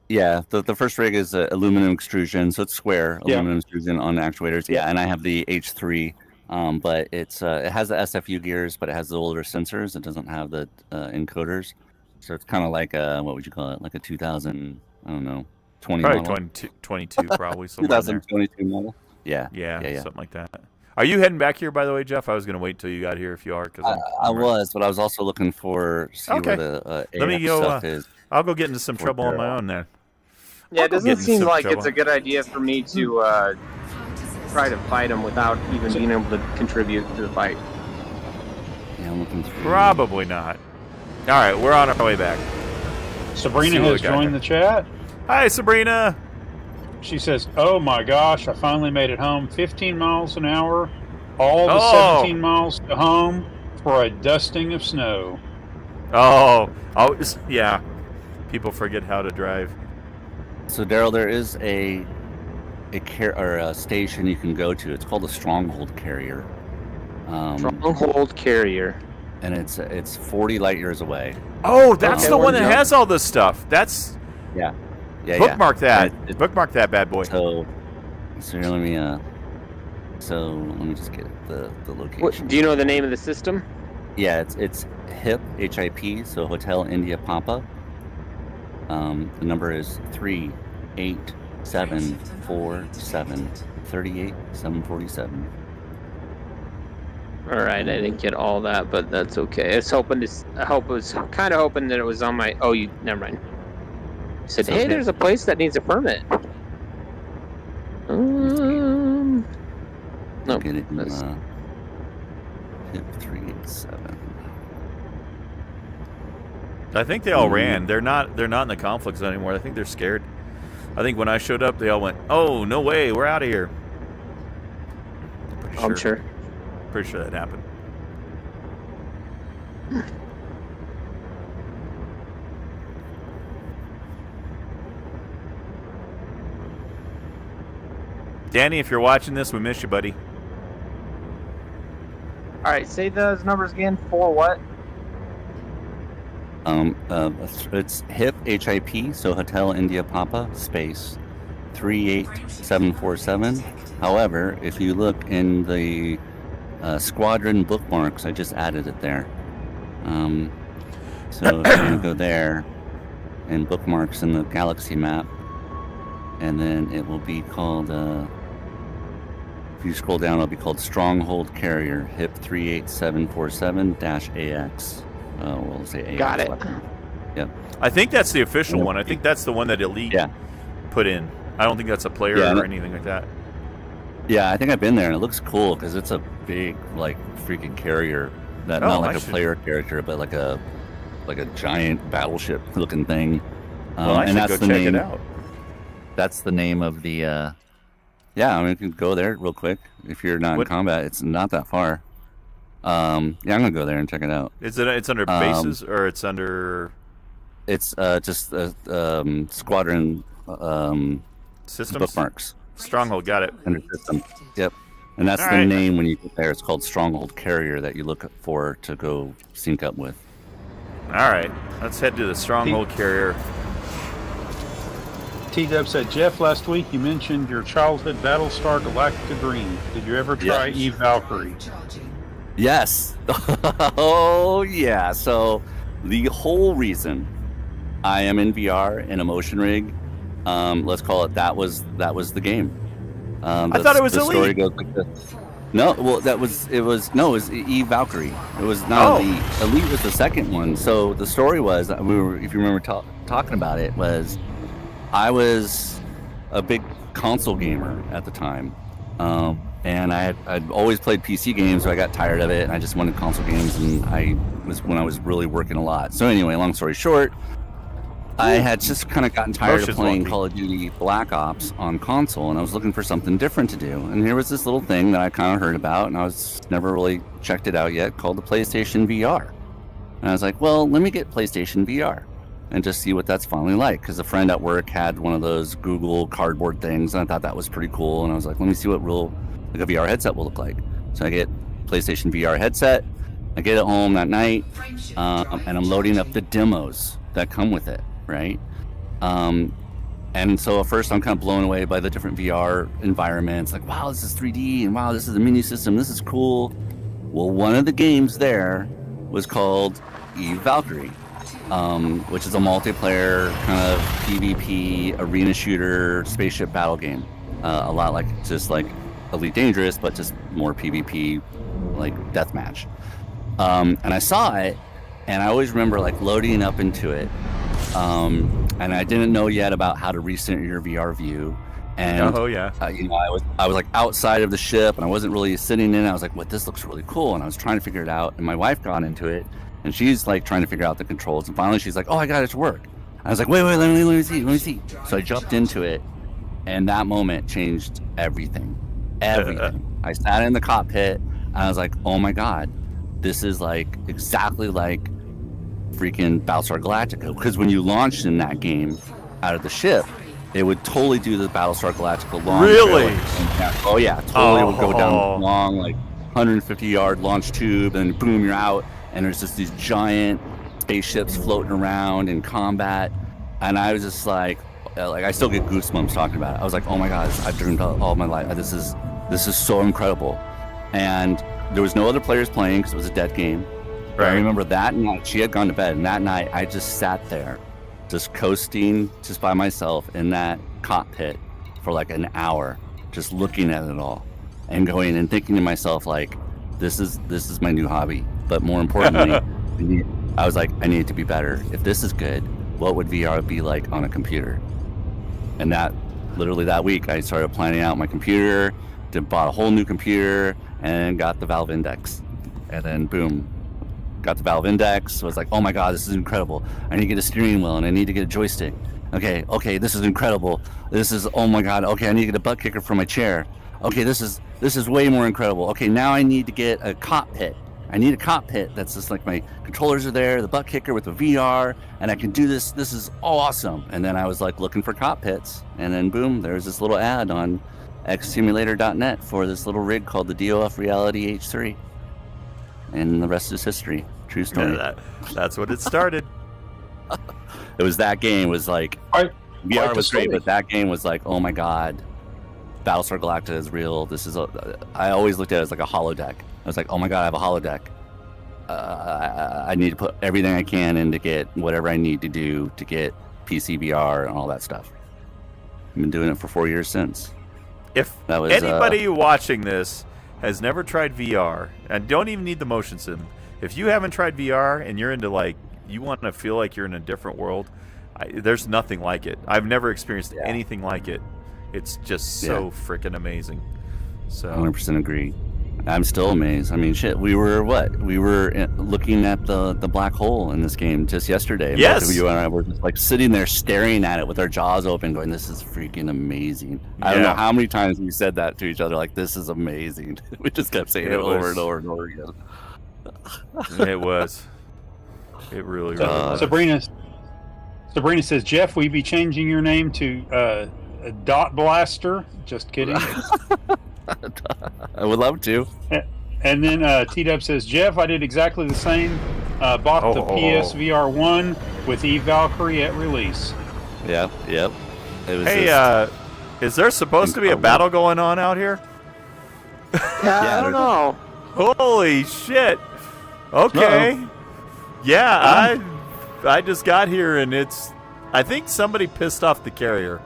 Yeah, the first rig is aluminum extrusion, so it's square aluminum extrusion on the actuators. Yeah, and I have the H3, but it has the SFU gears, but it has the older sensors. It doesn't have the encoders, so it's kind of like what would you call it? Like a 2000, I don't know, 20 Probably model. 22 probably somewhere in there. 2022 model. Yeah, something like that. Are you heading back here, by the way, Jeff? I was going to wait till you got here if you are. Cause I was, but I was also looking for where the Let me AF go. stuff is. I'll go get into some trouble on my own there. Yeah, it doesn't getting seem some like trouble. it's a good idea for me to try to fight them without even being able to contribute to the fight. Yeah, I'm looking through. Probably not. All right, we're on our way back. Sabrina See what has we got joined here. the chat. Hi, Sabrina. She says, "Oh my gosh, I finally made it home. 15 miles an hour, all the Oh. 17 miles to home for a dusting of snow." Oh, yeah. People forget how to drive. So Darrell, there is a station you can go to. It's called a Stronghold Carrier. Stronghold Carrier. And it's 40 light years away. Oh, that's Okay, the one we're that done. has all this stuff. That's Yeah. bookmark that. And Bookmark that bad boy. So here, let me just get the location. What, do you know the name of the system? Yeah, it's HIP, HIP, so Hotel India Papa. The number is 38747 38747. All right, I didn't get all that, but that's okay. I was kind of hoping that it was on my. Oh, you never mind. I said, hey, there's a place that needs a permit. No, Get it in HIP 387. I think they all ran. They're not in the conflicts anymore. I think they're scared. I think when I showed up, they all went, "Oh, no way, we're out of here." I'm sure. Pretty sure that happened. Danny, if you're watching this, we miss you, buddy. All right, say those numbers again. For what? It's HIP, HIP, so Hotel India Papa, space 38747. However, if you look in the squadron bookmarks, I just added it there. So if you're going to go there and bookmarks in the galaxy map, and then it will be called, if you scroll down, it'll be called Stronghold Carrier, HIP 38747-AX. We'll say AX. Got it. Yep. I think that's the official one. I think that's the one that Elite put in. I don't think that's a player or anything like that. Yeah, I think I've been there, and it looks cool because it's a big, like, freaking carrier. Not like a player character, but like a giant battleship-looking thing. Well, I should go check it out. That's the name of the. Yeah, I mean, you can go there real quick if you're not in combat. It's not that far. Yeah, I'm gonna go there and check it out. Is it? It's under bases or it's under? It's just squadron systems bookmarks. Stronghold, got it. Under system. Yep. And that's the name when you get there. It's called Stronghold Carrier that you look for to go sync up with. All right, let's head to the Stronghold Carrier. T-Dub said, Jeff, last week you mentioned your childhood Battlestar Galactica dream. Did you ever try Eve Valkyrie? Yes. Oh, yeah. So the whole reason I am in VR in a motion rig, let's call it that was the game. I thought it was the Elite. Story goes like this. No, well, it was Eve Valkyrie. It was not Elite. Elite was the second one. So the story was, if you remember talking about it, was I was a big console gamer at the time. And I'd always played PC games, so I got tired of it, and I just wanted console games, and I was really working a lot. So anyway, long story short, I had just kind of gotten tired of playing Call of Duty Black Ops on console, and I was looking for something different to do. And here was this little thing that I kind of heard about, and I was never really checked it out yet, called the PlayStation VR. And I was like, well, let me get PlayStation VR and just see what that's finally like, because a friend at work had one of those Google Cardboard things, and I thought that was pretty cool. And I was like, let me see what like a VR headset will look like. So I get PlayStation VR headset, I get it home that night, and I'm loading up the demos that come with it, right? And so at first I'm kind of blown away by the different VR environments, like, wow, this is 3D, and wow, this is a mini system, this is cool. Well, one of the games there was called Eve Valkyrie, which is a multiplayer kind of PvP arena shooter spaceship battle game. A lot like Elite Dangerous, but just more PvP, like deathmatch. And I saw it, and I always remember like loading up into it, and I didn't know yet about how to recenter your VR view. And I was like outside of the ship, and I wasn't really sitting in it. I was like, "What? This looks really cool," and I was trying to figure it out. And my wife got into it, and she's like trying to figure out the controls. And finally, she's like, "Oh, I got it to work." I was like, "Wait, let me see." So I jumped into it, and that moment changed everything. I sat in the cockpit, and I was like, oh my god, this is like exactly like freaking Battlestar Galactica, because when you launched in that game out of the ship, it would totally do the Battlestar Galactica launch. Really? Oh yeah, totally. It would go down long, like 150-yard launch tube, and boom, you're out, and there's just these giant spaceships floating around in combat, and I was just like I still get goosebumps talking about it. I was like, oh my god, I've dreamed all my life. This is so incredible. And there was no other players playing because it was a dead game. Right. I remember that night, she had gone to bed, and that night I just sat there, just coasting just by myself in that cockpit for like an hour, just looking at it all and going and thinking to myself, like, this is my new hobby. But more importantly, I was like, I need it to be better. If this is good, what would VR be like on a computer? And that literally that week, I started planning out my computer, bought a whole new computer, and got the Valve Index. And then boom, got the Valve Index. Was like, oh my god, this is incredible. I need to get a steering wheel and I need to get a joystick. Okay, this is incredible. This is, oh my god. Okay, I need to get a butt kicker for my chair. Okay, this is way more incredible. Okay, now I need to get a cockpit. I need a cockpit that's just like my controllers are there, the butt kicker with the VR, and I can do this. This is awesome. And then I was like looking for cockpits, and then boom, there's this little ad on xsimulator.net for this little rig called the DOF Reality H3. And the rest is history. True story. Yeah, that's what it started. It was that game was like, VR was great, but that game was like, oh my god, Battlestar Galactica is real. I always looked at it as like a holodeck. I was like, oh my god, I have a holodeck. I need to put everything I can in to get whatever I need to do to get PC VR and all that stuff. I've been doing it for 4 years since. If anybody watching this has never tried VR and don't even need the motion sim, if you haven't tried VR and you're into like, you want to feel like you're in a different world, there's nothing like it. I've never experienced anything like it. It's just so freaking amazing. So 100% agree. I'm still amazed. I mean, shit, we were looking at the black hole in this game just yesterday. Yes. Both of you and I were just like sitting there staring at it with our jaws open going, this is freaking amazing. I don't know how many times we said that to each other, like, this is amazing. We just kept saying it over and over and over again. It was. It really was. Sabrina says, Jeff, will you be changing your name to Dot Blaster? Just kidding. I would love to. And then T-Dub says, Jeff, I did exactly the same. Bought the PSVR 1 with Valkyrie at release. Yep. It was is there supposed to be a battle going on out here? I don't know. Holy shit. Okay. Uh-oh. Yeah, I just got here and I think somebody pissed off the carrier.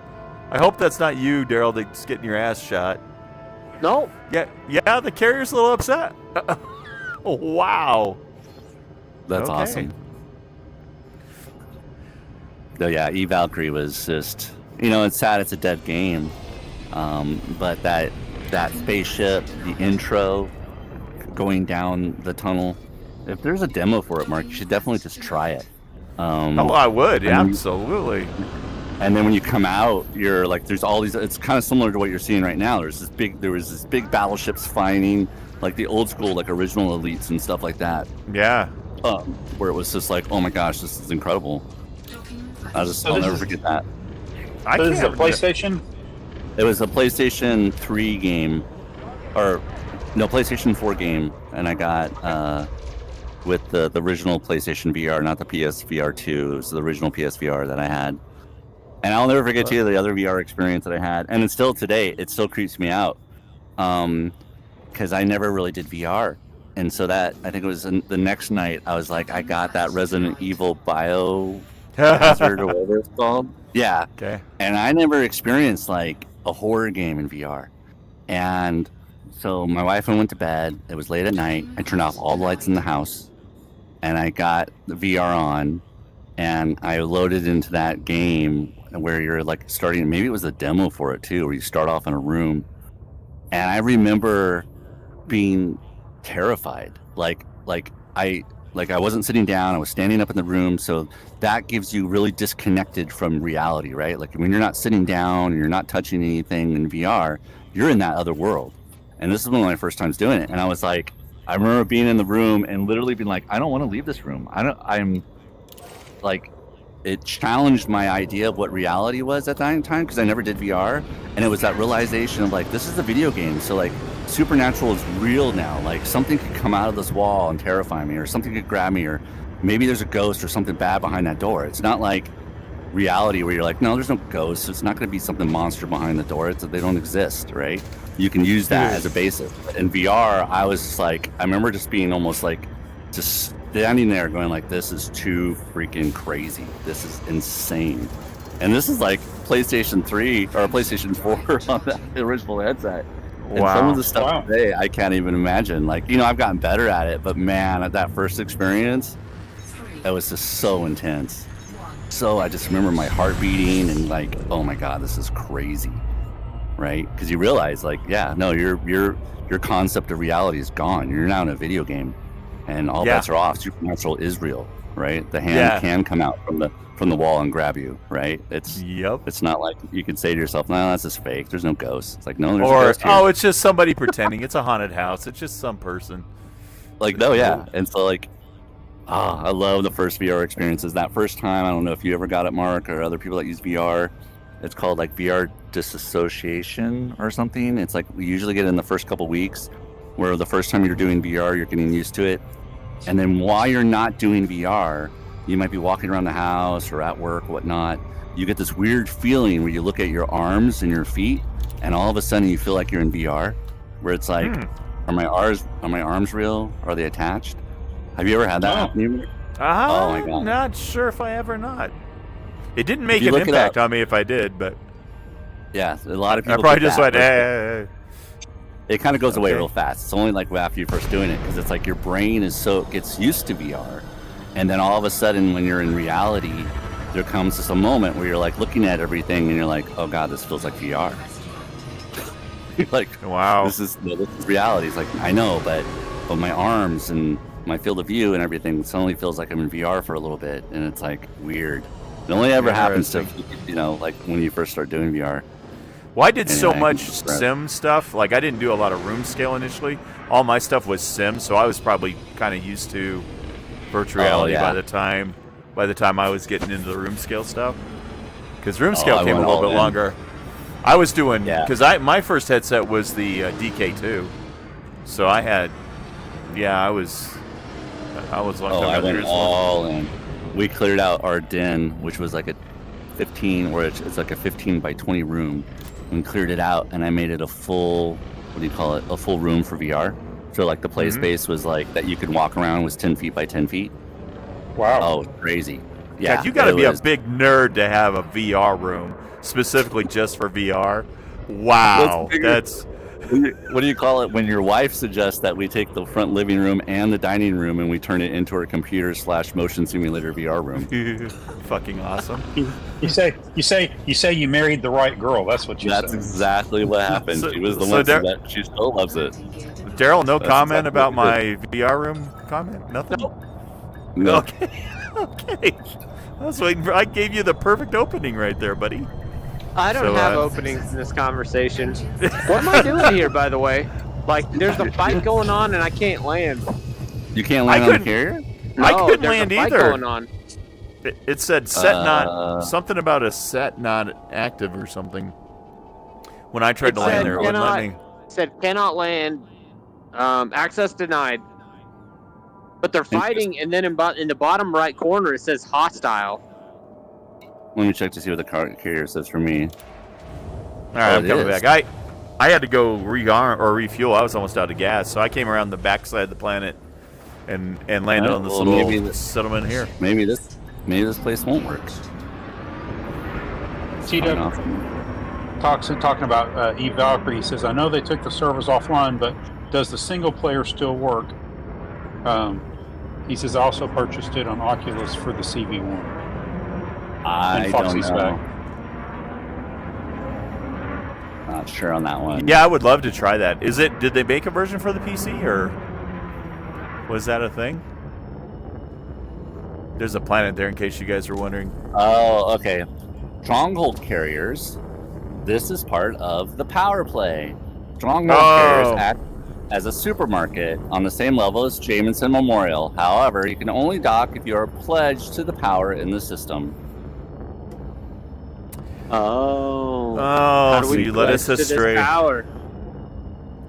I hope that's not you, Darrell, that's getting your ass shot. No. Yeah, the carrier's a little upset. Oh, wow. That's awesome. So yeah, Valkyrie was just, it's sad it's a dead game. But that spaceship, the intro, going down the tunnel, if there's a demo for it, Mark, you should definitely just try it. I would, absolutely. And then when you come out, you're like, there's all these. It's kind of similar to what you're seeing right now. There was this big battleships fighting, like the old school, like original elites and stuff like that. Yeah. Where it was just like, oh my gosh, this is incredible. I'll never forget that. So this is a PlayStation? It was a PlayStation 3 game, PlayStation 4 game, and I got with the original PlayStation VR, not the PSVR 2. It was the original PSVR that I had. And I'll never forget the other VR experience that I had. And still today, it still creeps me out. Because I never really did VR. And so that, I think it was the next night, I was like, I got that Resident Evil Biohazard or whatever it's called. Yeah. Okay. And I never experienced like a horror game in VR. And so my wife and I went to bed. It was late at night. I turned off all the lights in the house. And I got the VR on. And I loaded into that game where you're like starting, maybe it was a demo for it too, where you start off in a room. And I remember being terrified. Like I wasn't sitting down, I was standing up in the room. So that gives you really disconnected from reality, right? Like when you're not sitting down and you're not touching anything in VR, you're in that other world. And this is one of my first times doing it. And I was like, I remember being in the room and literally being like, I don't want to leave this room. It challenged my idea of what reality was at that time because I never did VR. And it was that realization of like, this is a video game. So like supernatural is real now. Like something could come out of this wall and terrify me, or something could grab me, or maybe there's a ghost or something bad behind that door. It's not like reality where you're like, no, there's no ghost. It's not going to be something monster behind the door. They don't exist, right? You can use that as a basis. In VR, I was just like, I remember just being almost like, just standing there going like, this is too freaking crazy. This is insane. And this is like PlayStation 3 or PlayStation 4 on that original headset. And some of the stuff today, I can't even imagine. Like, I've gotten better at it, but man, at that first experience, that was just so intense. So I just remember my heart beating and like, oh my God, this is crazy, right? Because you realize, like, your concept of reality is gone. You're now in a video game, and all bets are off. Supernatural is real, right? The hand can come out from the wall and grab you, right? It's not like you can say to yourself, no, that's just fake. There's no ghost. It's like, no, there's a ghost here. It's just somebody pretending. It's a haunted house. It's just some person. Like, no, yeah. And so, like, I love the first VR experiences. That first time, I don't know if you ever got it, Mark, or other people that use VR. It's called, like, VR disassociation or something. It's like we usually get it in the first couple weeks, where the first time you're doing VR, you're getting used to it. And then while you're not doing VR, you might be walking around the house or at work, whatnot. You get this weird feeling where you look at your arms and your feet, and all of a sudden you feel like you're in VR, where it's like, are my arms real? Are they attached? Have you ever had that happen? Oh my God. I'm not sure if I ever not. It didn't make an impact on me if I did, but yeah, a lot of people. I probably just went, hey. It kind of goes away real fast. It's only like after you're first doing it, because it's like your brain gets used to VR. And then all of a sudden, when you're in reality, there comes just a moment where you're like looking at everything and you're like, oh God, this feels like VR. You're like, wow, this is reality. It's like, I know, but my arms and my field of view and everything suddenly feels like I'm in VR for a little bit. And it's like weird. It only ever happens to, like when you first start doing VR. Well, I did so much sim stuff. Like, I didn't do a lot of room scale initially. All my stuff was sim, so I was probably kind of used to virtual reality by the time I was getting into the room scale stuff. Because room scale came a little bit longer. I was doing, because my first headset was the DK2. So I had, I was like, I went all in. We cleared out our den, which was like a 15, or it's like a 15 by 20 room. We cleared it out, and I made it a full, a full room for VR. So like the play space was like that you could walk around, was 10 feet by 10 feet. Wow. Oh, crazy. Yeah. God, you got to be a big nerd to have a VR room specifically just for VR. Wow. That's what do you call it when your wife suggests that we take the front living room and the dining room and we turn it into a computer/motion simulator VR room? Fucking awesome. You say you married the right girl. That's what you said. That's exactly what happened. She was the one that she still loves it. Darrell, no comment about my VR room comment? Nothing? No. Okay. Okay. I was waiting I gave you the perfect opening right there, buddy. I don't have openings in this conversation. What am I doing here, by the way? Like, there's a fight going on and I can't land. You can't land on the carrier? No, I couldn't there's land a fight either. Going on. It said set not something about a set not active or something. When I tried to land there, it wouldn't let me. It said cannot land. Access denied. But they're fighting, and then in the bottom right corner it says hostile. Let me check to see what the carrier says for me. All right, I'm coming back. I had to go refuel. I was almost out of gas, so I came around the backside of the planet and landed on this little settlement here. Maybe this place won't work. Talking about Eve Valkyrie, he says, I know they took the servers offline, but does the single player still work? He says, I also purchased it on Oculus for the CV1. I don't know. Not sure on that one. Yeah, I would love to try that. Did they make a version for the PC, or was that a thing? There's a planet there in case you guys are wondering. Oh, okay. Stronghold carriers. This is part of the power play. Stronghold carriers act as a supermarket on the same level as Jamison Memorial. However, you can only dock if you are pledged to the power in the system. Oh, so you led us astray. Power?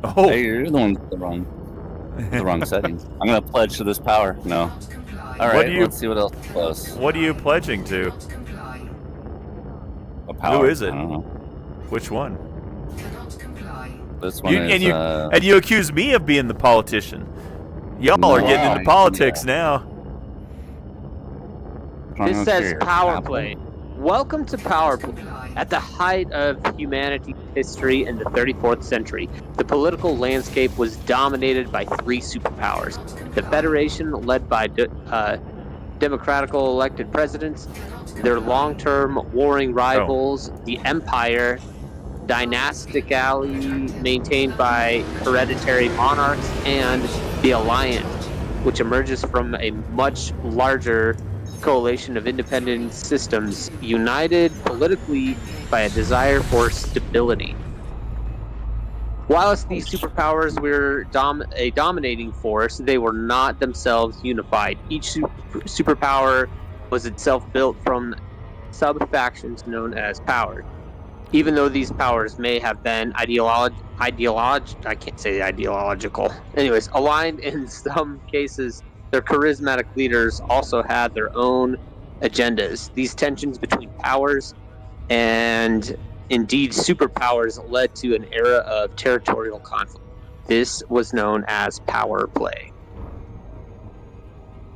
Oh, hey, you're the one with the wrong settings. I'm gonna pledge to this power. No. All right, let's see what else is close. What are you pledging to? A power. Who is it? I don't know. Which one? This one is. And you accuse me of being the politician. Y'all are getting into politics now. This says power play. Welcome to Power Play. At the height of humanity's history in the 34th century, the political landscape was dominated by three superpowers. The Federation, led by democratically elected presidents, their long-term warring rivals, the Empire, dynastically maintained by hereditary monarchs, and the Alliance, which emerges from a much larger coalition of independent systems, united politically by a desire for stability. Whilst these superpowers were a dominating force, they were not themselves unified. Each superpower was itself built from sub-factions known as powers. Even though these powers may have been ideological. Anyways, aligned in some cases, their charismatic leaders also had their own agendas. These tensions between powers and indeed superpowers led to an era of territorial conflict. This was known as power play.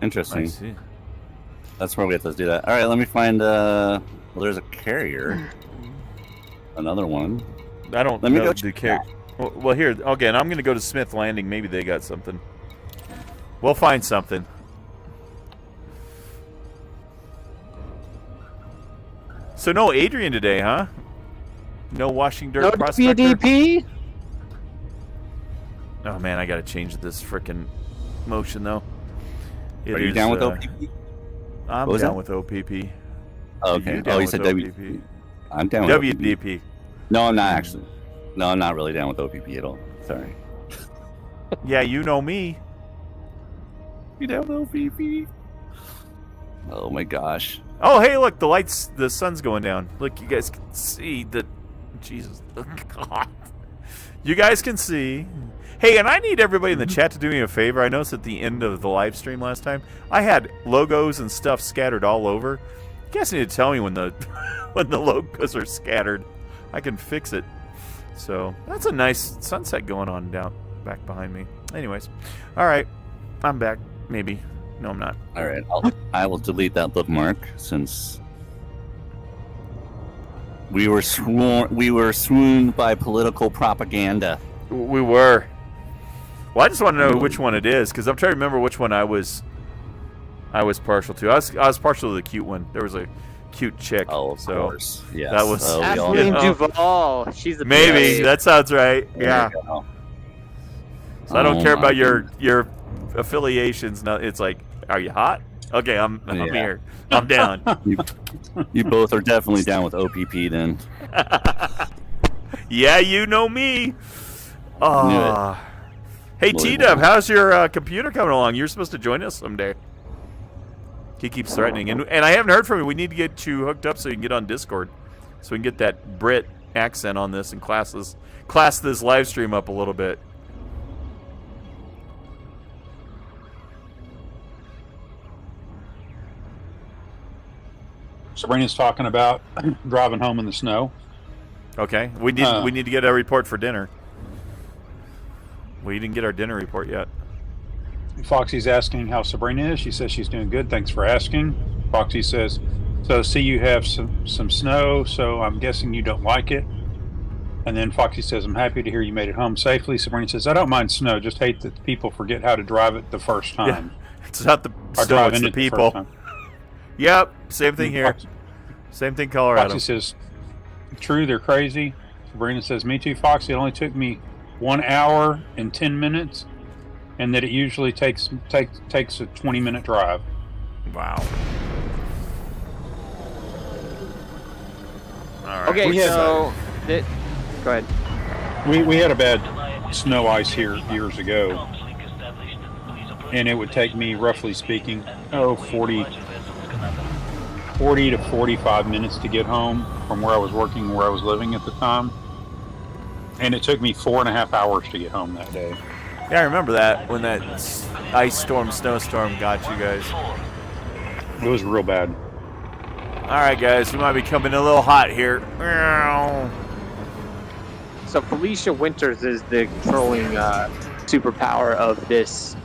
Interesting. I see. That's where we have to do that. All right, let me find. Well, there's a carrier. Another one. I don't Let me know go the check carrier. Well, here again. I'm going to go to Smith Landing. Maybe they got something. We'll find something. So no Adrian today, huh? No washing dirt No prospector? WDP? Oh man, I gotta change this frickin' motion though. Are you down with OPP? I'm down with OPP. Oh, okay. down You said with WDP. I'm down with WDP. No, I'm not actually. No, I'm not really down with OPP at all. Sorry. Yeah, you know me. You down with OPP? Oh my gosh. Oh, hey, look, the sun's going down. Look, you guys can see that. Jesus, oh, God. You guys can see. Hey, and I need everybody in the chat to do me a favor. I noticed at the end of the live stream last time, I had logos and stuff scattered all over. You guys need to tell me when the when the logos are scattered. I can fix it. So that's a nice sunset going on down back behind me. Anyways, all right, I'm back. Maybe. No, I'm not. All right, I will delete that bookmark since we were swooned by political propaganda. We were. Well, I just want to know which one it is because I'm trying to remember which one I was partial to. I was partial to the cute one. There was a cute chick. Oh, of course. Yes. That was Kathleen Duvall. She's the maybe that sounds right. There Yeah. you go. So I don't care about goodness. your affiliations. No, it's like, are you hot? Okay, I'm Yeah. here. I'm down. You both are definitely down with OPP then. Yeah, you know me. Knew Hey, Believe T-Dub, it. how's your computer coming along? You're supposed to join us someday. He keeps threatening, and I haven't heard from you. We need to get you hooked up so you can get on Discord, so we can get that Brit accent on this and class this live stream up a little bit. Sabrina's talking about driving home in the snow. Okay, we need to get a report for dinner. We didn't get our dinner report yet. Foxy's asking how Sabrina is. She says she's doing good. Thanks for asking. Foxy says, so see you have some snow, so I'm guessing you don't like it. And then Foxy says, I'm happy to hear you made it home safely. Sabrina says, I don't mind snow, just hate that people forget how to drive it the first time. Yeah, it's not the Or snow, drive it's in the it the people. first time. Yep, same thing here. Same thing, Colorado. Foxy says, true, they're crazy. Sabrina says, me too, Foxy. It only took me 1 hour and 10 minutes, and that it usually takes a 20-minute drive. Wow. All right. Okay, We had- so go ahead. We had a bad snow ice here years ago, and it would take me, roughly speaking, 40 to 45 minutes to get home from where I was working, where I was living at the time. And it took me 4.5 hours to get home that day. Yeah, I remember that when that ice storm, snowstorm got you guys. It was real bad. All right, guys, we might be coming a little hot here. So Felicia Winters is the controlling superpower of this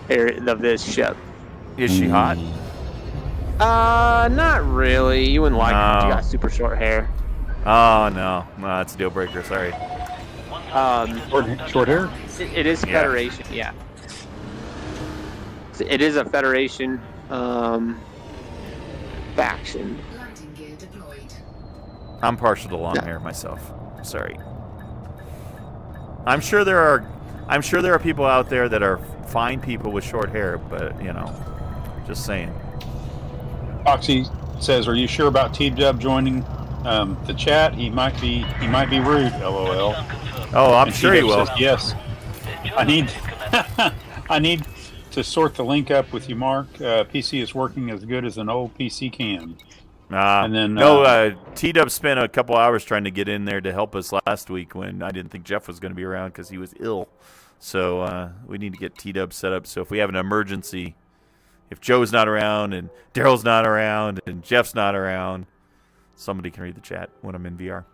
ship. Is she hot? Not really. You wouldn't like it if you No. got super short hair. Oh no, that's a deal breaker. Sorry. Short hair? It is Yeah. Federation, yeah. It is a Federation faction. Landing gear deployed. I'm partial to long hair myself. Sorry. I'm sure there are people out there that are fine people with short hair, but just saying. Foxy says, "Are you sure about T-Dub joining the chat? He might be rude. LOL." Oh, I'm And sure he T-Dub will. says, yes. I need to sort the link up with you, Mark. PC is working as good as an old PC can. And then T-Dub spent a couple hours trying to get in there to help us last week when I didn't think Jeff was going to be around because he was ill. So we need to get T-Dub set up. So if we have an emergency, if Joe's not around and Darrell's not around and Jeff's not around, somebody can read the chat when I'm in VR.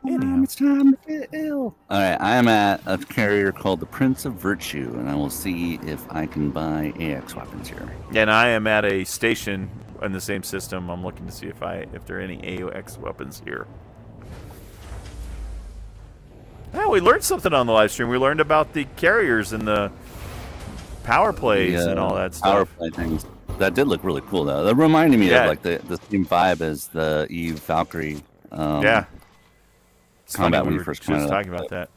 Anyhow. It's time to get ill. All right, I am at a carrier called the Prince of Virtue, and I will see if I can buy AX weapons here. And I am at a station in the same system. I'm looking to see if there are any AOX weapons here. Yeah, we learned something on the live stream. We learned about the carriers and the power plays and all that stuff. Power play things. That did look really cool, though. That reminded me Yeah. of like the same vibe as the Eve Valkyrie. Yeah. It's funny combat we when you were first just come out of talking about that.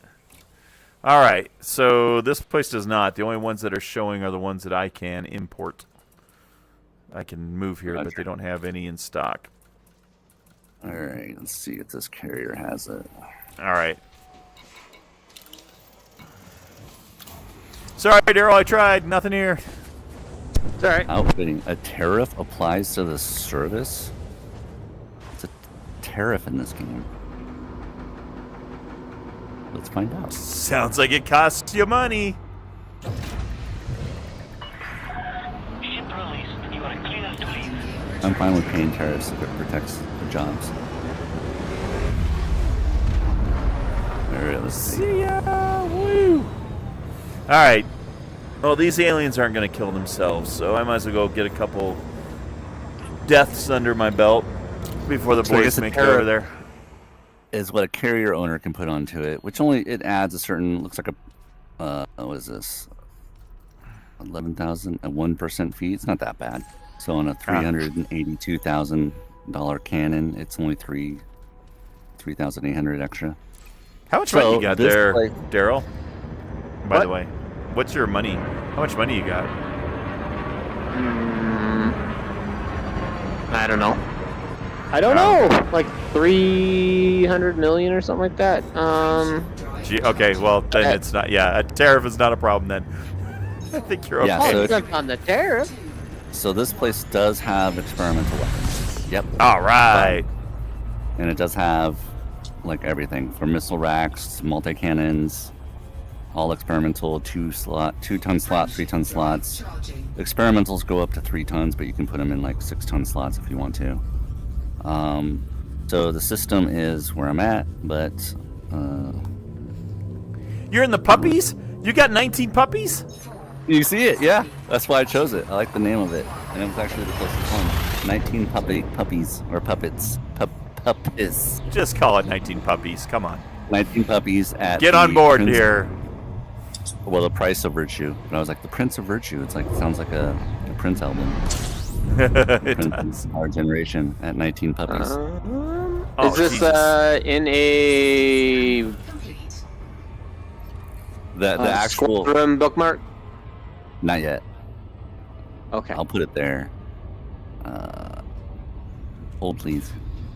All right, so this place does not. The only ones that are showing are the ones that I can import. I can move here, but they don't have any in stock. All right, let's see if this carrier has it. All right. Sorry, Darrell, I tried. Nothing here. It's alright. Outfitting. A tariff applies to the service? It's a tariff in this game. Let's find out. Sounds like it costs you money. I'm fine with paying tariffs if it protects the jobs. Alright, let's see. See ya. Woo. All right. Well, these aliens aren't going to kill themselves, so I might as well go get a couple deaths under my belt before the So I boys guess a make it over tariff- there. Is what a carrier owner can put onto it, which only it adds a certain, looks like a, what is this? 11,000 at 1% fee. It's not that bad. So on a $382,000 cannon, it's only 3,800 extra. How much money So you got this there, place- Darrell? By What? the way, what's your money? How much money you got? I don't know. I don't know. Like 300 million or something like that. Gee, okay, well then it's not. Yeah, a tariff is not a problem then. I think you're okay. Yeah, Oh, so it depends on the tariff. So this place does have experimental weapons. Yep. All right. And it does have like everything from missile racks, multi-cannons, all experimental, 2-ton slots, 3-ton slots. Charging. Experimentals go up to 3 tons, but you can put them in like 6-ton slots if you want to. So the system is where I'm at, but You're in the puppies? You got 19 puppies? you see it, yeah. That's why I chose it. I like the name of it, and it was actually the closest one. 19 puppies or puppets, puppies. Just call it 19 puppies. Come on. 19 puppies at. Get the on board Prince- here. Well, the Price of Virtue. And I was like, the Prince of Virtue. It's like sounds like a Prince album. It Prince, does. Our generation at 19 puppies. Oh, Is this Jesus. in a Complete. The actual. Squadron bookmark? Not yet. Okay. I'll put it there. Hold, please.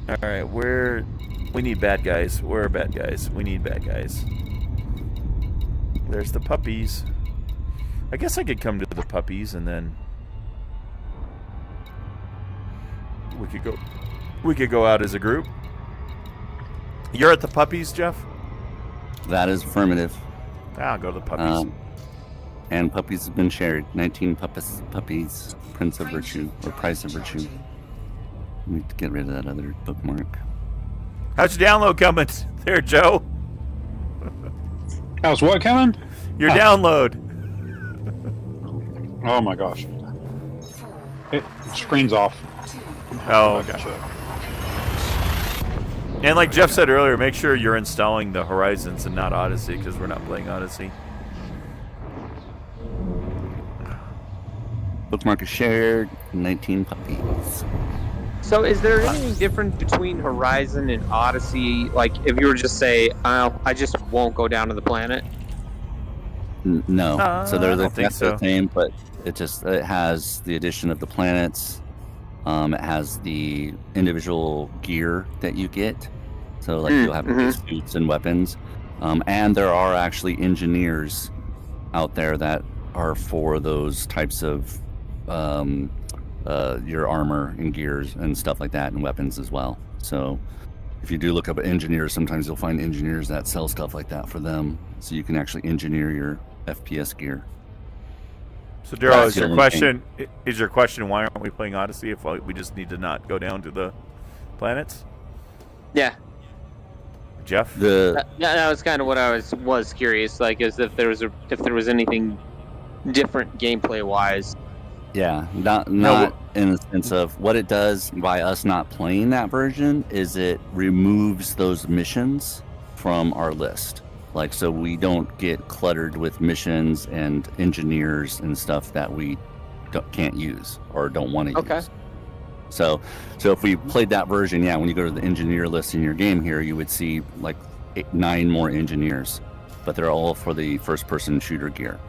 All right, we need bad guys. Where are bad guys? We need bad guys. There's the puppies. I guess I could come to the puppies and then we could go out as a group. You're at the puppies, Jeff? That is affirmative. I'll go to the puppies. And puppies have been shared. 19 puppies. Prince of Virtue or Price of Virtue. Let me get rid of that other bookmark. How's your download coming there, Joe? How's what coming? Your download. Oh my gosh. The screen's off. Oh, okay. And like Jeff said earlier, make sure you're installing the Horizons and not Odyssey, because we're not playing Odyssey. Bookmark is shared. 19 puppies. So is there anything different between Horizon and Odyssey? Like, if you were just say, oh, I just won't go down to the planet? No. So they're I don't think so. the same, but it has the addition of the planets. It has the individual gear that you get. So like you'll have suits and weapons. And there are actually engineers out there that are for those types of your armor and gears and stuff like that, and weapons as well. So if you do look up engineers, sometimes you'll find engineers that sell stuff like that for them, so you can actually engineer your FPS gear. So Darrell, is your question why aren't we playing Odyssey if we just need to not go down to the planets? Yeah. Jeff? That was kind of what I was curious, like, is if there was anything different gameplay wise. Yeah, not in the sense of what it does by us not playing that version is it removes those missions from our list. Like, so we don't get cluttered with missions and engineers and stuff that we can't use or don't want to use. So if we played that version, when you go to the engineer list in your game here, you would see like 9 more engineers, but they're all for the first-person shooter gear.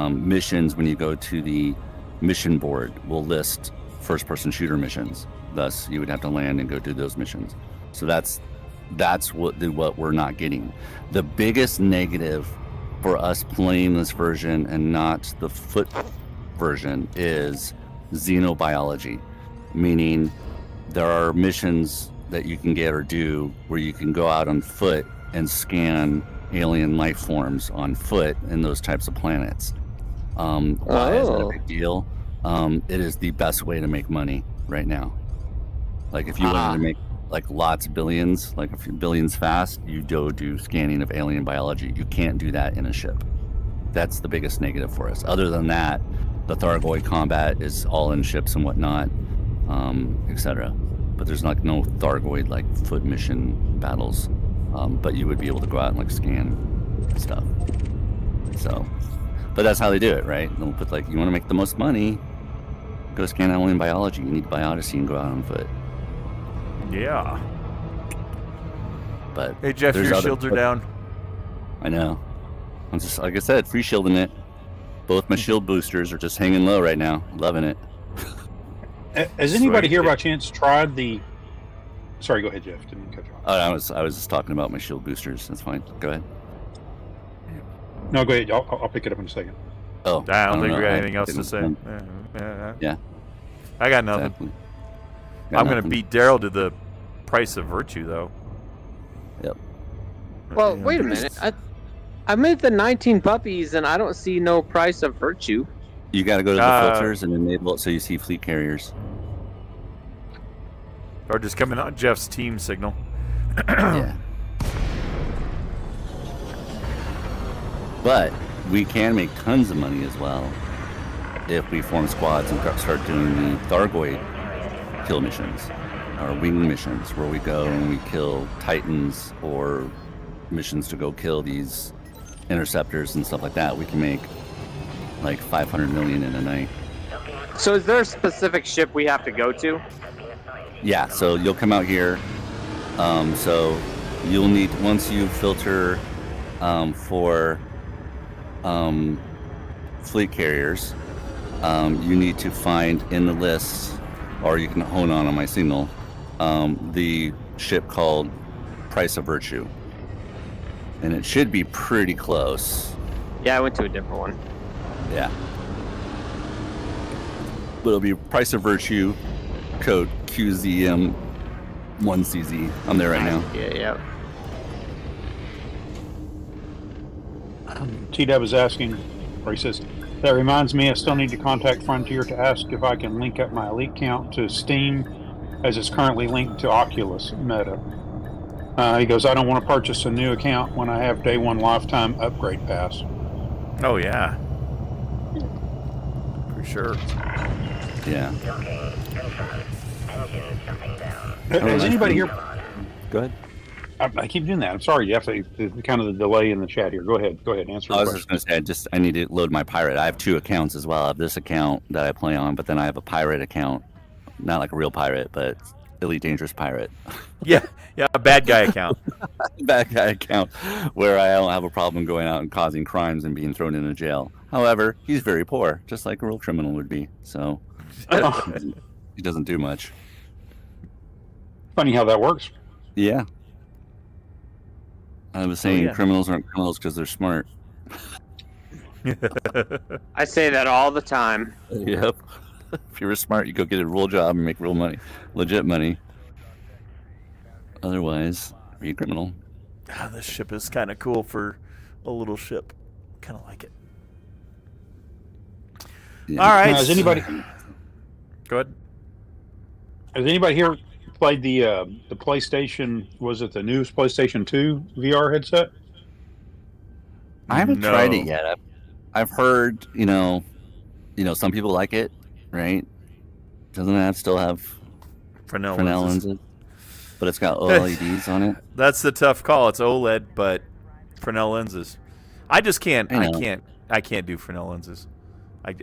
Missions, when you go to the mission board, will list first-person shooter missions. Thus, you would have to land and go do those missions. So that's what we're not getting. The biggest negative for us playing this version and not the foot version is xenobiology, meaning there are missions that you can get or do where you can go out on foot and scan alien life forms on foot in those types of planets. Why is that a big deal? It is the best way to make money right now. Like if you wanted to make like lots of billions, like a few billions fast, you do scanning of alien biology. You can't do that in a ship. That's the biggest negative for us. Other than that, the Thargoid combat is all in ships and whatnot, etc. But there's like no Thargoid like foot mission battles. But you would be able to go out and like scan stuff. So, but that's how they do it, right? They'll put like, you want to make the most money, go scan alien biology. You need to buy Odyssey and go out on foot. Yeah. But hey Jeff, your shields are down. I know. I'm just, like I said, free shielding it. Both my shield boosters are just hanging low right now. Loving it. Has anybody here by chance tried the... Sorry, go ahead, Jeff. Didn't mean to cut you off. Oh, I was just talking about my shield boosters. That's fine. Go ahead. No, go ahead. I'll pick it up in a second. Oh, I don't think we got anything else to say. Yeah. I got nothing. Exactly. I'm going to beat Darrell to the price of virtue, though. Yep. Well, wait a minute. I made the 19 puppies, and I don't see no price of virtue. You got to go to the filters and enable it so you see fleet carriers. Or just coming on Jeff's team signal. Yeah. But we can make tons of money as well if we form squads and start doing the Thargoid kill missions, or wing missions, where we go and we kill Titans, or missions to go kill these interceptors and stuff like that. We can make like 500 million in a night. So is there a specific ship we have to go to? Yeah, so you'll come out here. So you'll need, once you filter for fleet carriers, you need to find in the list, or you can hone on my signal, the ship called Price of Virtue. And it should be pretty close. Yeah, I went to a different one. Yeah. But it'll be Price of Virtue, code QZM1CZ. I'm there right now. Yeah. T-Dub is asking, or he says, that reminds me I still need to contact Frontier to ask if I can link up my elite count to Steam, as it's currently linked to Oculus Meta. He goes, I don't want to purchase a new account when I have day one lifetime upgrade pass. Oh, yeah. For sure. Yeah. Has anybody here? Go ahead. I keep doing that. I'm sorry. You have to kind of the delay in the chat here. Go ahead. Answer. I was just going to say, I need to load my pirate. I have 2 accounts as well. I have this account that I play on, but then I have a pirate account, not like a real pirate, but Elite Dangerous Pirate. Yeah, a bad guy account. Bad guy account, where I don't have a problem going out and causing crimes and being thrown into jail. However, he's very poor, just like a real criminal would be. So he doesn't do much. Funny how that works. Yeah. I was saying criminals aren't criminals because they're smart. I say that all the time. Yep. If you were smart, you go get a real job and make real money, legit money. Otherwise, be a criminal. This ship is kind of cool for a little ship. Kind of like it. Yeah. All right. Now, has anybody? Go ahead. Has anybody here played the PlayStation? Was it the newest PlayStation 2 VR headset? I haven't tried it yet. I've heard, some people like it, right? Doesn't it still have Fresnel lenses? But it's got OLEDs on it. That's the tough call. It's OLED, but Fresnel lenses. I just can't. I can't do Fresnel lenses. I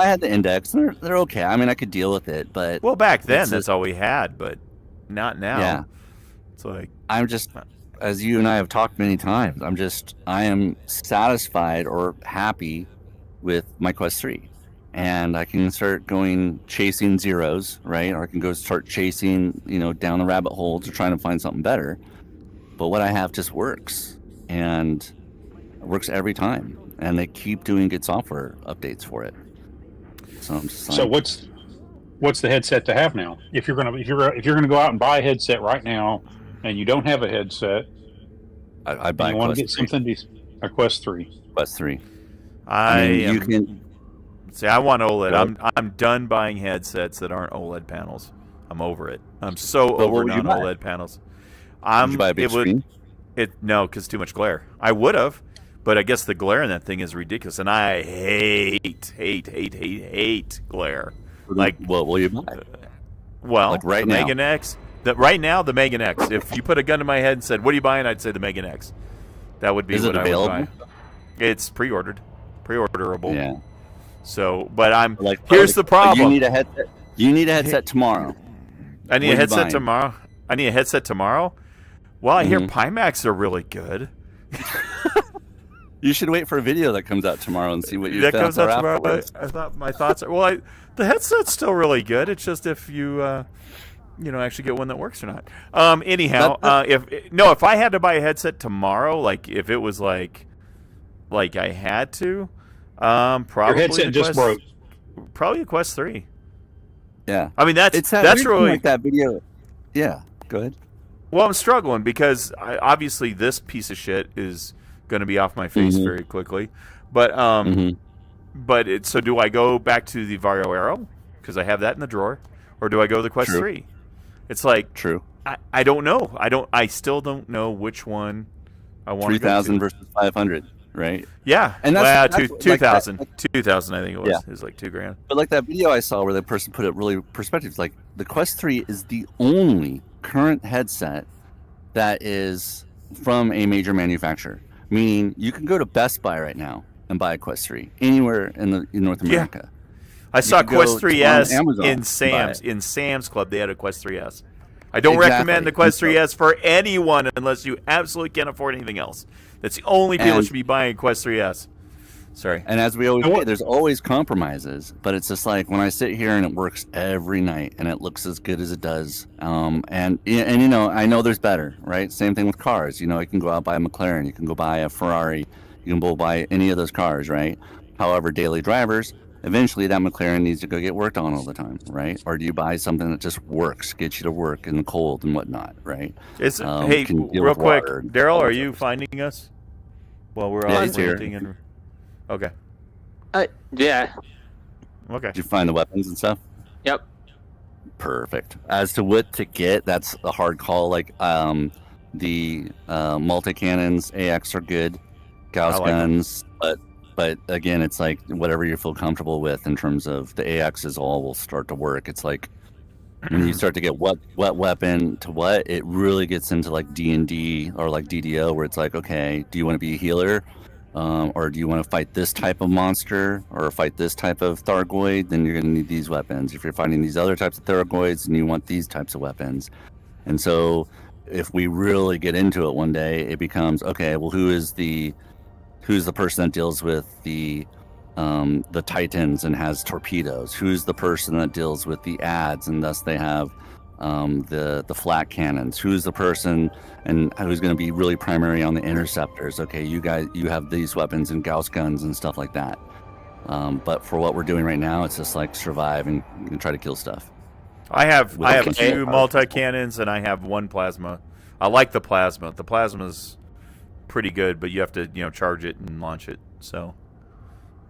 had the Index. They're okay. I mean, I could deal with it, but back then that's all we had, but not now. Yeah. It's like I'm just, as you and I have talked many times, I am satisfied or happy with my Quest 3. And I can start chasing zeros, right? Or I can go start chasing, down the rabbit hole to try to find something better. But what I have just works, and it works every time. And they keep doing good software updates for it. So I'm just So what's the headset to have now? If you're gonna go out and buy a headset right now, and you don't have a headset, I buy. You want to get something a Quest 3. Quest 3. You can. See, I want OLED. I'm done buying headsets that aren't OLED panels. I'm over it. I'm so over non-OLED panels. Did you buy a big screen? No, because too much glare. I would have, but I guess the glare in that thing is ridiculous, and I hate glare. Like, what will you buy? Well, like right the now. Megan X. Right now, the Megan X. If you put a gun to my head and said, "What are you buying?" I'd say the Megan X. That would be what I would buy. It's pre-orderable. Yeah. So, but here's the problem. You need a headset. You need a headset tomorrow. I need a headset tomorrow. I need a headset tomorrow. Well, I hear Pimax are really good. You should wait for a video that comes out tomorrow and see what your that thoughts comes out are tomorrow. afterwards. I thought my thoughts are the headset's still really good. It's just if you actually get one that works or not. Anyhow, if I had to buy a headset tomorrow, like if it was like I had to, probably your headset just broke. Probably a Quest 3. Yeah, I mean that's really like that video. Yeah, go ahead. Well, I'm struggling because obviously this piece of shit is going to be off my face very quickly. But so do I go back to the Vario Arrow because I have that in the drawer, or do I go to the Quest 3? It's like true. I don't know. I still don't know which one I want. 3,000 versus 500, right? Yeah, and that's 2,000. 2,000, I think it was. Yeah. It was like $2,000. But like that video I saw where the person put it really perspective, like the Quest 3 is the only current headset that is from a major manufacturer. Meaning you can go to Best Buy right now and buy a Quest 3 anywhere in North America. I saw Quest 3S in Sam's Club. They had a Quest 3S. I don't recommend the Quest 3S for anyone unless you absolutely can't afford anything else. That's the only people that should be buying a Quest 3S. Sorry. And as we always say, there's always compromises, but it's just like when I sit here and it works every night and it looks as good as it does. And I know there's better, right? Same thing with cars. You can go out and buy a McLaren, you can go buy a Ferrari, you can go buy any of those cars, right? However, daily drivers, eventually that McLaren needs to go get worked on all the time, right? Or do you buy something that just works, gets you to work in the cold and whatnot, right? Hey, real quick, Darrell, are you finding us? Well, we're all here. Okay. Yeah. Did Okay. you find the weapons and stuff? Yep. Perfect. As to what to get, that's a hard call. Like the multi-cannons, AX are good. Gauss guns, but but again, it's like whatever you feel comfortable with in terms of the AXs all will start to work. It's like when you start to get what weapon to what, it really gets into like D&D or like DDO, where it's like, okay, do you want to be a healer? Or do you want to fight this type of monster or fight this type of Thargoid? Then you're going to need these weapons. If you're fighting these other types of Thargoids, and you want these types of weapons. And so if we really get into it one day, it becomes, okay, well, who's the person that deals with the Titans and has torpedoes? Who's the person that deals with the ads and thus they have the flat cannons? Who's the person and who's going to be really primary on the interceptors? Okay, you have these weapons and Gauss guns and stuff like that. But for what we're doing right now, it's just like survive and try to kill stuff. I have two multi-cannons and I have one plasma. I like the plasma. The plasma's pretty good, but you have to charge it and launch it. So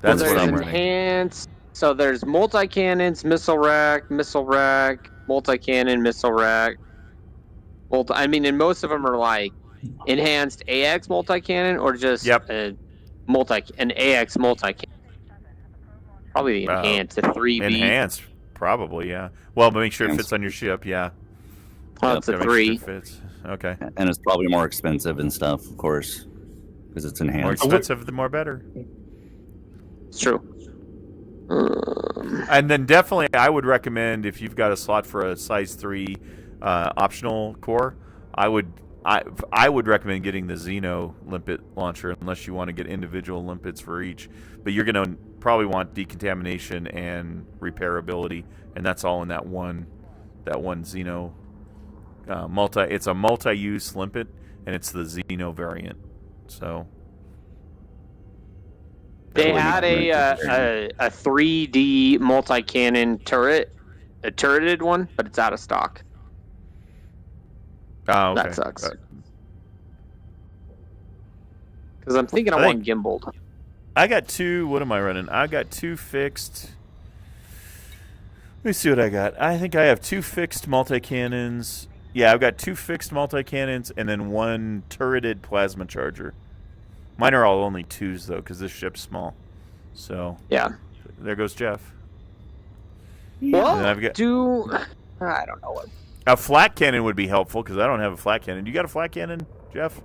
that's what I'm running. Enhanced. So there's multi-cannons, missile rack, multi-cannon, missile rack. And most of them are like enhanced AX multi-cannon or just an AX multi-cannon. Probably the enhanced, the 3B. Enhanced, probably, yeah. Well, but make sure it fits on your ship, yeah. Oh, it's a 3. Sure it fits. Okay. And it's probably more expensive and stuff, of course, because it's enhanced. More expensive, the more better. It's true. And then definitely, I would recommend if you've got a slot for a size 3 optional core, I would recommend getting the Xeno limpet launcher unless you want to get individual limpets for each. But you're going to probably want decontamination and repairability, and that's all in that one Xeno It's a multi-use limpet, and it's the Xeno variant. So. They had a 3D multi-cannon turret, a turreted one, but it's out of stock. Oh, okay. That sucks. Because I'm thinking I want gimbaled. I got 2. What am I running? I got 2 fixed. Let me see what I got. I think I have 2 fixed multi-cannons. Yeah, I've got 2 fixed multi-cannons and then 1 turreted plasma charger. Mine are all only 2s, though, because this ship's small. So, yeah. There goes Jeff. Well, I don't know what. A flat cannon would be helpful, because I don't have a flat cannon. You got a flat cannon, Jeff?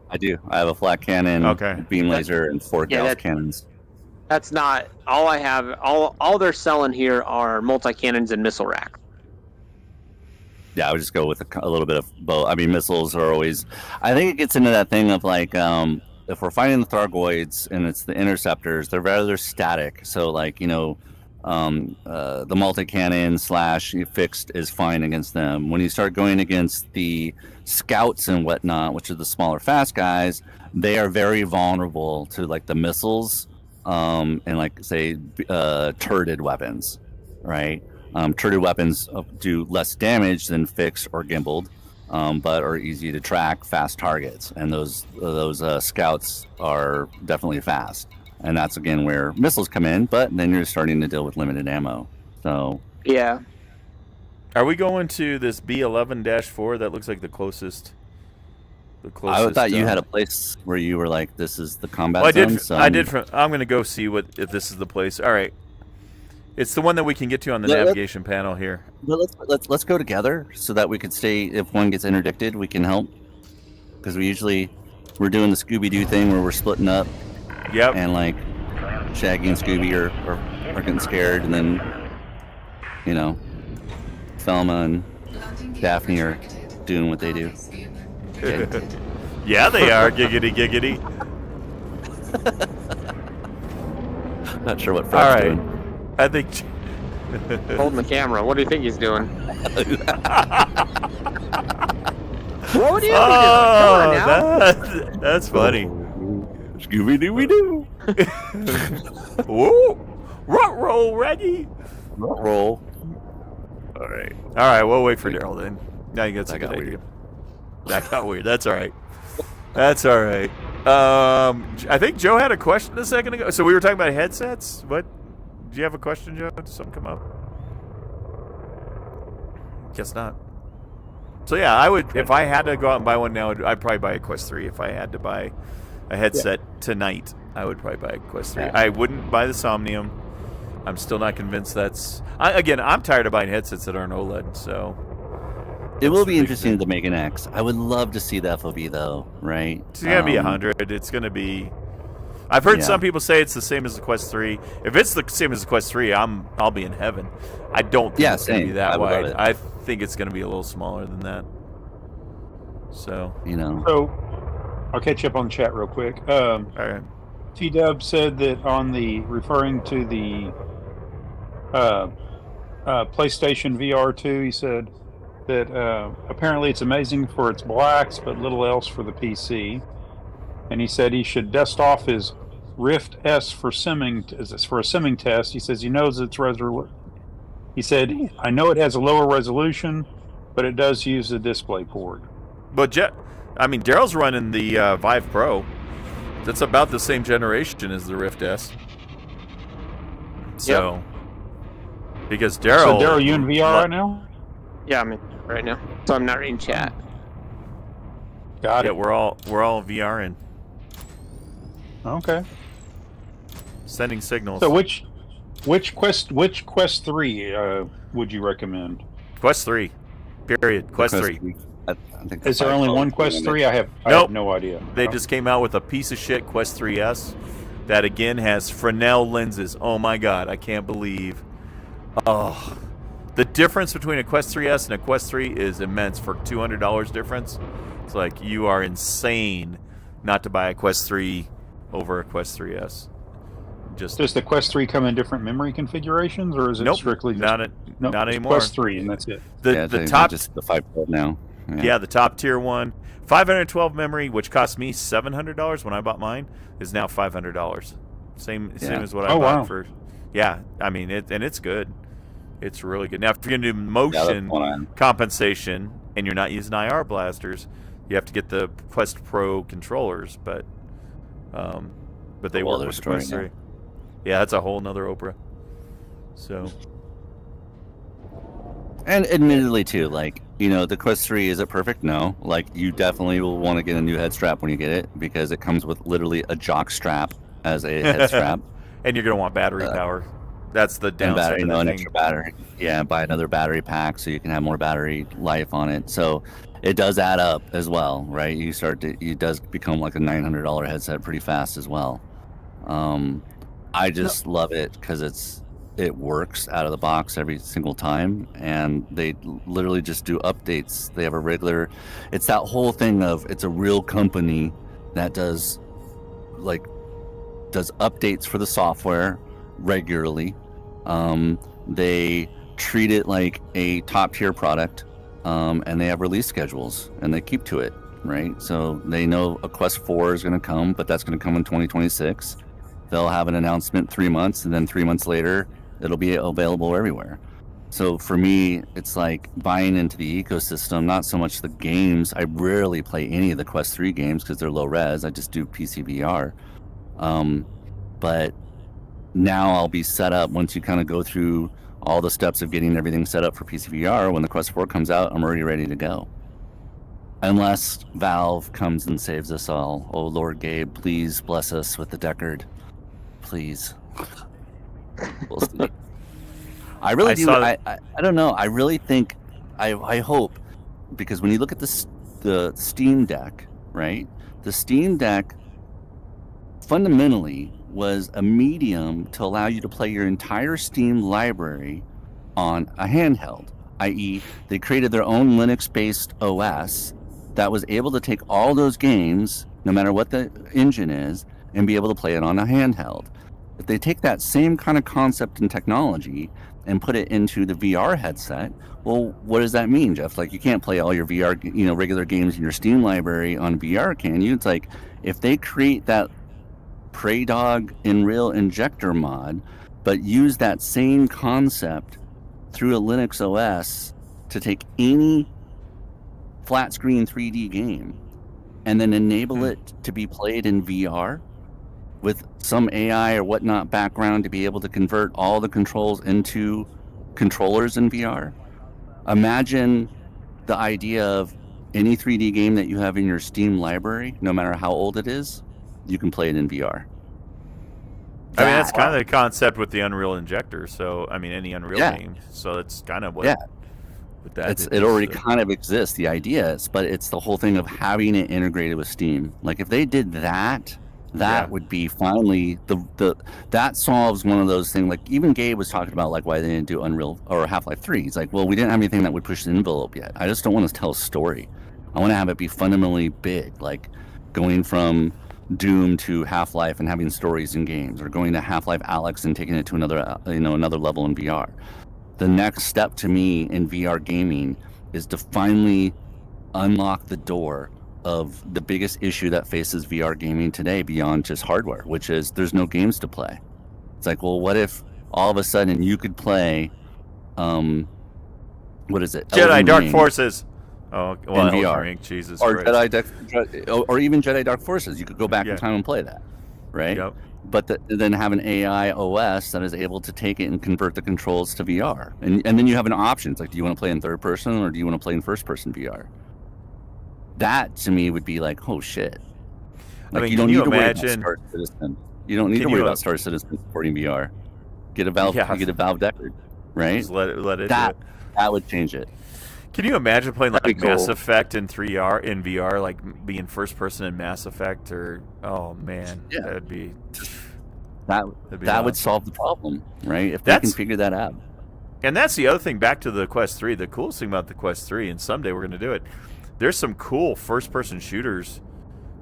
I do. I have a flat cannon, beam laser, and 4 Gauss cannons. That's not all I have. All they're selling here are multi-cannons and missile rack. Yeah, I would just go with a little bit of both. I mean, missiles are always... I think it gets into that thing of, like... if we're fighting the Thargoids and it's the interceptors, they're rather static. So, like, the multi-cannon / fixed is fine against them. When you start going against the scouts and whatnot, which are the smaller, fast guys, they are very vulnerable to, like, the missiles and, like, say, turreted weapons, right? Turreted weapons do less damage than fixed or gimbaled. But are easy to track, fast targets, and those scouts are definitely fast, and that's again where missiles come in. But then you're starting to deal with limited ammo. So yeah, are we going to this B11-4? That looks like the closest. I thought you had a place where you were like, "This is the combat zone." I did. I'm going to go see if this is the place. All right. It's the one that we can get to on the navigation panel here. Let's go together so that we could stay. If one gets interdicted, we can help. Because we're doing the Scooby-Doo thing where we're splitting up. Yep. And like Shaggy and Scooby are getting scared, and then Thelma and Daphne are doing what they do. Okay. Yeah, they are. Giggity, giggity. Not sure what Fred's doing. I think holding the camera. What do you think he's doing? What would you doing? That's funny. Scooby-Doo-we-doo. Whoa! Roll, Reggie. Roll. All right. We'll wait for Darrell then. Now you got a good idea. That got weird. That's all right. I think Joe had a question a second ago. So we were talking about headsets. What? Do you have a question, Joe? Did something come up? Guess not. So yeah, I would, if I had to go out and buy one now, I'd probably buy a Quest 3 if I had to buy a headset tonight. I would probably buy a Quest 3. Yeah. I wouldn't buy the Somnium. I'm still not convinced that's... Again, I'm tired of buying headsets that aren't OLED, so... It will the be big interesting thing. to make an X. I would love to see the FOV though, right? It's going to be 100. It's going to be... I've heard some people say it's the same as the Quest 3. If it's the same as the Quest 3, I'll be in heaven. I don't think it's going to be that wide. I think it's going to be a little smaller than that. So... So, I'll catch you up on the chat real quick. All right. T-Dub said that referring to the PlayStation VR 2, he said that apparently it's amazing for its blacks, but little else for the PC. And he said he should dust off his Rift S for a simming test. He says he knows it's He said, I know it has a lower resolution, but it does use the display port. But Darrell's running the Vive Pro. That's about the same generation as the Rift S. So, because Darrell... So Darrell, you in VR right now? Yeah, I'm in right now. So I'm not reading chat. Got Yeah, it. we're all VRing. Okay. Sending signals. So which Quest 3 would you recommend? Quest 3. Period. Quest 3. I think Is there only one Quest 3? I have no idea. They just came out with a piece of shit Quest 3S that again has Fresnel lenses. Oh my god, I can't believe. Oh. The difference between a Quest 3S and a Quest 3 is immense. For $200 difference, it's like you are insane not to buy a Quest 3 over a Quest 3S. Does the Quest 3 come in different memory configurations, or is it strictly just not anymore? Quest 3 and that's it? The top just the 512 now. Yeah, the top tier one, 512 memory, which cost me $700 when I bought mine, is now $500. Same as what I bought for. Yeah, I mean it's good. It's really good. Now, if you're gonna do motion compensation and you're not using IR blasters, you have to get the Quest Pro controllers, but they work with the Quest 3. Yeah, that's a whole nother Oprah. So. And admittedly, too, the Quest 3, is it perfect? No. You definitely will want to get a new head strap when you get it, because it comes with literally a jock strap as a head strap. And you're going to want battery power. That's the downside. An extra battery. Yeah, buy another battery pack so you can have more battery life on it. So it does add up as well, right? It does become like a $900 headset pretty fast as well. I just love it because it works out of the box every single time, and they literally just do updates. They have a regular... It's that whole thing of it's a real company that does updates for the software regularly. They treat it like a top-tier product, and they have release schedules, and they keep to it, right? So they know a Quest 4 is going to come, but that's going to come in 2026. They'll have an announcement 3 months, and then 3 months later, it'll be available everywhere. So for me, it's like buying into the ecosystem, not so much the games. I rarely play any of the Quest 3 games because they're low res. I just do PC VR. But now I'll be set up once you kind of go through all the steps of getting everything set up for PC VR. When the Quest 4 comes out, I'm already ready to go. Unless Valve comes and saves us all. Oh, Lord Gabe, please bless us with the Deckard. Please. We'll see. I really do. I don't know. I really think, I hope, because when you look at the Steam Deck, right? The Steam Deck fundamentally was a medium to allow you to play your entire Steam library on a handheld, i.e. they created their own Linux-based OS that was able to take all those games, no matter what the engine is, and be able to play it on a handheld. If they take that same kind of concept and technology and put it into the VR headset, well, what does that mean, Jeff? You can't play all your VR, regular games in your Steam library on VR, can you? It's like, if they create that Prey Dog Unreal Injector mod, but use that same concept through a Linux OS to take any flat screen 3D game and then enable it to be played in VR with some AI or whatnot background to be able to convert all the controls into controllers in VR. Imagine the idea of any 3D game that you have in your Steam library, no matter how old it is, you can play it in VR. I mean, that's kind of the concept with the Unreal Injector. So, I mean, any Unreal game. So that's kind of what. Yeah. What that It already kind of exists. The idea is, but it's the whole thing of having it integrated with Steam. Like if they did that, would be finally that solves one of those things. Like even Gabe was talking about like why they didn't do Unreal or Half-Life 3. He's like, well, we didn't have anything that would push the envelope yet. I just don't want to tell a story. I want to have it be fundamentally big, like going from Doom to Half-Life and having stories in games, or going to Half-Life Alyx and taking it to another level in VR. The next step to me in VR gaming is to finally unlock the door of the biggest issue that faces VR gaming today beyond just hardware, which is there's no games to play. It's like, well, what if all of a sudden you could play, what is it? Jedi Dark Forces. Oh, well, in VR. Ring, Jesus or Christ. or even Jedi Dark Forces. You could go back in time and play that, right? Yep. But then have an AI OS that is able to take it and convert the controls to VR. And then you have an option. It's like, do you want to play in third person or do you want to play in first person VR? That to me would be like, oh shit. Like, I mean, you don't need to worry about imagine? Star Citizen. You don't need to worry about Star Citizen supporting VR. Get a Valve Deckard, right? Just let it do it. That would change it. Can you imagine playing like That'd be Mass cool. Effect in VR, like being first person in Mass Effect? Or oh man, Yeah. that'd be That awesome. would solve the problem, right? If they can figure that out. And that's the other thing. Back to the Quest 3. The coolest thing about the Quest 3, and someday we're going to do it. There's some cool first person shooters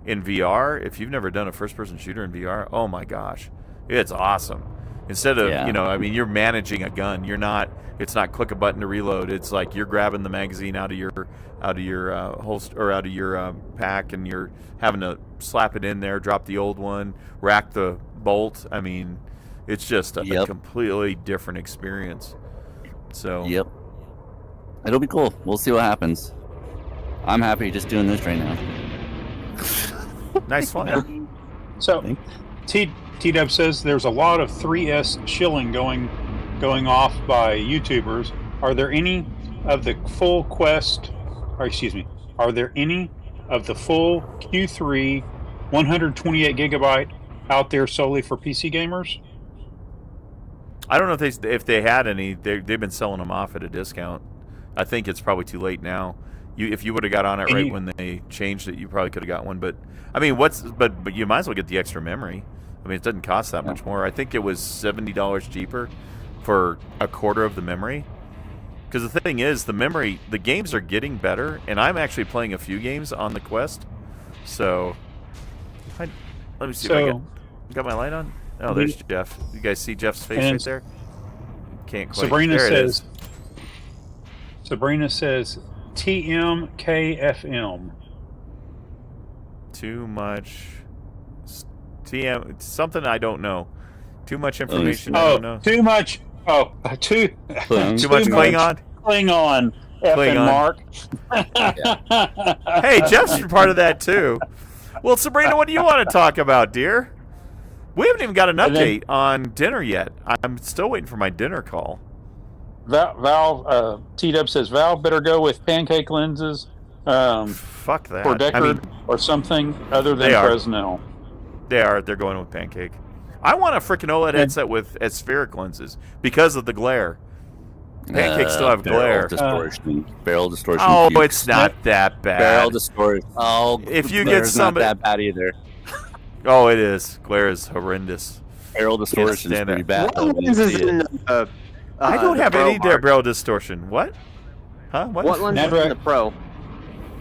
in VR. If you've never done a first person shooter in VR, oh my gosh, it's awesome. Instead of I mean, you're managing a gun. It's not click a button to reload. It's like you're grabbing the magazine out of your holster or out of your pack, and you're having to slap it in there, drop the old one, rack the bolt. I mean, it's just a completely different experience. So it'll be cool. We'll see what happens. I'm happy just doing this right now. Nice fun. So, T-Dub says there's a lot of 3S shilling going off by YouTubers. Are there any of the full Quest, are there any of the full Q3 128 gigabyte out there solely for PC gamers? I don't know if they had any. They've been selling them off at a discount. I think it's probably too late now. If you would have got on it right when they changed it, you probably could have got one. But I mean, but you might as well get the extra memory. I mean, it doesn't cost that much more. I think it was $70 cheaper for a quarter of the memory. Because the thing is, the games are getting better, and I'm actually playing a few games on the Quest. So, let me see if I got my light on. Oh, there's Jeff. You guys see Jeff's face right there? Can't quite. Sabrina says TMKFM. Too much. TM something I don't know. Too much information I don't know. Too much. Too much Klingon. Klingon. Mark. Hey, Jeff's part of that too. Well, Sabrina, what do you want to talk about, dear? We haven't even got an update on dinner yet. I'm still waiting for my dinner call. Valve, T-Dub says Valve better go with pancake lenses. Fuck that. For Deckard or something other than Fresnel. They're going with pancake. I want a freaking OLED headset with spheric lenses because of the glare. Pancakes still have glare. Barrel distortion. Oh, it's not that bad. Barrel distortion. Oh, if you get somebody, not that bad either. Oh, it is. Glare is horrendous. Barrel distortion is pretty bad. I don't have any barrel distortion. What? Huh? What? What lens is in the Pro?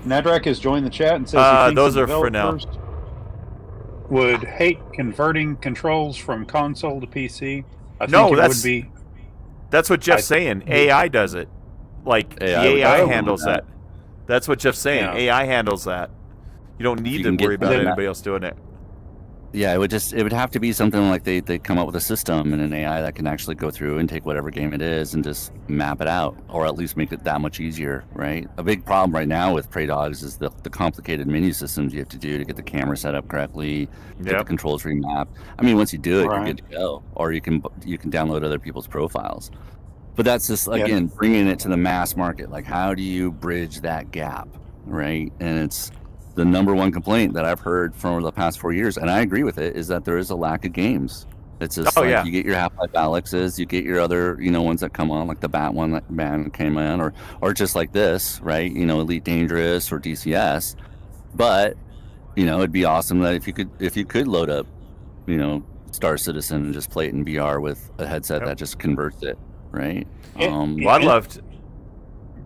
Nadrak has joined the chat and says those are Fresnel. Would hate converting controls from console to PC. That's what Jeff's saying. AI does it. Like the AI handles that. That's what Jeff's saying. Yeah. AI handles that. You don't need to worry about anybody else doing it. Yeah, it would have to be something like they come up with a system and an AI that can actually go through and take whatever game it is and just map it out, or at least make it that much easier, right? A big problem right now with Prey Dogs is the complicated menu systems you have to do to get the camera set up correctly, get the controls remapped. I mean, once you do it, you're good to go, or you can download other people's profiles. But that's just, again, bringing it to the mass market. Like, how do you bridge that gap, right? And it's the number one complaint that I've heard for the past 4 years, and I agree with it, is that there is a lack of games. It's just Oh, like yeah. you get your Half-Life Alyxes, you get your other, ones that come on, like the Bat one that man came in, or just like this, right? Elite Dangerous or DCS. But, it'd be awesome that if you could load up, Star Citizen and just play it in VR with a headset that just converts it, right? Well, I'd love to.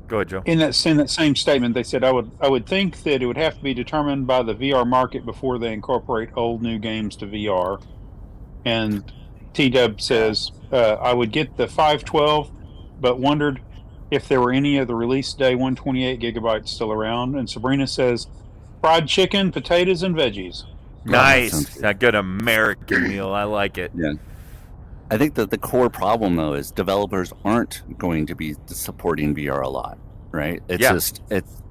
Go ahead, Joe. In that same statement, they said I would think that it would have to be determined by the VR market before they incorporate old new games to VR. And T-Dub says I would get the 512, but wondered if there were any of the release day 128 gigabytes still around. And Sabrina says fried chicken, potatoes, and veggies. Nice, a good American meal. I like it. Yeah. I think that the core problem, though, is developers aren't going to be supporting VR a lot, right? It's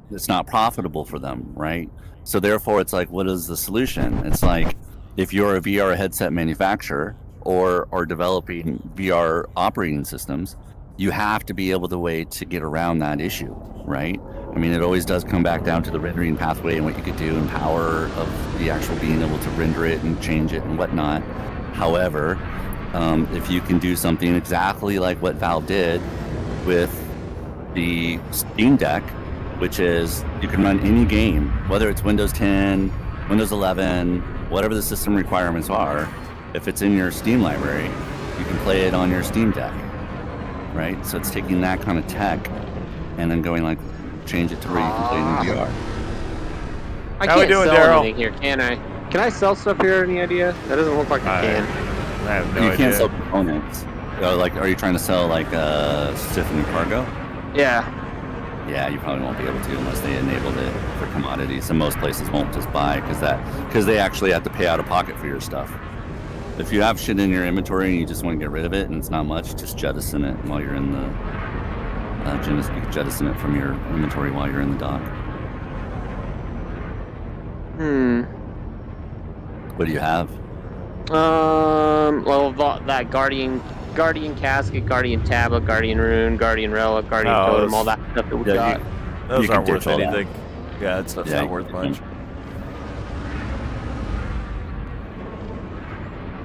it's not profitable for them, right? So therefore, it's like, what is the solution? It's like, if you're a VR headset manufacturer or are developing VR operating systems, you have to be able to get around that issue, right? I mean, it always does come back down to the rendering pathway and what you could do and power of the actual being able to render it and change it and whatnot. However, if you can do something exactly like what Valve did with the Steam Deck, which is you can run any game, whether it's Windows 10, Windows 11, whatever the system requirements are, if it's in your Steam library, you can play it on your Steam Deck, right? So it's taking that kind of tech and then going change it to where you can play it in VR. I How we can't doing, sell Darrell? anything here, can I? Can I sell stuff here? Any idea? That doesn't look like I can. I have no You idea. can't sell components. Are you trying to sell stiffening cargo? Yeah. Yeah, you probably won't be able to unless they enabled it for commodities, and most places won't just buy because they actually have to pay out of pocket for your stuff. If you have shit in your inventory and you just want to get rid of it and it's not much, just jettison it while you're in the you can jettison it from your inventory while you're in the dock. What do you have? Well, that Guardian Casket, Guardian Tablet, Guardian Rune, Guardian Relic, Guardian Totem, all that stuff that we got. Those you aren't can worth ditch all that. anything. Yeah, that stuff's not worth much.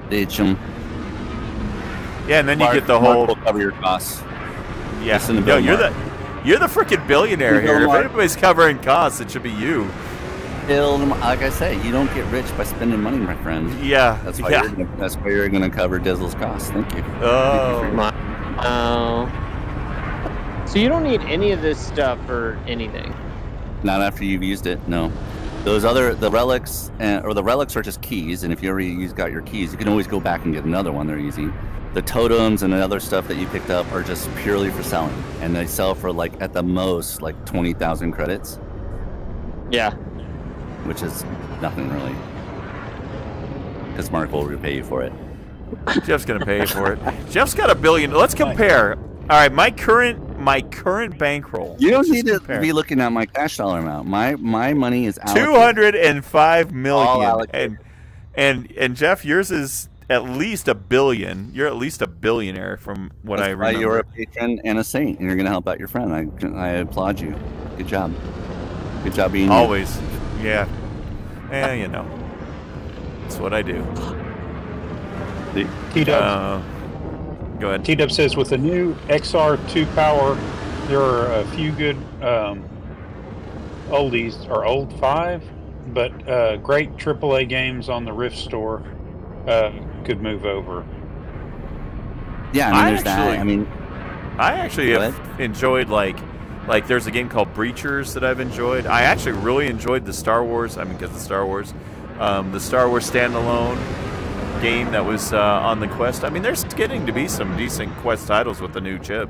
Ditch them. Yeah, and then you get the whole. Will cover your costs. Yeah, Listen to no, Bill you're the freaking billionaire Bill here. If Mark. anybody's covering costs, it should be you. Like I say, you don't get rich by spending money, my friend. Yeah, That's why yeah. you're gonna cover Dizzle's costs. Thank you. Oh. So you don't need any of this stuff or anything. Not after you've used it. No. The relics, or the relics are just keys, and if you already got your keys, you can always go back and get another one. They're easy. The totems and the other stuff that you picked up are just purely for selling, and they sell for at the most 20,000 credits. Yeah. Which is nothing really, because Mark will repay you for it. Jeff's gonna pay for it. Jeff's got $1 billion. Let's compare. All right, my current bankroll. You don't need to be looking at my cash dollar amount. My money is allocated. $205 million. All allocated. And Jeff, yours is at least $1 billion. You're at least a billionaire from what I remember. You're a patron and a saint, and you're going to help out your friend. I applaud you. Good job. Good job being always. Yeah. That's what I do. T-Dub. Go ahead. T-Dub says with the new XR2 power, there are a few good oldies, or old 5, but great AAA games on the Rift store could move over. Yeah, I mean, there's that. I mean, I actually have enjoyed like there's a game called Breachers that I've enjoyed. I actually really enjoyed the Star Wars. Because the Star Wars standalone game that was on the Quest. I mean, there's getting to be some decent Quest titles with the new chip.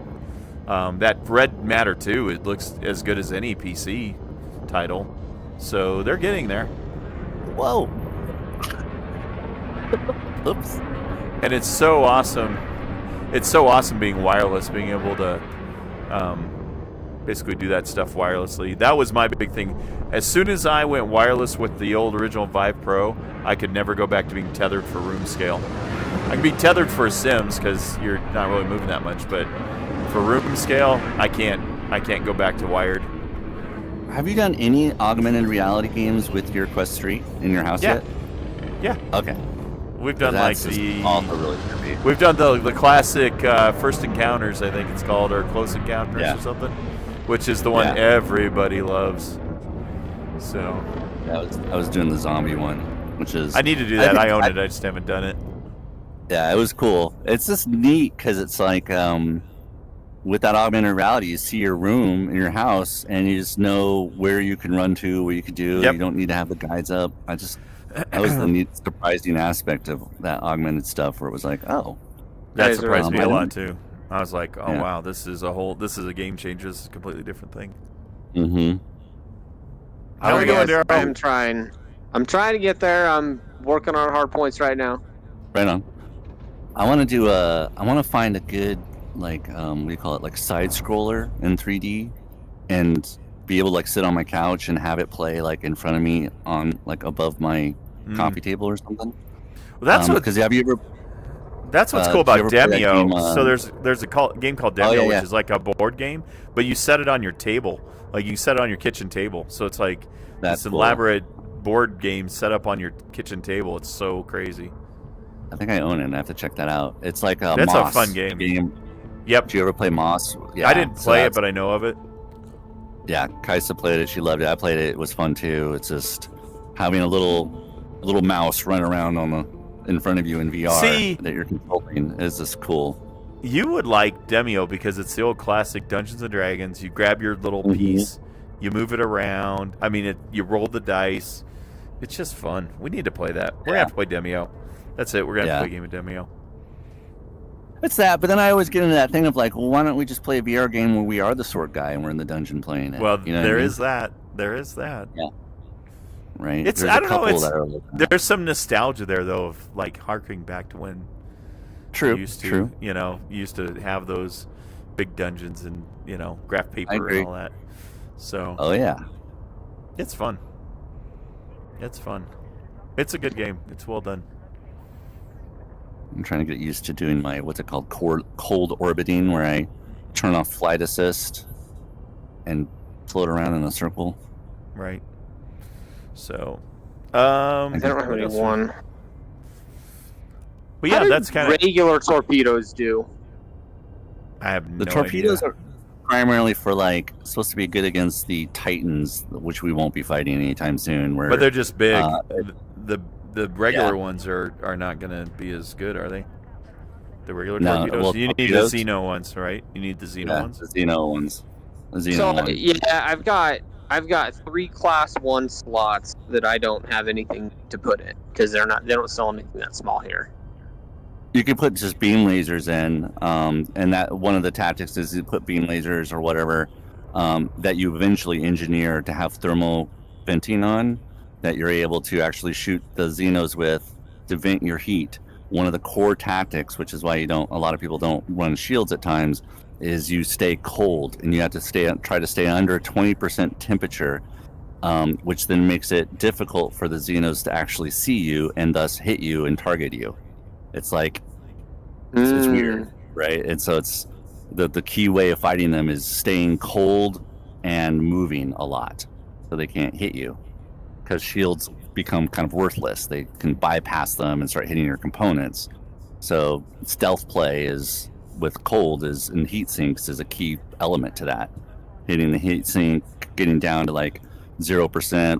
That Red Matter 2, it looks as good as any PC title. So they're getting there. Whoa. Oops. And it's so awesome. It's so awesome being wireless, being able to basically do that stuff wirelessly. That was my big thing. As soon as I went wireless with the old original Vive Pro, I could never go back to being tethered for room scale. I can be tethered for Sims because you're not really moving that much, but for room scale, I can't go back to wired. Have you done any augmented reality games with your Quest 3 in your house yet? Yeah. Okay. We've done like That's the also really trippy. we've done the classic First Encounters, I think it's called, or Close Encounters Yeah. or something, which is the one Yeah. everybody loves. So I was doing the zombie one, which is I need to do that. I think own it. I just haven't done it. Yeah, it was cool. It's just neat because it's like with that augmented reality, you see your room in your house, and you just know where you can run to, what you could do. Yep. You don't need to have the guides up. That was the neat, surprising aspect of that augmented stuff, where it was like, oh, That Guys are surprised me a I lot didn't- too. I was like, oh Yeah. wow, this is a game changer. This is a completely different thing. mm-hmm. How are we doing, Guys, Darrell? I'm trying to get there. I'm working on hard points right now. Right on. I want to find a good, like, what do you call it, like side scroller in 3D, and be able to like sit on my couch and have it play like in front of me on like above my coffee table or something. Well, that's Because have you ever? That's what's did cool you about ever play that Demio. game, So there's a game called Demio, yeah, which yeah. is like a board game, but you set it on your table. Like you set it on your kitchen table. So it's like That's this cool. elaborate board game set up on your kitchen table. It's so crazy. I think I own it. And I have to check that out. It's like a That's a Moss fun game. Did Yep. you ever play Moss? Yeah, I didn't so play it, that's- but I know of it. Yeah, Kaisa played it. She loved it. I played it. It was fun too. It's just having a little mouse run around in front of you in VR See- that you're controlling is just cool. You would like Demio because it's the old classic Dungeons and Dragons. You grab your little Mhm. piece, you move it around. I mean, you roll the dice. It's just fun. We need to play that. We're gonna have to play Demio. That's it. We're gonna have to play a game of Demio. It's that, but then I always get into that thing of like, well, why don't we just play a VR game where we are the sword guy and we're in the dungeon playing it? Well, You know what I there mean? is that. There is that. Right? It's There's I a don't know. couple It's that are like that. there's some nostalgia there though of like harking back to when True. you used to, True. you know, you used to have those big dungeons and graph paper agree. and all that. So Oh yeah. it's fun. It's fun. It's a good game. It's well done. I'm trying to get used to doing my what's it called, cold orbiting, where I turn off flight assist and float around in a circle. Right. So, I don't have what any else? one. But How yeah, do that's kind of. regular torpedoes do. I have The no torpedoes idea. are primarily for like supposed to be good against the Titans, which we won't be fighting anytime soon. Where But they're just big. uh, The regular yeah. ones are not going to be as good, are they? The regular No, torpedoes. well, You need the torpedoes- Xeno ones, right? You need the Xeno yeah, ones. the Xeno ones. The Xeno So ones. yeah, I've got 3 class 1 slots that I don't have anything to put in because they don't sell anything that small here. You can put just beam lasers in, and that one of the tactics is to put beam lasers or whatever that you eventually engineer to have thermal venting on, that you're able to actually shoot the Xenos with to vent your heat. One of the core tactics, which is why a lot of people don't run shields at times, is you stay cold and you have to try to stay under 20% temperature, which then makes it difficult for the Xenos to actually see you and thus hit you and target you. It's like it's weird, right? And so it's the key way of fighting them is staying cold and moving a lot, so they can't hit you, because shields become kind of worthless. They can bypass them and start hitting your components. So stealth play is with cold and heat sinks is a key element to that. Hitting the heat sink, getting down to like 0%,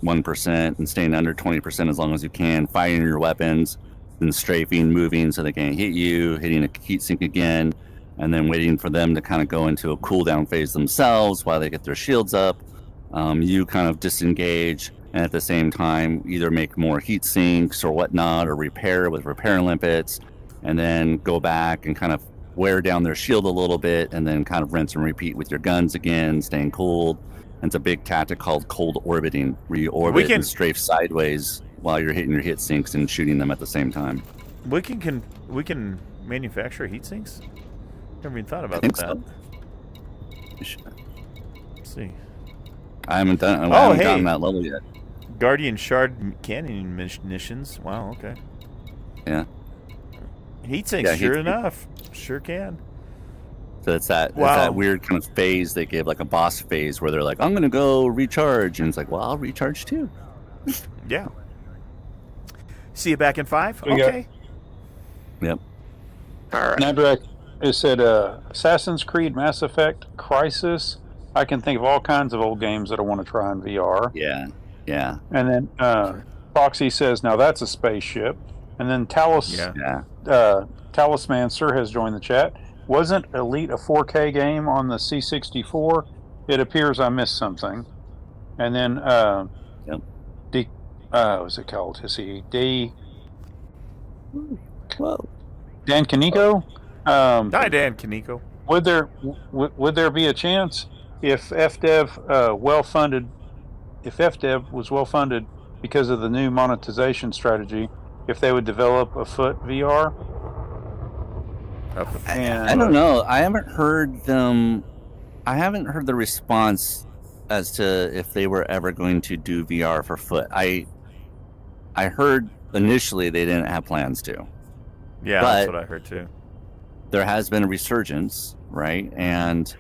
1%, and staying under 20% as long as you can, firing your weapons, then strafing, moving so they can't hit you, hitting a heat sink again, and then waiting for them to kind of go into a cooldown phase themselves while they get their shields up. You kind of disengage, and at the same time either make more heat sinks or whatnot, or repair with repair limpets, and then go back and kind of wear down their shield a little bit, and then kind of rinse and repeat with your guns again, staying cold. And it's a big tactic called cold orbiting, where you orbit and strafe sideways while you're hitting your hit sinks and shooting them at the same time. We can manufacture heat sinks. Never even thought about think that. so. Let's see. I haven't Oh, gotten hey. that level yet. Guardian Shard cannon munitions. Wow. Okay. Yeah. Heat sinks. Yeah, heat Sure sink. enough. Sure can. So it's that Wow. weird kind of phase they give, like a boss phase, where they're like, I'm going to go recharge. And it's like, well, I'll recharge too. Yeah. See you back in 5? We got- Okay. Yep. All right. Nabrak, it said Assassin's Creed, Mass Effect, Crisis. I can think of all kinds of old games that I want to try in VR. Yeah. Yeah. And then Foxy says, now that's a spaceship. And then Yeah. Talisman Sir has joined the chat. Wasn't Elite a 4K game on the C64? It appears I missed something. And then what's it called? Whoa. Dan Kaneko? Hi, Dan Kaneko. Would there be a chance if FDev was well funded because of the new monetization strategy, if they would develop a foot VR? I don't know. I haven't heard the response as to if they were ever going to do VR for foot. I heard initially they didn't have plans to. Yeah, that's what I heard too. There has been a resurgence, right? And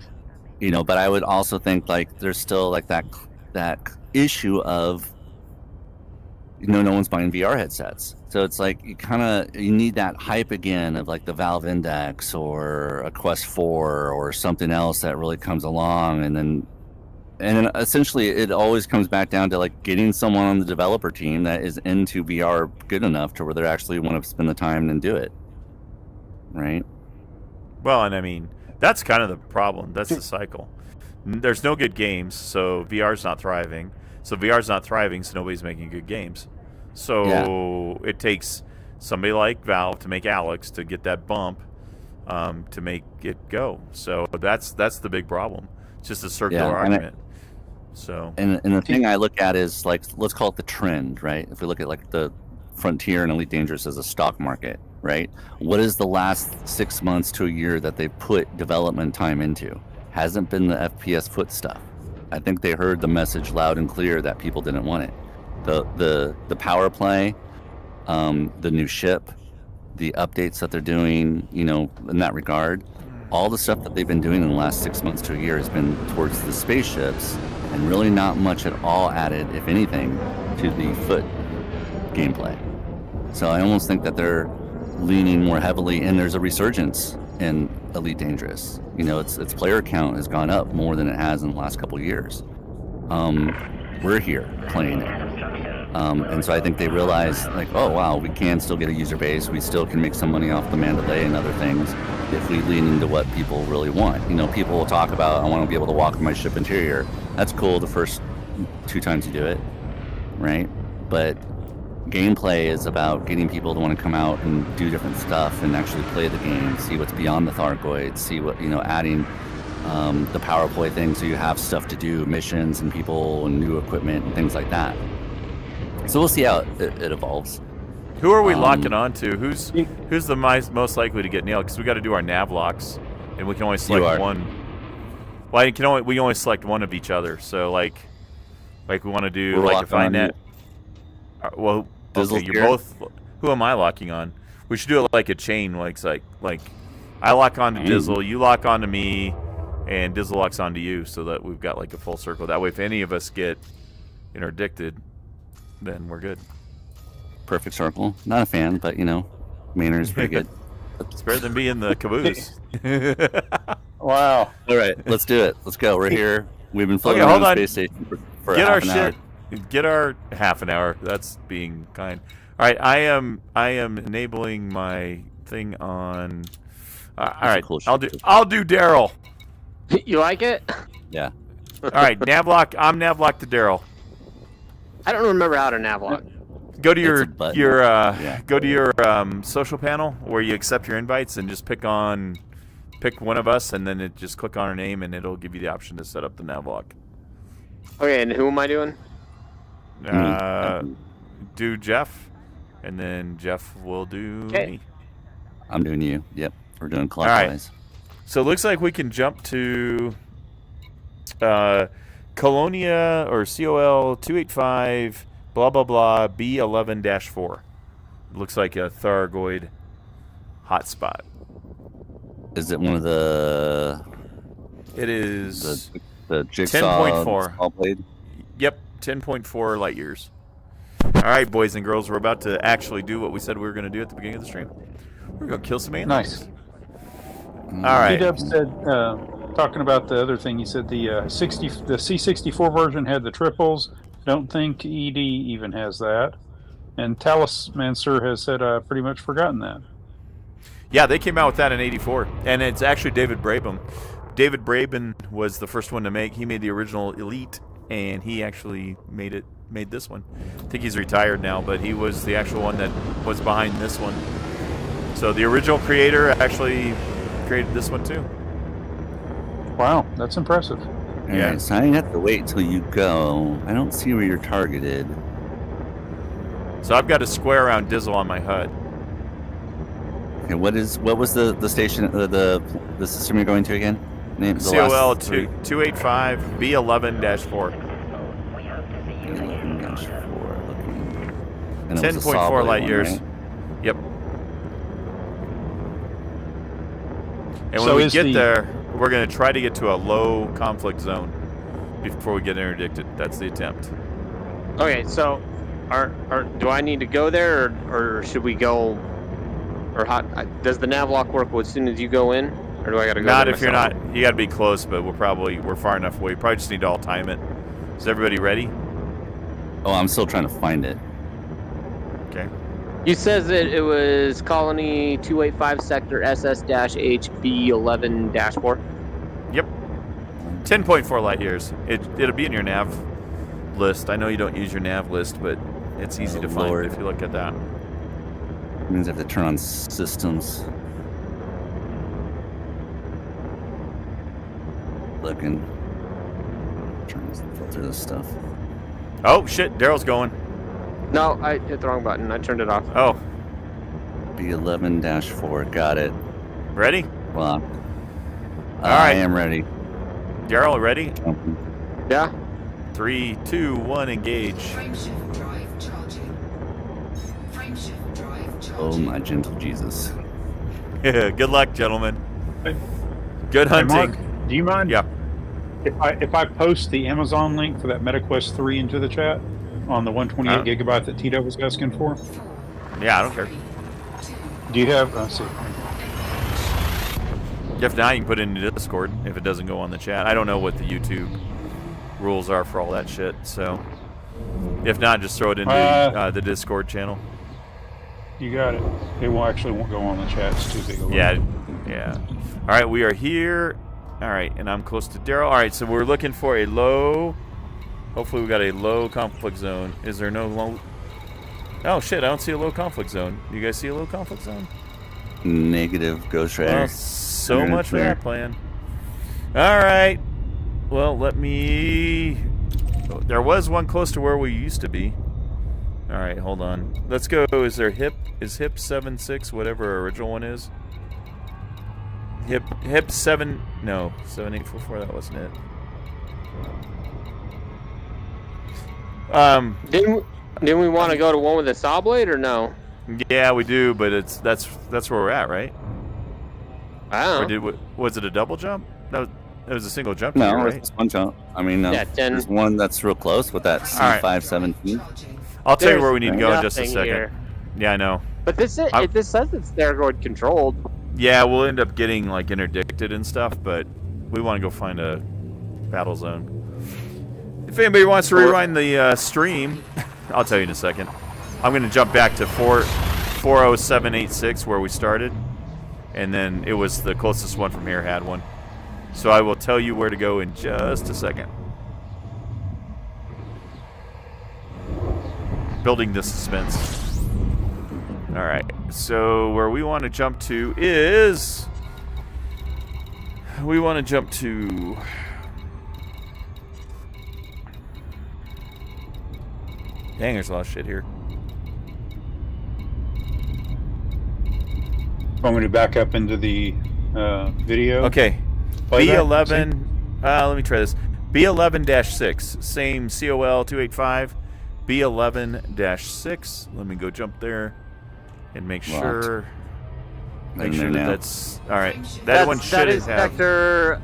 but I would also think like there's still like that issue of no one's buying VR headsets. So it's like you need that hype again of like the Valve Index or a Quest 4 or something else that really comes along, and then essentially it always comes back down to like getting someone on the developer team that is into VR good enough to where they actually want to spend the time and do it. Right? Well, and I mean, that's kind of the problem. That's the cycle. There's no good games, so VR's not thriving. So VR's not thriving, so nobody's making good games. So it takes somebody like Valve to make Alex to get that bump to make it go. So that's the big problem. It's just a circular argument. And the thing I look at is like, let's call it the trend, right? If we look at like the Frontier and Elite Dangerous as a stock market, right? What is the last 6 months to a year that they put development time into? Hasn't been the FPS foot stuff. I think they heard the message loud and clear that people didn't want it. The power play, the new ship, the updates that they're doing, in that regard, all the stuff that they've been doing in the last 6 months to a year has been towards the spaceships, and really not much at all added, if anything, to the foot gameplay. So I almost think that they're leaning more heavily, and there's a resurgence in Elite Dangerous. Its player count has gone up more than it has in the last couple of years. We're here playing it. And so I think they realize, like, oh, wow, we can still get a user base. We still can make some money off the Mandalay and other things if we lean into what people really want. People will talk about, I want to be able to walk in my ship interior. That's cool the first 2 times you do it, right? But gameplay is about getting people to want to come out and do different stuff and actually play the game, see what's beyond the Thargoids, see what, adding the power play thing so you have stuff to do, missions and people and new equipment and things like that. So we'll see how it evolves. Who are we locking on to? Who's the most likely to get nailed? Because we got to do our nav locks, and we can only select one. Well, we can only select one of each other. So like we want to do like if I net. Well, okay, you're both. Who am I locking on? We should do it like a chain. Like I lock on to Dizzle, you lock on to me, and Dizzle locks on to you, so that we've got like a full circle. That way, if any of us get interdicted, then we're good. Perfect circle. Not a fan, but Maynard is pretty good. It's better than being the caboose. Wow. All right, let's do it. Let's go. We're here. We've been floating around the space station for get half our an shit. hour. Get our half an hour. That's being kind. All right, I am enabling my thing on. All right, cool. I'll do Darrell. You like it? Yeah. All right, navlock. I'm navlock to Darrell. I don't remember how to navlock. Go to your social panel where you accept your invites and just pick one of us, and then just click on our name and it'll give you the option to set up the navlock. Okay, and who am I doing? Do Jeff, and then Jeff will do me. I'm doing you. Yep, we're doing clockwise. Right. So it looks like we can jump to Colonia or COL 285 blah blah blah B11-4. It looks like a Thargoid hotspot. Is it one of the? It is the jigsaw 10.4. Blade? Yep, 10.4 light years. All right, boys and girls, we're about to actually do what we said we were going to do at the beginning of the stream. We're going to kill some aliens. Nice. All right. T-Dub said, talking about the other thing, he said the C64 version had the triples. Don't think ED even has that. And Talisman Sir has said, pretty much forgotten that. Yeah, they came out with that in '84, and it's actually David Braben. David Braben was the first one to make. He made the original Elite, and he actually made this one. I think he's retired now, but he was the actual one that was behind this one. So the original creator actually created this one too. Wow, that's impressive. Yeah. Alright, so I have to wait till you go. I don't see where you're targeted. So I've got a square around Dizzle on my HUD. Okay, what was the station the system you're going to again? Name the COL last three. 285 B11-4. 11-4 looking. And it was a 10.4 Sawblade light one, years. right? Yep. And So when we is get the- there, we're going to try to get to a low conflict zone before we get interdicted. That's the attempt. Okay, so do I need to go there, or should we go? Or how does the nav lock work as soon as you go in, or do I got to go? Not there if you're myself? not. You got to be close, but we're far enough away. You probably just need to all time it. Is everybody ready? Oh, I'm still trying to find it. Okay. You says that it was Colony 285 Sector SS-HB11-4. Yep. 10.4 light years. It'll be in your nav list. I know you don't use your nav list, but it's easy to find Lord. if you look at that. It means I have to turn on systems. Looking. Trying to filter this stuff. Oh shit! Darrell's going. No, I hit the wrong button. I turned it off. Oh, B11-4. Got it. ready? Well, All I right. am ready. Darrell, ready? Yeah. 3, 2, 1, engage. Frameshift drive charging. Frameshift drive charging. Oh my gentle Jesus. Good luck, gentlemen. Hey. Good Hey, hunting. Mark, do you mind Yeah. if I post the Amazon link for that MetaQuest 3 into the chat on the 128 gigabyte that Tito was asking for? Yeah, I don't care. Do you have? Let's see. If not, you can put it into Discord if it doesn't go on the chat. I don't know what the YouTube rules are for all that shit, so if not, just throw it into the Discord channel. You got it. It won't go on the chat. It's too big. A Yeah, yeah. All right, we are here. All right, and I'm close to Darrell. All right, so we're looking for a low. Hopefully, we got a low conflict zone. Is there no low? Oh shit! I don't see a low conflict zone. You guys see a low conflict zone? Negative Ghost Rider. Well, so You're much for clear. that plan. All right. Well, let me. There was one close to where we used to be. All right, hold on. Let's go. Is there hip? Is hip 7.6 whatever our original one is? Hip 7. No, 7844. That wasn't it. Didn't we want to go to one with a saw blade or no? Yeah, we do, but that's where we're at, right? I Or don't know. was it a double jump? That was a single jump. No, here, it's right? just one jump. I mean, Yeah, 10. there's one that's real close with that right. C517. I'll tell you There's where we need to go in just a nothing second. here. Yeah, I know. But this says it's Thargoid controlled. Yeah, we'll end up getting like interdicted and stuff, but we want to go find a battle zone. If anybody wants to rewind the stream, I'll tell you in a second. I'm going to jump back to 40786 where we started, and then it was the closest one from here had one. So I will tell you where to go in just a second. Building the suspense. All right, so where we want to jump to is... We want to jump to... Dang, there's a lot of shit here. Want me to back up into the video? Okay, Play that? B11... let me try this. B11-6, same COL 285. B11-6. Let me go jump there and make sure... Make sure that's... Alright, that one should That is have... Sector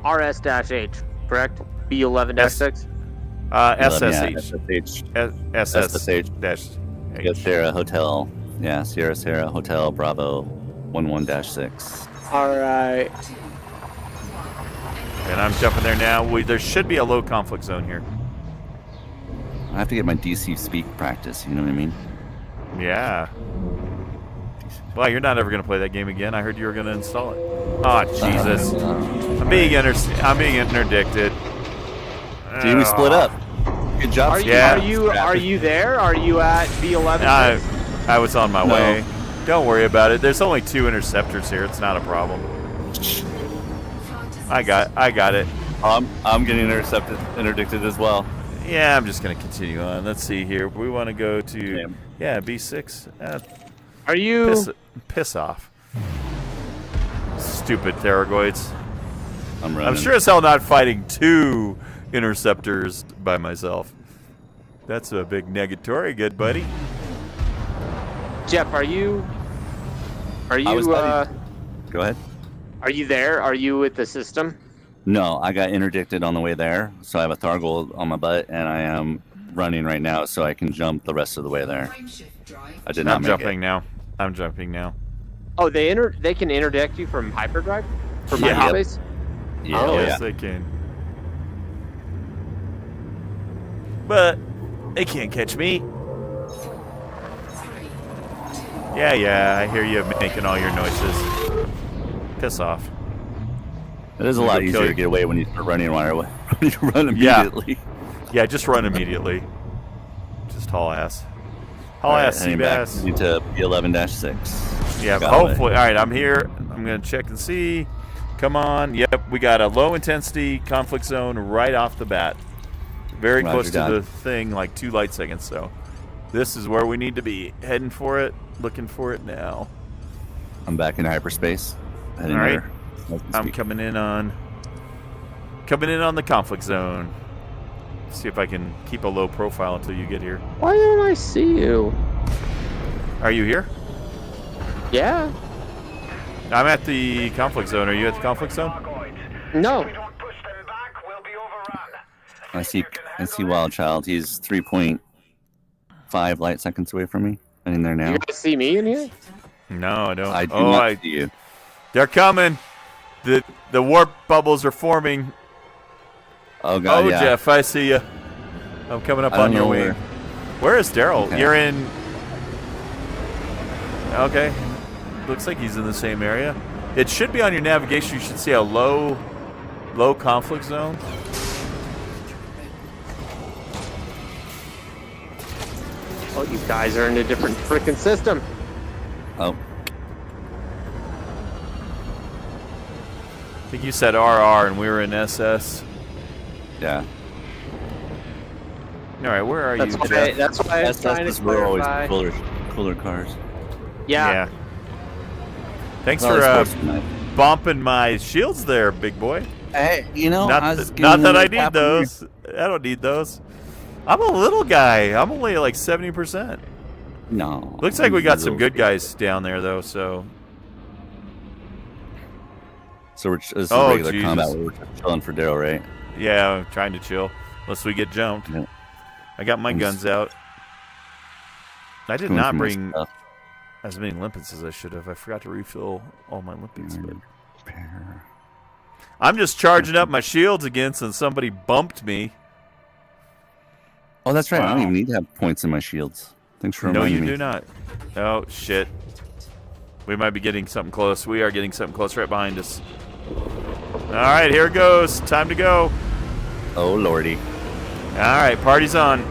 RS-H, correct? B11-6? SSH. SSH. SSH. Get there, a hotel Yeah, Sierra Hotel Bravo 11-6. All right. And I'm jumping there now. There should be a low conflict zone here. I have to get my DC speak practice. You know what I mean? Yeah. Well, you're not ever going to play that game again. I heard you were going to install it. Oh, Jesus. I'm being interdicted. Dude, we split up. Good job. Are you Yeah. are you there? Are you at B11? I was on my way. Don't worry about it. There's only 2 interceptors here. It's not a problem. I got it. I'm getting interdicted as well. Yeah, I'm just going to continue on. Let's see here. We want to go to B6. Are you? Piss off. Stupid Thargoids. I'm running. I'm sure as hell not fighting 2 interceptors by myself. That's a big negatory, good buddy. Jeff, are you? Go ahead. Are you there? Are you with the system? No, I got interdicted on the way there, so I have a Thargoid on my butt, and I am running right now so I can jump the rest of the way there. I did not make jumping now. I'm jumping now. Oh, they can interdict you from hyperdrive? From Yeah. hyperspace? Yeah, Oh, Yes, they can. But they can't catch me. Yeah, I hear you making all your noises. Piss off. It is a lot easier to get away when you start running when you run immediately. Yeah, just run immediately. Just haul ass. Haul ass, heading back Seabass. to B11-6. Yeah, Got hopefully. All right, I'm here. I'm going to check and see. Come on. Yep, we got a low intensity conflict zone right off the bat. Very Roger close to that. the thing, like 2 light seconds. So this is where we need to be. Heading for it. Looking for it now. I'm back in hyperspace. Heading All right. there. I'm coming in on the conflict zone. See if I can keep a low profile until you get here. Why don't I see you? Are you here? Yeah. I'm at the conflict zone. Are you at the conflict zone? No. I see Wild Child. He's 3.5 light seconds away from me. Heading there now. You guys see me in here? No, I don't. I do not see you. They're coming. The warp bubbles are forming. Oh god, Oh, yeah. Jeff, I see you. I'm coming up I don't on your know wing. Where is Darrell? Okay. You're in. Okay. Looks like he's in the same area. It should be on your navigation. You should see a low conflict zone. Oh, you guys are in a different freaking system. Oh, I think you said RR and we were in SS. yeah. All right, where are That's you, why. Jeff? That's why I'm trying to SS were always clarify. cooler cars. Yeah. Thanks Well, for it's supposed to be nice. bumping my shields there, big boy. Hey, you know, Not, I was not getting that I a need tap on those. I don't need those. I'm a little guy. I'm only like 70%. your- No. Looks like we got some good guys down there, though. So, So this is Oh, regular Jesus. combat. We're just chilling for Darrell, right? yeah, I'm trying to chill. Unless we get jumped. Yeah. I got my I'm guns out. I did Going not through my bring stuff. as many limpets as I should have. I forgot to refill all my limpets. But Repair. I'm just charging up my shields again since somebody bumped me. Oh, that's right. I don't Wow. even need to have points in my shields. Thanks for No, reminding you me. do not. Oh, shit. We might be getting something close. We are getting something close right behind us. All right, here it goes. Time to go. Oh, lordy. All right, party's on.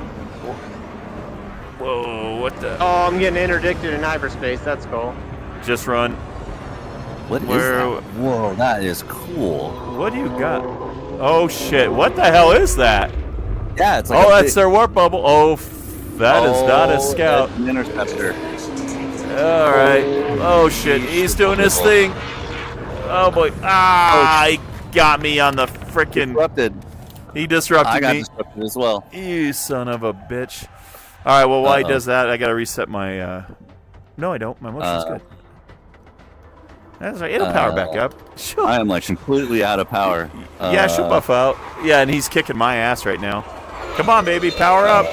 Whoa, what the? Oh, I'm getting interdicted in hyperspace. That's cool. Just run. What is Where- that? Whoa, that is cool. What do you got? Oh, shit. What the hell is that? Yeah, it's like Oh, a that's big- their warp bubble. Oh, that is not a Oh, scout. that's an interceptor. All right. Oh, shit. He's doing his thing. Oh, boy. Ah, he got me on the frickin'... Disrupted. He disrupted I got me. disrupted as well. You son of a bitch. All right, well, while he Uh-oh. does that, I got to reset my... No, I don't. My motion's good. That's right. It'll power back up. Sure. I am like completely out of power. Yeah, she'll buff out. Yeah, and he's kicking my ass right now. Come on, baby. Power up.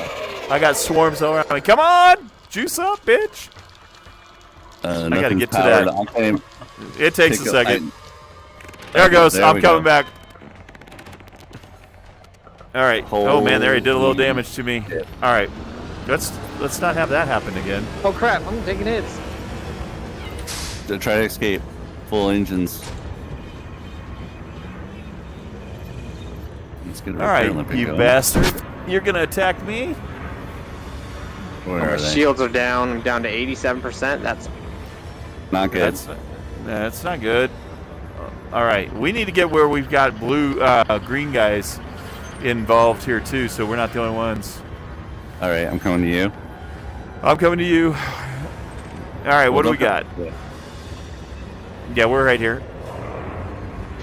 I got swarms all around me. Come on. Juice up, bitch. I got to Nothing's get to powered. that. I can't even It takes a pick up- second. There it goes. There I'm we coming go. back. All right. Oh man, there he did a little Holy damage to me. shit. All right. Let's not have that happen again. Oh crap! I'm taking hits. Try to escape. Full engines. Let's get a All right, Olympic you going. bastard. You're gonna attack me? Where My are they? shields are down. I'm down to 87%. That's Not good. That's not good. All right, we need to get where we've got green guys involved here too, so we're not the only ones. All right, I'm coming to you. I'm coming to you. All right, what do we got? Yeah, we're right here.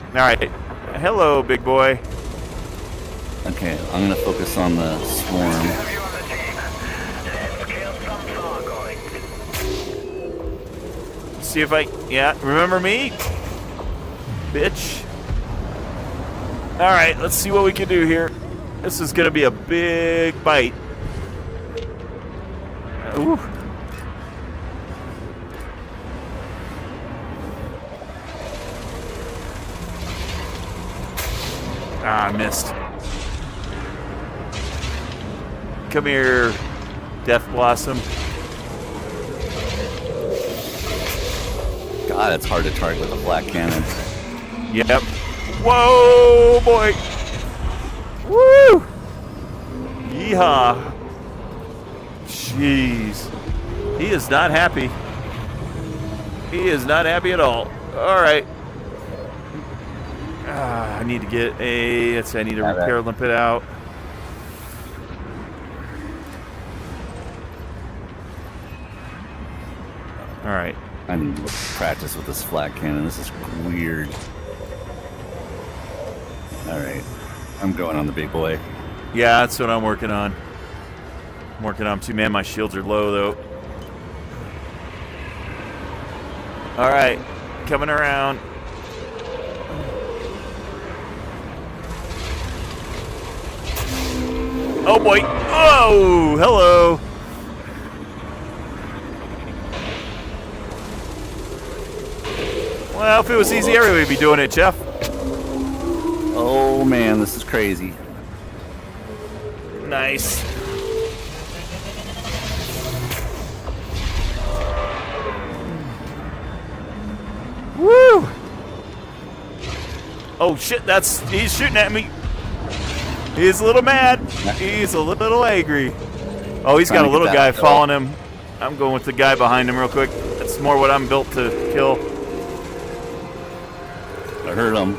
All right. Hello, big boy. Okay, I'm gonna focus on the swarm. See if I... Yeah, remember me? Bitch. All right, let's see what we can do here. This is going to be a big bite. Ooh. Ah, I missed. Come here, Death Blossom. God, it's hard to target with a black cannon. Yep. Whoa, boy. Woo! Yeehaw. Jeez. He is not happy. He is not happy at all. All right. I need to get a... I need to repair limpet out. All right. I need to practice with this flat cannon. This is weird. Alright. I'm going on the big boy. Yeah, that's what I'm working on. I'm working on too. Man, my shields are low, though. All right. Coming around. Oh, boy. Oh, hello. Well, if it was easy, everybody would be doing it, Jeff. Oh man, this is crazy. Nice. Woo! Oh shit, he's shooting at me. He's a little mad. He's a little angry. Oh, he's got a little guy following him. I'm going with the guy behind him real quick. That's more what I'm built to kill. I heard him.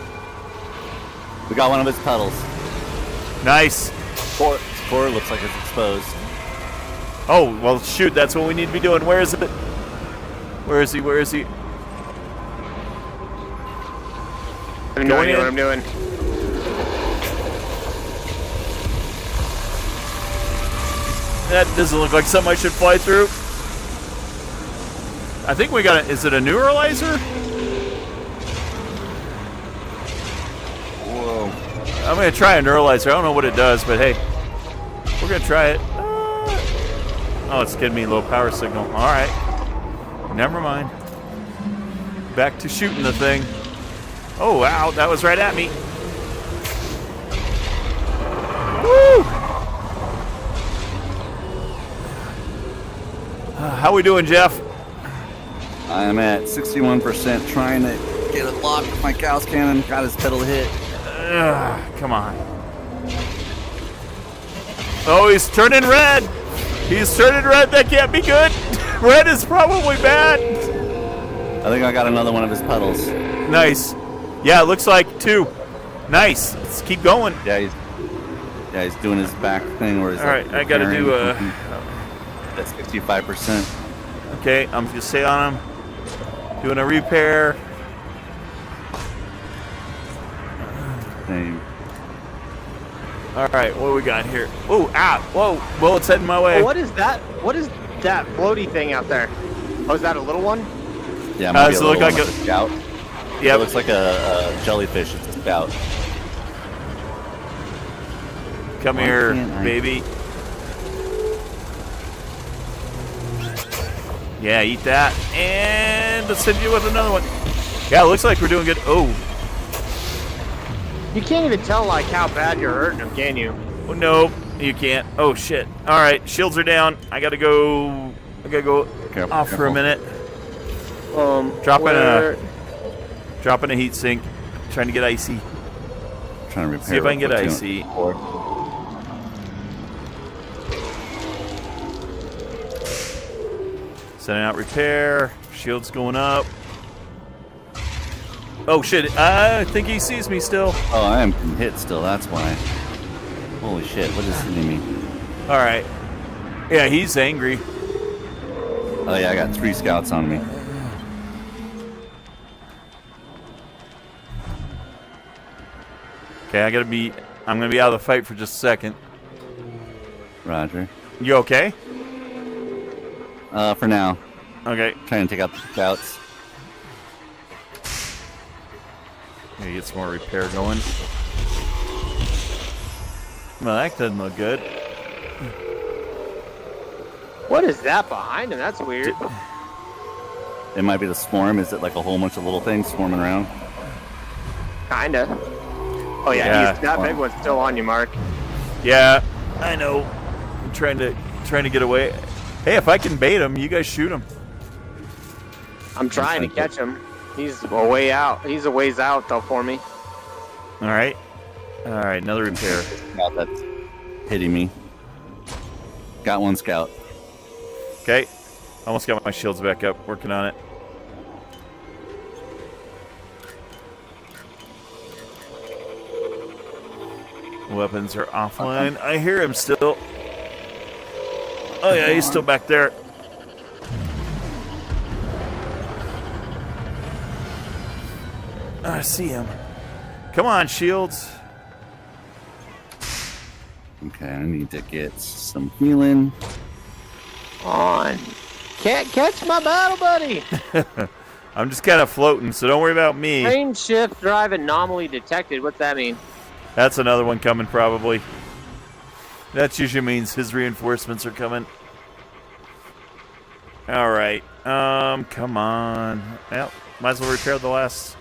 We got one of his pedals. Nice. Core looks like it's exposed. Oh, well, shoot, that's what we need to be doing. Where is it? Where is he? Where is he? I have no idea what I'm doing. That doesn't look like something I should fly through. I think we got is it a neuralizer? Whoa. I'm going to try a neuralizer. I don't know what it does, but hey, we're going to try it. Oh, it's giving me a low power signal. All right. Never mind. Back to shooting the thing. Oh, wow. That was right at me. Woo! How we doing, Jeff? I am at 61% trying to get it locked with my Gauss cannon. Got his pedal hit. Come on. Oh, he's turning red. He's turning red. That can't be good. Red is probably bad. I think I got another one of his pedals. Nice. Yeah, it looks like 2. Nice. Let's keep going. Yeah, he's doing his back thing where he's All right, I got to do a... That's 65%. Okay, I'm just stay on him. Doing a repair. Same. All right, what do we got here? Oh, whoa, well, it's heading my way. Oh, what is that? What is that floaty thing out there? Oh, is that a little one? Yeah, maybe does a it look little like one with a spout. Yeah, It looks like a jellyfish. It's a spout. come Why here, can't I- baby. Yeah, eat that. And let's hit you with another one. Yeah, it looks like we're doing good. Oh. You can't even tell like how bad you're hurting them, can you? Oh, no, you can't. Oh, shit. All right, shields are down. I gotta go Careful, off for a minute. Dropping a heat sink. Trying to get icy. Trying to repair. See if I can get icy. Sending out repair. Shields going up. Oh shit! I think he sees me still. Oh, I am hit still. That's why. Holy shit! What is hitting me? All right. Yeah, he's angry. Oh yeah, I got 3 scouts on me. Okay, I'm gonna be out of the fight for just a second. Roger. You okay? For now. Okay. Trying to take out the scouts. Maybe get some more repair going. Well, that doesn't look good. What is that behind him? That's weird. It might be the swarm. Is it like a whole bunch of little things swarming around? Kinda. Oh yeah, that big one's still on you, Mark. Yeah, I know. I'm trying to get away. Hey, if I can bait him, you guys shoot him. I'm trying to catch him. He's a way out. He's a ways out though for me. All right, another repair. Scout that's hitting me. Got 1 scout. Okay, almost got my shields back up. Working on it. Weapons are offline. I hear him still. Oh yeah, he's still back there. I see him. Come on, shields. Okay, I need to get some healing. On. Can't catch my battle buddy. I'm just kind of floating, so don't worry about me. Frame shift drive anomaly detected. What's that mean? That's another one coming, probably. That usually means his reinforcements are coming. All right. Come on. Well, might as well repair the last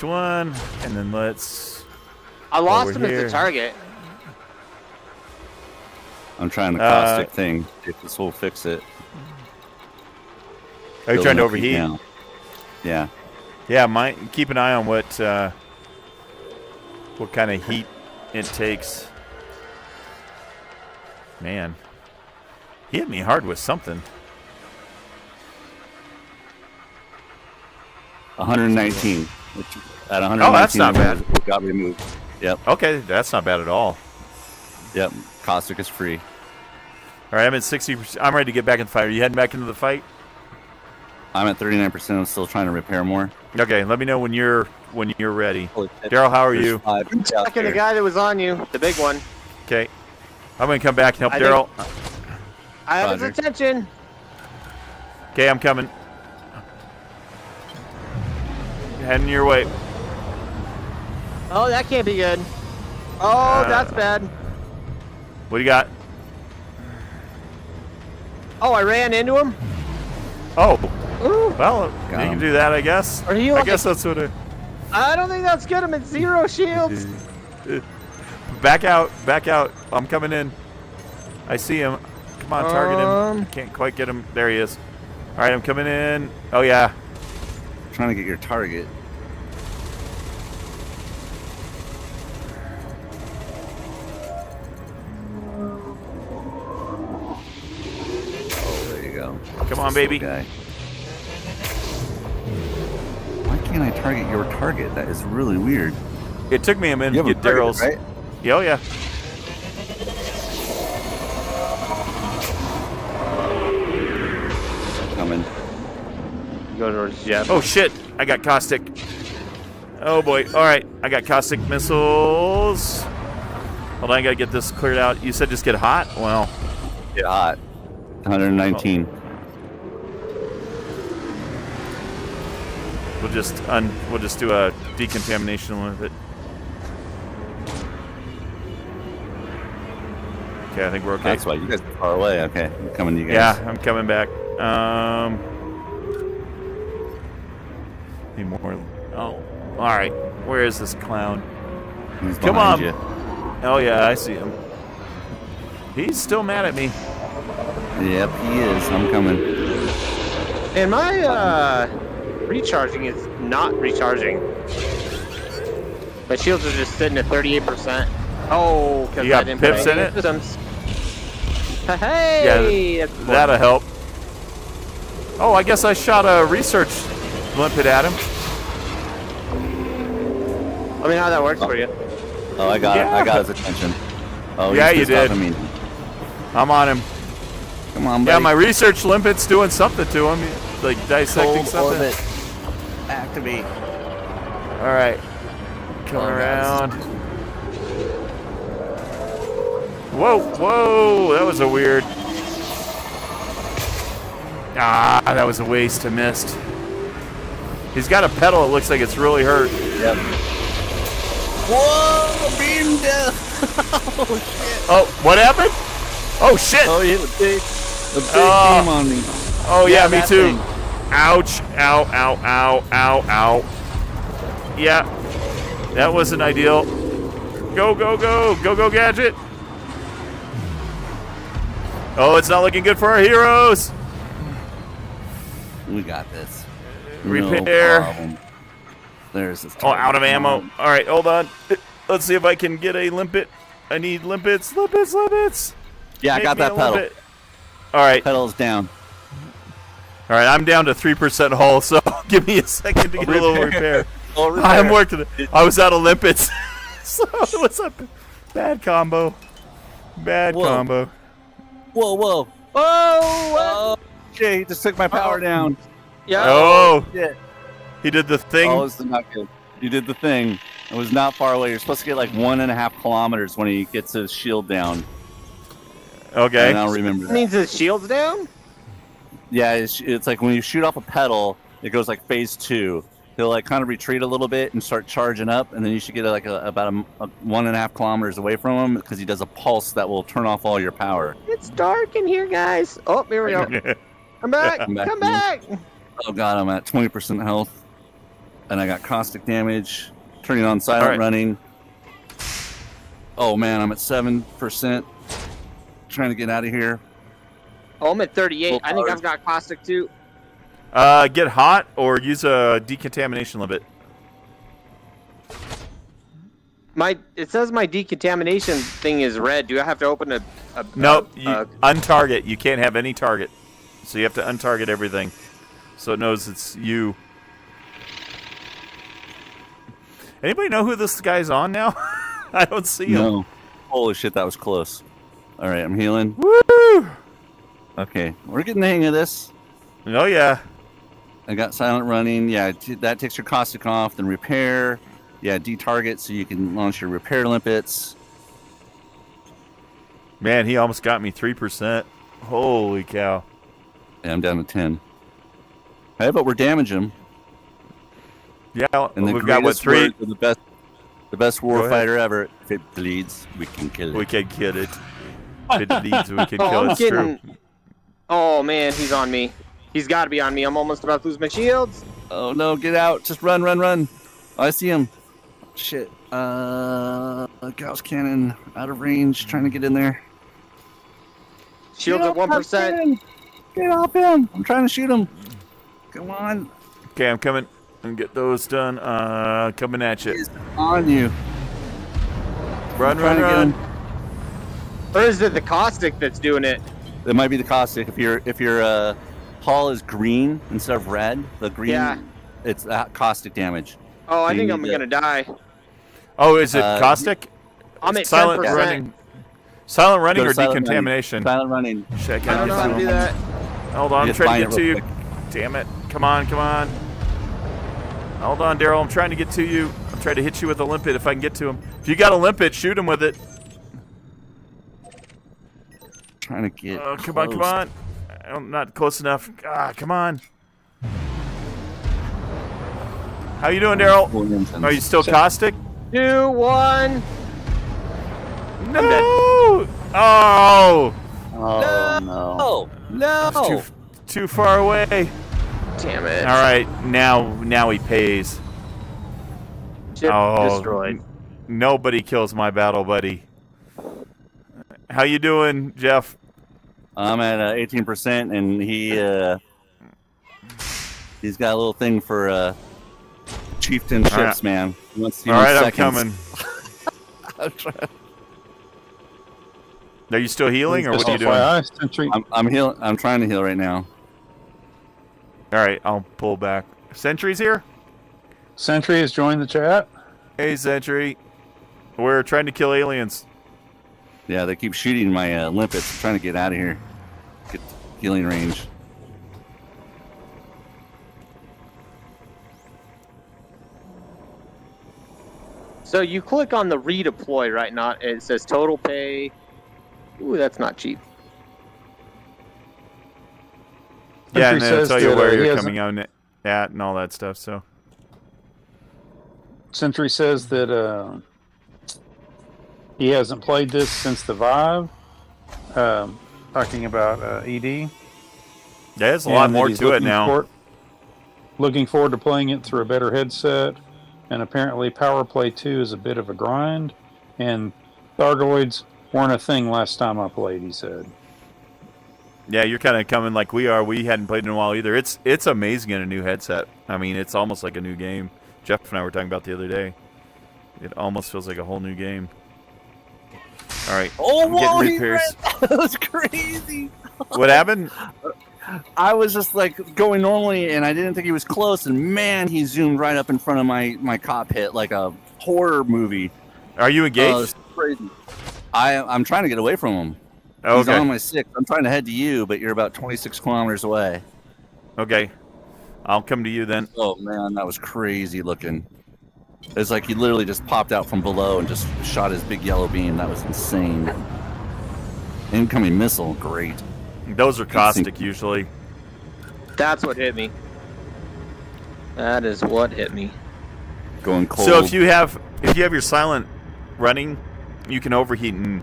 one, and then let's. I lost him here. as the target. I'm trying the caustic thing. If this will fix it. Are you trying to overheat? Now. Yeah. Yeah, keep an eye on what kind of heat it takes. Man, he hit me hard with something. 119. Which at 119. Oh, that's not bad. Got removed. Yep. Okay, that's not bad at all. Yep. Caustic is free. All right, I'm at 60%. I'm ready to get back in the fight. Are you heading back into the fight? I'm at 39%. I'm still trying to repair more. Okay, let me know when you're ready. Darrell, how are you? Checking the guy that was on you, the big one. Okay, I'm gonna come back and help Darrell. I have his attention. Okay, I'm coming. Heading your way. Oh, that can't be good. Oh, that's bad. What do you got? Oh, I ran into him. Oh. Ooh. Well, you can do that, I guess. Are you I guess that's what it... I don't think that's good. I'm at 0 shields. Back out. I'm coming in. I see him. Come on, target him. Can't quite get him. There he is. All right, I'm coming in. Oh, yeah. Trying to get your target. Oh, there you go. Come on, baby. Guy. Why can't I target your target? That is really weird. It took me a minute to get Darrell's. Right? Yeah, oh, yeah. Coming. Go towards Jeff. Oh, shit. I got caustic. Oh, boy. All right. I got caustic missiles. Hold on. I got to get this cleared out. You said just get hot? Well. Get hot. 119. We'll just do a decontamination with it. Okay, I think we're okay. That's why you guys are far away. Okay, I'm coming to you guys. Yeah, I'm coming back. Need more. Oh, all right. Where is this clown? He's Come behind on. you. Oh yeah, I see him. He's still mad at me. Yep, he is. I'm coming. And my recharging is not recharging. My shields are just sitting at 38%. Oh, because You got I didn't pips put in any it? systems. Hey, Yeah, that'll help. Oh, I guess I shot a research limpet at him. Let me know how that works for you. Oh, I got Yeah. I got his attention. Oh, Yeah, he's you pissed off did. at me. I'm on him. Come on, buddy. Yeah, my research limpet's doing something to him. He's, like dissecting Cold something. orbit. Activate. All right, coming around. Whoa, whoa, that was a weird. Ah, that was a waste. I missed. He's got a pedal. It looks like it's really hurt. Yep. Whoa, beam death. Oh, shit. Oh, what happened? Oh shit! Oh, he hit a big beam on me. Oh yeah, me that too. thing. Ouch! Ow! Ow! Ow! Ow! Ow! Yeah, that wasn't ideal. Go! Go! Go! Go! Go! Gadget! Oh, it's not looking good for our heroes. We got this. Repair. No problem. There's this. Oh, out of ammo. All right, hold on. Let's see if I can get a limpet. I need limpets. Limpets. Limpets. Yeah, I Make got me that a pedal. limpet. All right. Pedal's down. All right, I'm down to 3% hull, so give me a second to get a little repair. I'm working it. I was out of limpets. So it was a bad combo. Bad Whoa. combo. Whoa, whoa. Whoa! Oh, okay, he just took my power down. Yeah. Oh, Shit. he did the thing. Oh, this is not good. You did the thing. It was not far away. You're supposed to get like 1.5 kilometers when he gets his shield down. Okay. And I'll remember That that. means his shield's down? Yeah, it's like when you shoot off a pedal, it goes like phase 2. He'll like kind of retreat a little bit and start charging up, and then you should get like about 1.5 kilometers away from him because he does a pulse that will turn off all your power. It's dark in here, guys. Oh, here we go. Come back. Come back Come to me. back. Oh god, I'm at 20% health, and I got caustic damage. Turning on silent All right. running. Oh man, I'm at 7%. Trying to get out of here. Oh, I'm at 38. Full I think power. I've got caustic too. Get hot or use a decontamination limit. It says my decontamination thing is red. Do I have to open a No, you untarget. You can't have any target, so you have to untarget everything, so it knows it's you. Anybody know who this guy's on now? I don't see him. No. Holy shit, that was close. All right, I'm healing. Woo! Okay, we're getting the hang of this. Oh yeah. I got silent running. Yeah, that takes your caustic off. Then repair. Yeah, detarget so you can launch your repair limpets. Man, he almost got me 3%. Holy cow. Yeah, I'm down to 10. Hey, but we're damaging. Yeah, And the we've got what, greatest 3? words of the best Go ahead. warfighter ever. If it bleeds, we can kill it. We can kill it. If it bleeds, we can Oh, kill I'm it. It's true. getting. Oh man, he's on me. He's got to be on me. I'm almost about to lose my shields. Oh no, get out. Just run, run, run. Oh, I see him. Shit. Gauss cannon out of range, trying to get in there. Shields at 1%. Get off him. I'm trying to shoot him. Come on. Okay, I'm coming. And get those done. Coming at you. He's on you. Run, I'm run, trying to get run. him. Or is it the caustic that's doing it? It might be the caustic. If your hull is green instead of red, the green, Yeah. it's caustic damage. Oh, I You think need I'm to- gonna die. Oh, is it caustic? I'm at Silent 10%. running. Silent running Go or to silent decontamination? Silent running. Check I don't know how to do that. Hold on, I'm Just trying to bind get to it you. real Damn it. Come on, come on. Hold on, Darrell. I'm trying to get to you. I'm trying to hit you with a limpet if I can get to him. If you got a limpet, shoot him with it. Trying to get. Come on, come close. on. I'm not close enough. Come on. How you doing, Darrell? Williamson's. Are you still caustic? 2, 1. No! Oh! Oh no! No! Too far away. Damn it. All right, now he pays. Ship destroyed. Nobody kills my battle buddy. How you doing, Jeff? I'm at 18%, and he's got a little thing for chieftain ships, right. man. He wants to All right, use I'm seconds. coming. Are you still healing, or what are you doing? Sentry. I'm healing. I'm trying to heal right now. All right, I'll pull back. Sentry's here? Sentry has joined the chat. Hey, Sentry. We're trying to kill aliens. Yeah, they keep shooting my limpets. I'm trying to get out of here. Get healing range. So you click on the redeploy, right? Not it says total pay. Ooh, that's not cheap. Yeah, and Sentry then it'll says tell you that, where he you're hasn't- coming out at and all that stuff. So Sentry says that he hasn't played this since the Vive. Talking about ED. yeah, there's a lot And that more he's to it looking now. Looking forward to playing it through a better headset. And apparently Power Play 2 is a bit of a grind. And Thargoids weren't a thing last time I played, he said. Yeah, you're kind of coming like we are. We hadn't played in a while either. It's amazing in a new headset. I mean, it's almost like a new game. Jeff and I were talking about the other day. It almost feels like a whole new game. All right. Oh, I'm whoa! getting repairs. That was crazy. What happened? I was just like going normally, and I didn't think he was close. And man, he zoomed right up in front of my cockpit like a horror movie. Are you engaged? It's crazy. I'm trying to get away from him. Okay. He's on my 6. I'm trying to head to you, but you're about 26 kilometers away. Okay. I'll come to you then. Oh man, that was crazy looking. It's like he literally just popped out from below and just shot his big yellow beam. That was insane. Incoming missile, great. Those are caustic usually. That's what hit me. That is what hit me. Going cold. So if you have your silent running, you can overheat and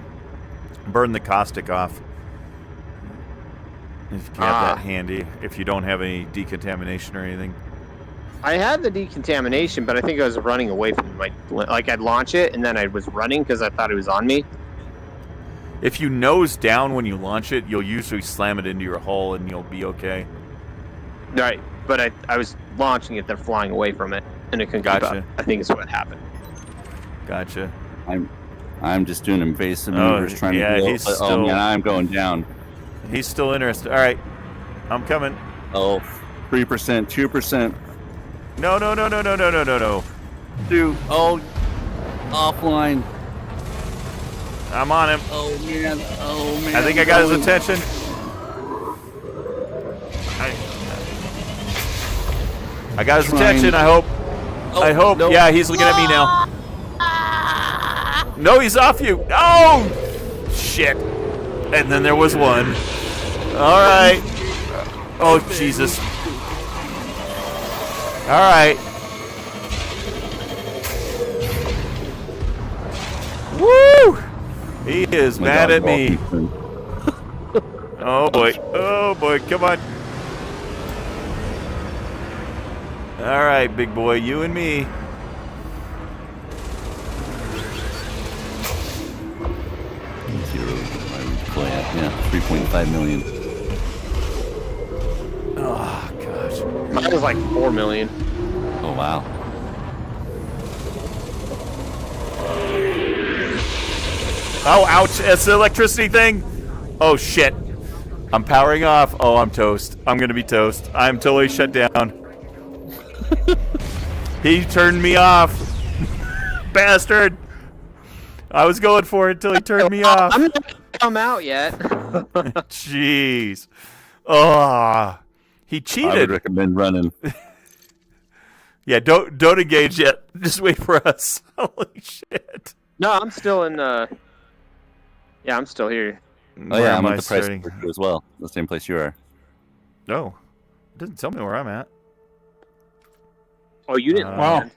burn the caustic off. If you have that handy, if you don't have any decontamination or anything. I had the decontamination, but I think I was running away from like I'd launch it and then I was running because I thought it was on me. If you nose down when you launch it, you'll usually slam it into your hull and you'll be okay. Right, but I was launching it, then flying away from it, and it couldn't keep Gotcha. up. I think is what happened. Gotcha. I'm just doing invasive maneuvers trying to heal. he's But, still- oh man, I'm going down. He's still interested. All right. I'm coming. Oh, 3%, 2%. No. Dude, oh, offline. I'm on him. Oh man. I think I got his attention. I got his attention, I hope. I hope. nope. Yeah, he's looking at me now. No, he's off you. Oh! Shit. And then there was one. All right. Oh, Jesus. All right. Woo! He is mad at me. Oh, boy. Oh, boy. Come on. All right, big boy. You and me. Yeah, 3.5 million. Oh, gosh. Mine was like 4 million. Oh wow. Oh, ouch. It's the electricity thing. Oh, shit. I'm powering off. Oh, I'm toast. I'm going to be toast. I'm totally shut down. He turned me off. Bastard. I was going for it until he turned me off. I'm not come out yet. Jeez. Oh, he I would cheated. recommend running. Yeah, don't engage yet. Just wait for us. Holy shit. No, I'm still in. Yeah, I'm still here. Oh Where yeah, am I'm I at the price starting? for you as well. The same place you are. No, it doesn't tell me where I'm at. Oh, you didn't. Wow. land.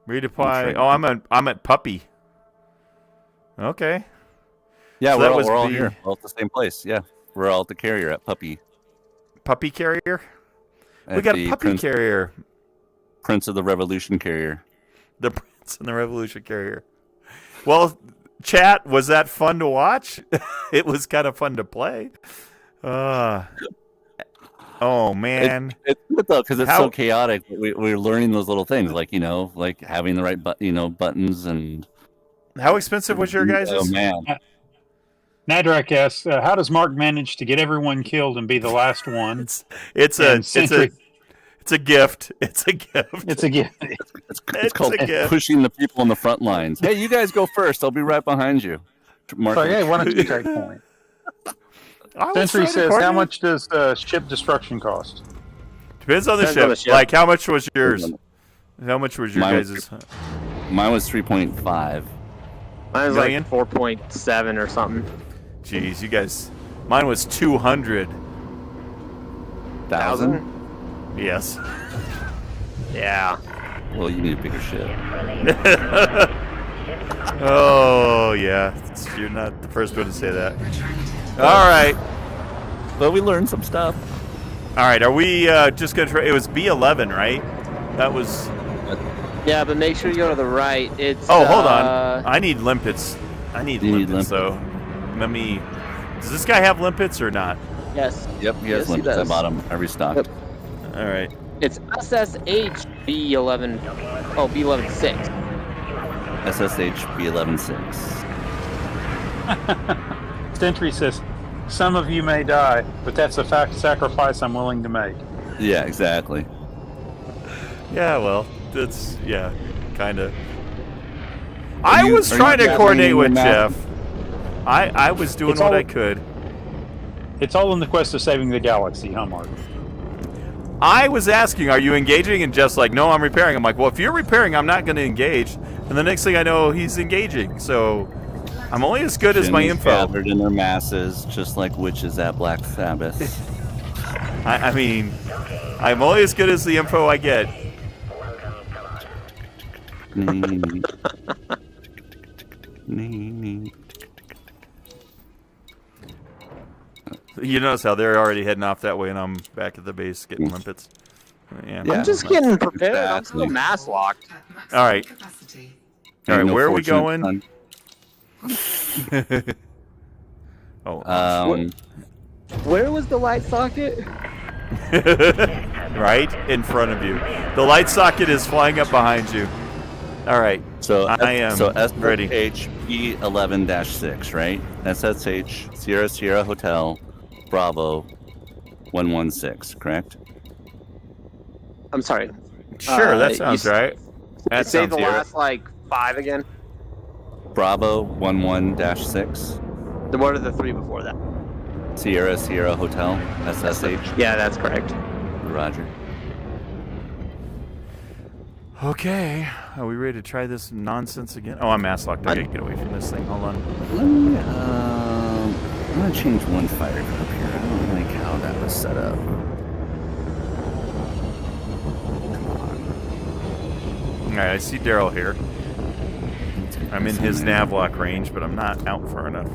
Redeploy. Oh, I'm at puppy. Okay. Yeah, So we're that all, was we're all the- here, all at the same place. Yeah, we're all at the carrier at Puppy. Puppy carrier? We At got a the puppy carrier. Prince of the Revolution carrier. The Prince and the Revolution carrier. Well, chat, was that fun to watch? It was kind of fun to play. Oh, man. It's good though because it's How- so chaotic. We're learning those little things, like like having the right buttons and. How expensive was your guys'? Oh man, Nadrak asks, how does Mark manage to get everyone killed and be the last one? It's a gift. It's a gift. It's a gift. it's called a gift. pushing the people on the front lines. Hey, you guys go first. I'll be right behind you. Mark, So, hey, why don't you take point? Sentry says, how much does ship destruction cost? Depends on the Depends on the ship. ship. Like, how much was yours? How much was your Mine guys'? Mine was 3.5. Mine was Million? like 4.7 or something. Jeez, you guys. Mine was 200. 1,000? Yes. Yeah. Well, you need a bigger ship. Oh, yeah. You're not the first one to say that. All right. But we learned some stuff. All right. Are we just going to try? It was B11, right? That was. Yeah, but make sure you go to the right. It's Oh, hold on. I need limpets. I need You need limpets, though. Let me. Does this guy have limpets or not? Yes. Yep, he has Yes, he limpets. I does. bought him. I restocked. Yep. All right. It's SSH B11. Oh, B11.6. SSH B11.6. Sentry says, some of you may die, but that's a sacrifice I'm willing to make. Yeah, exactly. Yeah, well, that's kind of. I you- was are trying you to coordinate with gathering Jeff. I was doing It's what all- I could. It's all in the quest of saving the galaxy, huh, Mark? I was asking, are you engaging? And Jeff's like, no, I'm repairing. I'm like, well, if you're repairing, I'm not going to engage. And the next thing I know, he's engaging. So I'm only as good as my Jinns info. gathered in their masses, just like witches at Black Sabbath. I mean, I'm only as good as the info I get. You notice how they're already heading off that way, and I'm back at the base getting limpets. Yeah. Yeah. I'm just getting prepared. I'm still Exactly. mass locked. At maximum All right. capacity. All right, Ain't no where are we fortunate going? Oh, son. Where was the light socket? right in front of you. The light socket is flying up behind you. All right. So I am ready. SSH B11-6, right? SSH Sierra Hotel Bravo 116, correct? I'm sorry. Sure, that you sounds s- right. That Say sounds the right. last like 5 again. Bravo 11-6. Then what are the 3 before that? Sierra Hotel SSH. Yeah, that's correct. Roger. Okay. Are we ready to try this nonsense again? Oh, I'm mass locked. I gotta get away from this thing. Hold on. Let me, I'm gonna change one fire up here. I don't like how that was set up. All right, I see Darrell here. I'm in his nav lock range, but I'm not out far enough.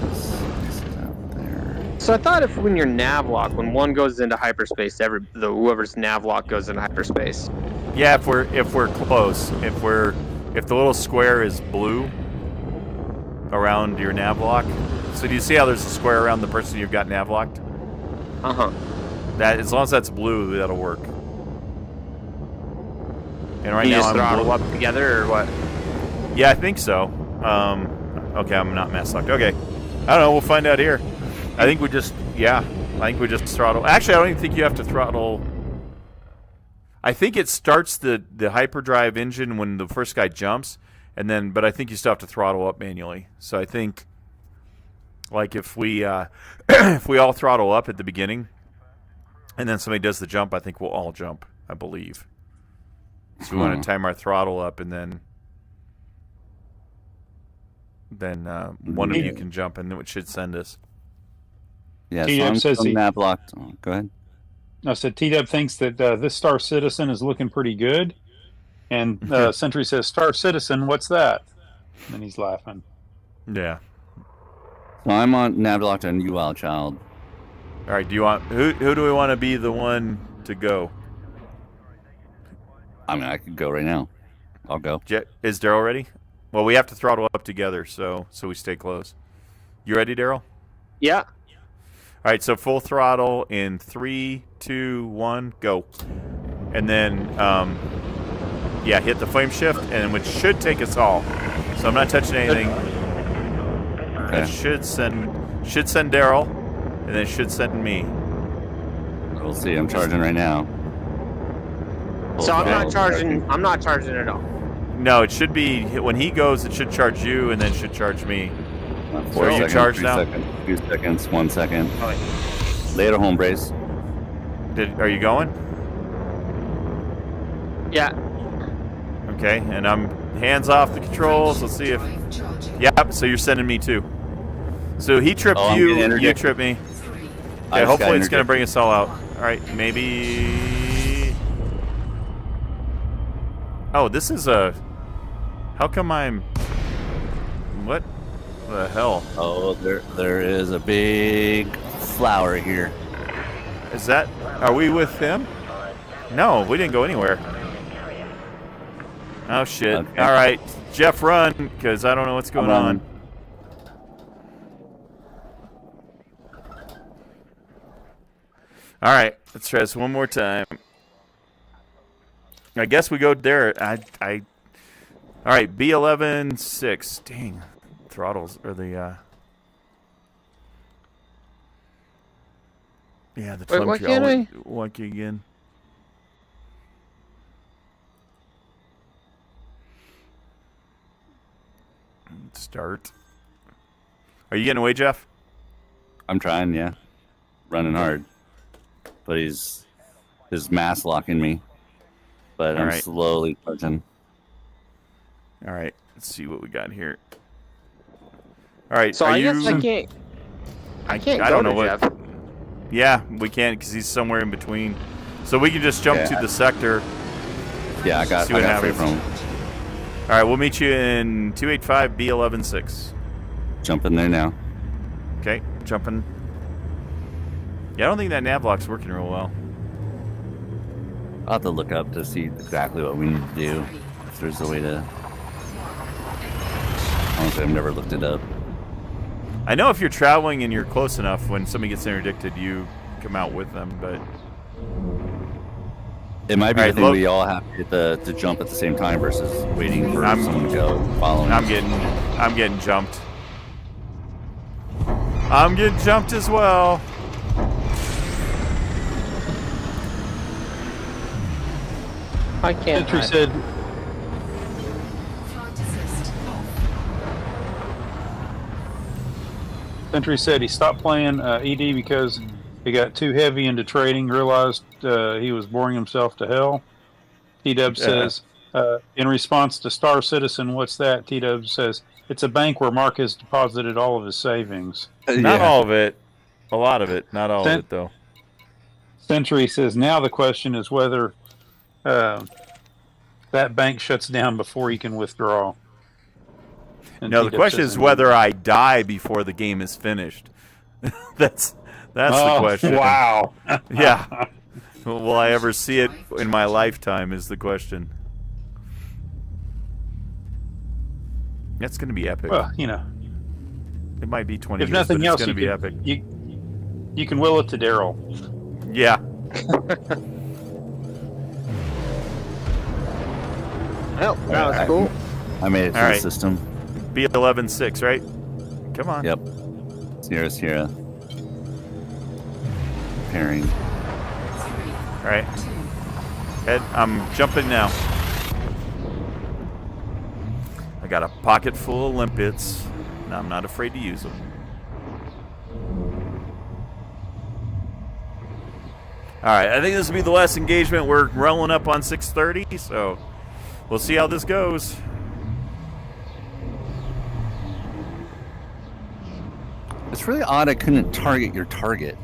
This is out there. So I thought if when you're nav lock, when one goes into hyperspace, whoever's nav lock goes into hyperspace. Yeah, if we're close, if the little square is blue around your nav lock. So do you see how there's a square around the person you've got nav locked? That as long as that's blue, that'll work. And right You now just I'm throttle blue. up together or what? Yeah, I think so. Okay, I'm not mass locked. Okay, I don't know. We'll find out here. I think we just throttle. Actually, I don't even think you have to throttle. I think it starts the hyperdrive engine when the first guy jumps, but I think you still have to throttle up manually. So I think, like if we if we all throttle up at the beginning, and then somebody does the jump, I think we'll all jump. I believe. So we want to time our throttle up, and then one of you can jump, and it should send us. Yeah, TM so I'm says still he- nav locked. Oh, go ahead. I said T-Dub thinks that this Star Citizen is looking pretty good. And Sentry says, Star Citizen, what's that? And he's laughing. Yeah. Well, I'm on nav locked on you, Wild Child. All right. Do you want who do we want to be the one to go? I mean, I could go right now. I'll go. Is Darrell ready? Well, we have to throttle up together, so we stay close. You ready, Darrell? Yeah. All right. So full throttle in 3, 2, 1, go. And then, yeah, hit the flame shift, and which should take us all. So I'm not touching anything. That should send Darrell, and then it should send me. We'll see. I'm charging right now. So I'm not charging. I'm not charging at all. No, it should be when he goes. It should charge you, and then should charge me. 4 Are you seconds, charged 3 now? seconds, 2 seconds, 1 second. All right. Later, home brace. Are you going? Yeah. Okay, and I'm hands off the controls. Let's see if. Drive charging. Yep. So you're sending me too. So he tripped Oh, I'm you. getting You interdicted. tripped me. I Okay, just got hopefully it's gonna interdicted. bring us all out. All right, maybe. Oh, this is a. How come I'm. What the hell? Oh, there is a big flower here. Is that? Are we with him? No, we didn't go anywhere. Oh shit! Okay. All right, Jeff, run, because I don't know what's going on. All right, let's try this one more time. I guess we go there. All right, B11-6. Dang, throttles or the. Yeah, the Wait, why telemetry can't always wonky again. Start. Are you getting away, Jeff? I'm trying, yeah. Running hard. But his mass locking me. But I'm Alright. slowly charging. All right, let's see what we got here. All right, So are I guess you? I can't. I can't I go don't know to what. Jeff. Yeah, we can't because he's somewhere in between. So we can just jump to Yeah. the sector. Yeah, I got See what free happens. from All right, we'll meet you in 285 B11-6. jumping there now. Okay, jumping. Yeah, I don't think that nav lock's working real well. I'll have to look up to see exactly what we need to do. If there's a way to. Honestly, I've never looked it up. I know if you're traveling and you're close enough, when somebody gets interdicted, you come out with them. But It might be All the right, thing look- we all have to jump at the same time versus waiting for someone to go following. I'm getting jumped. I'm getting jumped as well. I can't. Sentry said, Flight assist off. Sentry said he stopped playing ED because he got too heavy into trading, realized he was boring himself to hell. T-Dub says, in response to Star Citizen, what's that? T-Dub says, it's a bank where Mark has deposited all of his savings. Not all of it. A lot of it. Not all of it, though. Sentry says, now the question is whether that bank shuts down before he can withdraw. And No, the T-Dub question says, is whether I die before the game is finished. That's the question. Wow. Yeah. Will I ever see it in my lifetime is the question. That's going to be epic. Well, you know, It might be 20 if years, nothing but else, it's going to be epic. you can will it to Darrell. Yeah. Well, that was cool. I made it through All the right. system. B11-6, right? Come on. Yep. Sierra. Pairing. All right. Head. I'm jumping now. I got a pocket full of limpets, and I'm not afraid to use them. All right. I think this will be the last engagement. We're rolling up on 6:30, so we'll see how this goes. It's really odd I couldn't target your target.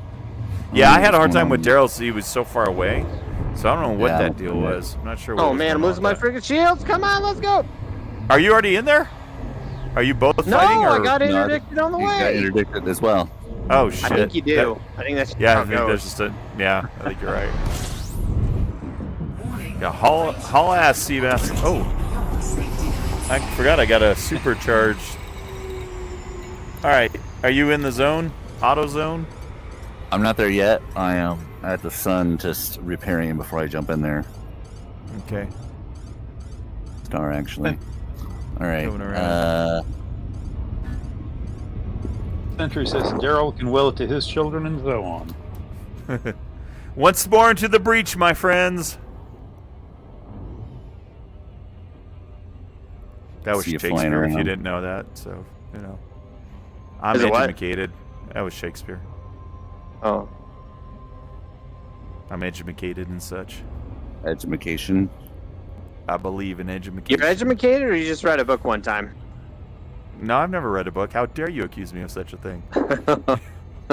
Yeah, I had a what's hard going time with on. Darrell, so he was so far away. So I don't know what Yeah, that deal yeah. was. I'm not sure what Oh was man, I'm going losing on my with that. freaking shields. Come on, let's go. Are you already in there? Are you both No, fighting? Or? I got interdicted on the You got way. interdicted as well. Oh shit! I think you do. I think that's Yeah, how I it think goes. there's just a. Yeah, I think you're right. Yeah, haul ass, Seabass. Oh, I forgot I got a supercharged. All right, are you in the zone? Auto zone? I'm not there yet. I am at the sun, just repairing before I jump in there. Okay. Star, actually. All right. Moving around. Sentry says Darrell can will it to his children and so on. Once more into the breach, my friends. That was See you flying Shakespeare. If you around. didn't know that, so you know, I'm Is it what? educated. That was Shakespeare. Oh. I'm educated and such. Education. I believe in education. You're educated, or you just read a book one time? No, I've never read a book. How dare you accuse me of such a thing?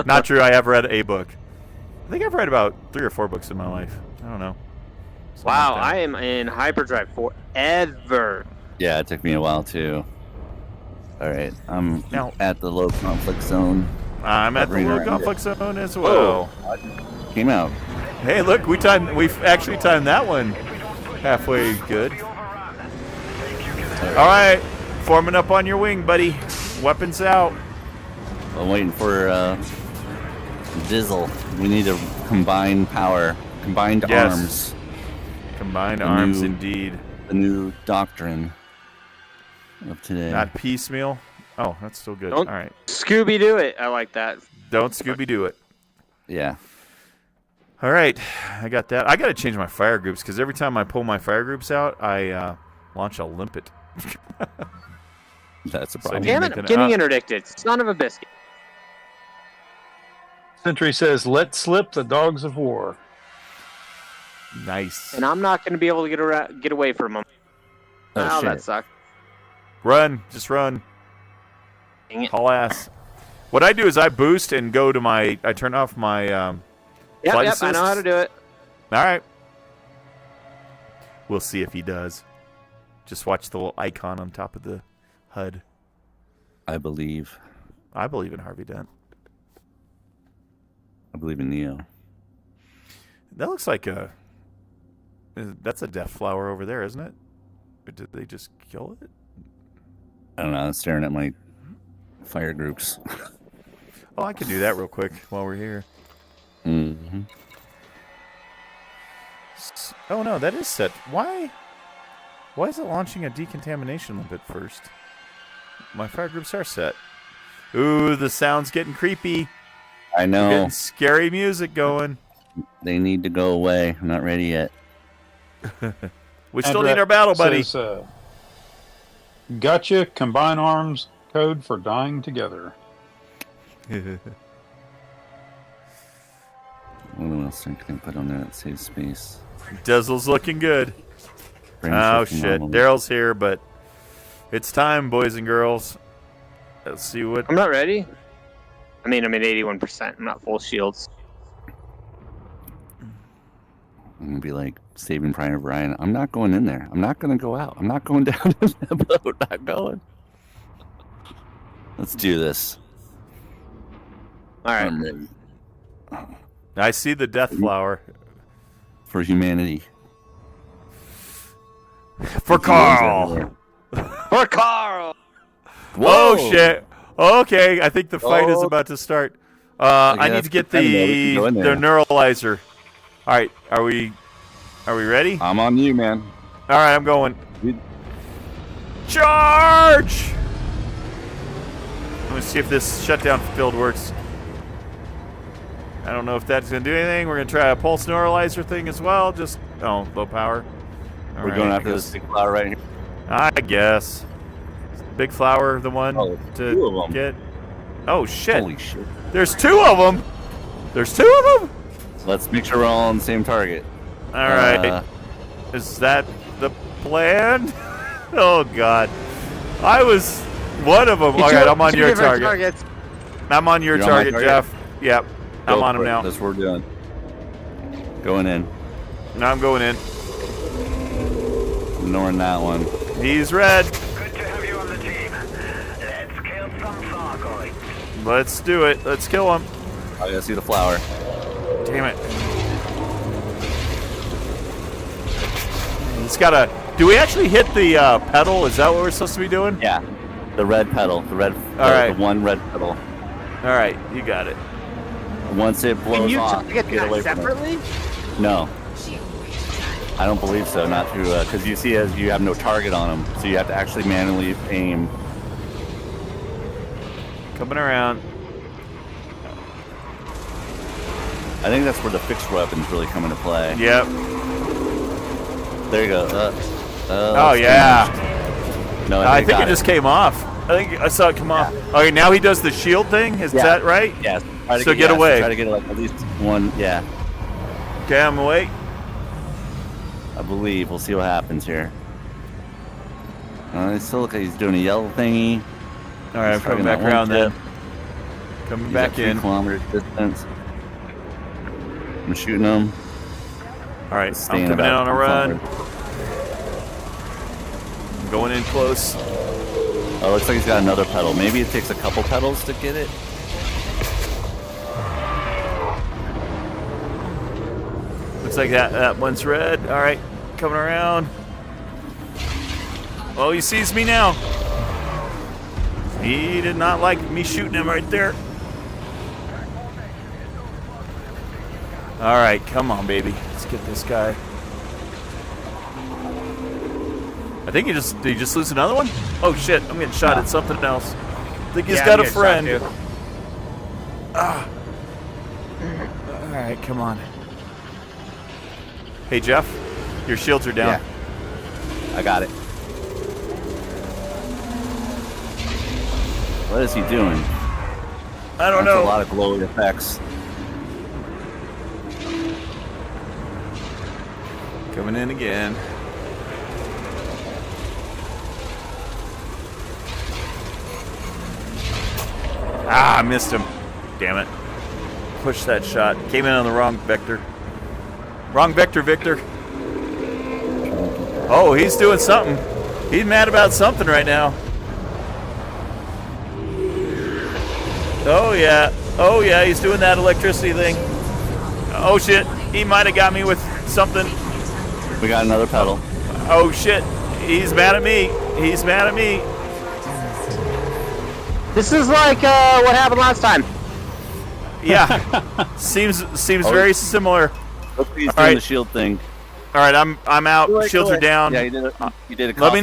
Not true. I have read a book. I think I've read about 3 or 4 books in my life. I don't know. Something Wow, like that. I am in hyperdrive forever. Yeah, it took me a while too. All right, I'm Now- at the low conflict zone. I'm at the Hovering low around conflict zone as well. Came out. Hey, look, we've actually timed that one halfway good. All right, forming up on your wing, buddy. Weapons out. I'm waiting for Dizzle. We need to combine power, combined Yes. arms. Combined The arms, new- indeed. The new doctrine of today. Not piecemeal. Oh, that's still good. Don't- All right. Scooby Doo it. I like that. Don't Scooby-Doo it. Yeah. All right, I got that. I got to change my fire groups because every time I pull my fire groups out, I launch a limpet. That's a So problem. you Damn make it, an- I'm getting interdicted. Son of a biscuit. Sentry says, let slip the dogs of war. Nice. And I'm not going to be able to get away from them. Oh, that shit. sucks. Run, just run. Dang it. Haul ass. What I do is I boost and go to my. I turn off my. Yep, Flight I know how assists? to do it. All right. We'll see if he does. Just watch the little icon on top of the HUD. I believe. I believe in Harvey Dent. I believe in Neo. That looks like a. That's a death flower over there, isn't it? Or did they just kill it? I don't know. I'm staring at my fire groups. Oh, I can do that real quick while we're here. Mm-hmm. Oh no, that is set. Why? Why is it launching a decontamination limpet first? My fire groups are set. Ooh, the sound's getting creepy. I know. Getting scary music going. They need to go away. I'm not ready yet. We still need our battle buddy. Says, gotcha, combine arms, code for dying together. What else can I put on there that saves space? Dizzle's looking good. Frame Oh shift shit, normal. Darrell's here, but it's time, boys and girls. Let's see what. I'm not ready. I mean, I'm at 81%. I'm not full shields. I'm gonna be like Saving Private Ryan. I'm not going in there. I'm not gonna go out. I'm not going down in the boat. Not going. Let's do this. All right. I'm ready I see the death flower. for humanity. For Carl! For Carl! Oh Whoa! shit! Okay, I think the fight is Oh. about to start. I need that's to get good time, though. We can go in the there. neuralizer. All right, are we ready? I'm on you, man. All right, I'm going. We- Charge! Let me see if this shutdown field works. I don't know if that's gonna do anything. We're gonna try a pulse neuralizer thing as well. Just low power. All We're right, going I after guess. this big flower right here. I guess. Big flower, the one Oh, to two of 'em. get. Oh shit! Holy shit. There's 2 of them. There's 2 of them. Let's make sure we're all on the same target. All right. Is that the plan? Oh god. I was one of them. All right, I'm on Two your different target. targets. I'm on your You're on my target, target? Jeff. Yep. I'm Go on him for it. now. That's what we're doing. Going in. Now I'm going in. Ignoring that one. He's red. Good to have you on the team. Let's do it. Let's kill him. I gotta see the flower. Damn it. It's gotta... Do we actually hit the pedal? Is that what we're supposed to be doing? Yeah. The red pedal. The red. right. The one red pedal. All right, you got it. Once it blows Can you off, get get away that from separately? it. No. I don't believe so. Not through... Because you see as you have no target on them. So you have to actually manually aim. Coming around. I think that's where the fixed weapons really come into play. Yep. There you go. Oh, yeah. No, I think it just came off. I think I saw it come off. Okay, now he does the shield thing. Is that right? Yes. So get away. Try to get like at least one. Yeah. Okay, I'm away. I believe. We'll see what happens here. It still looks like he's doing a yellow thingy. All right, I'm coming back around then. Coming He's back at 3 in. kilometers distance. I'm shooting him. All right, I'm Staying coming in about on a run. 200. I'm going in close. Oh, looks like he's got another pedal. Maybe it takes a couple pedals to get it. Looks like that one's red. All right, coming around. Oh, he sees me now. He did not like me shooting him right there. All right, come on, baby. Let's get this guy. I think did he just lose another one? Oh shit, I'm getting shot at something else. I think he's got a friend. Ah. All right, come on. Hey Jeff, your shields are down. Yeah. I got it. What is he doing? I don't That's know. a lot of glowy effects. Coming in again. Ah, I missed him. Damn it. Push that shot. Came in on the wrong vector. Wrong vector, Victor. Oh, he's doing something. He's mad about something right now. Oh, yeah. Oh, yeah, he's doing that electricity thing. Oh, shit. He might have got me with something. We got another pedal. Oh, shit. He's mad at me. He's mad at me. This is like what happened last time. Yeah. Seems very similar. Look, he's All doing right. the shield thing. All right, I'm out. Shields are down. Yeah, you did it. Let me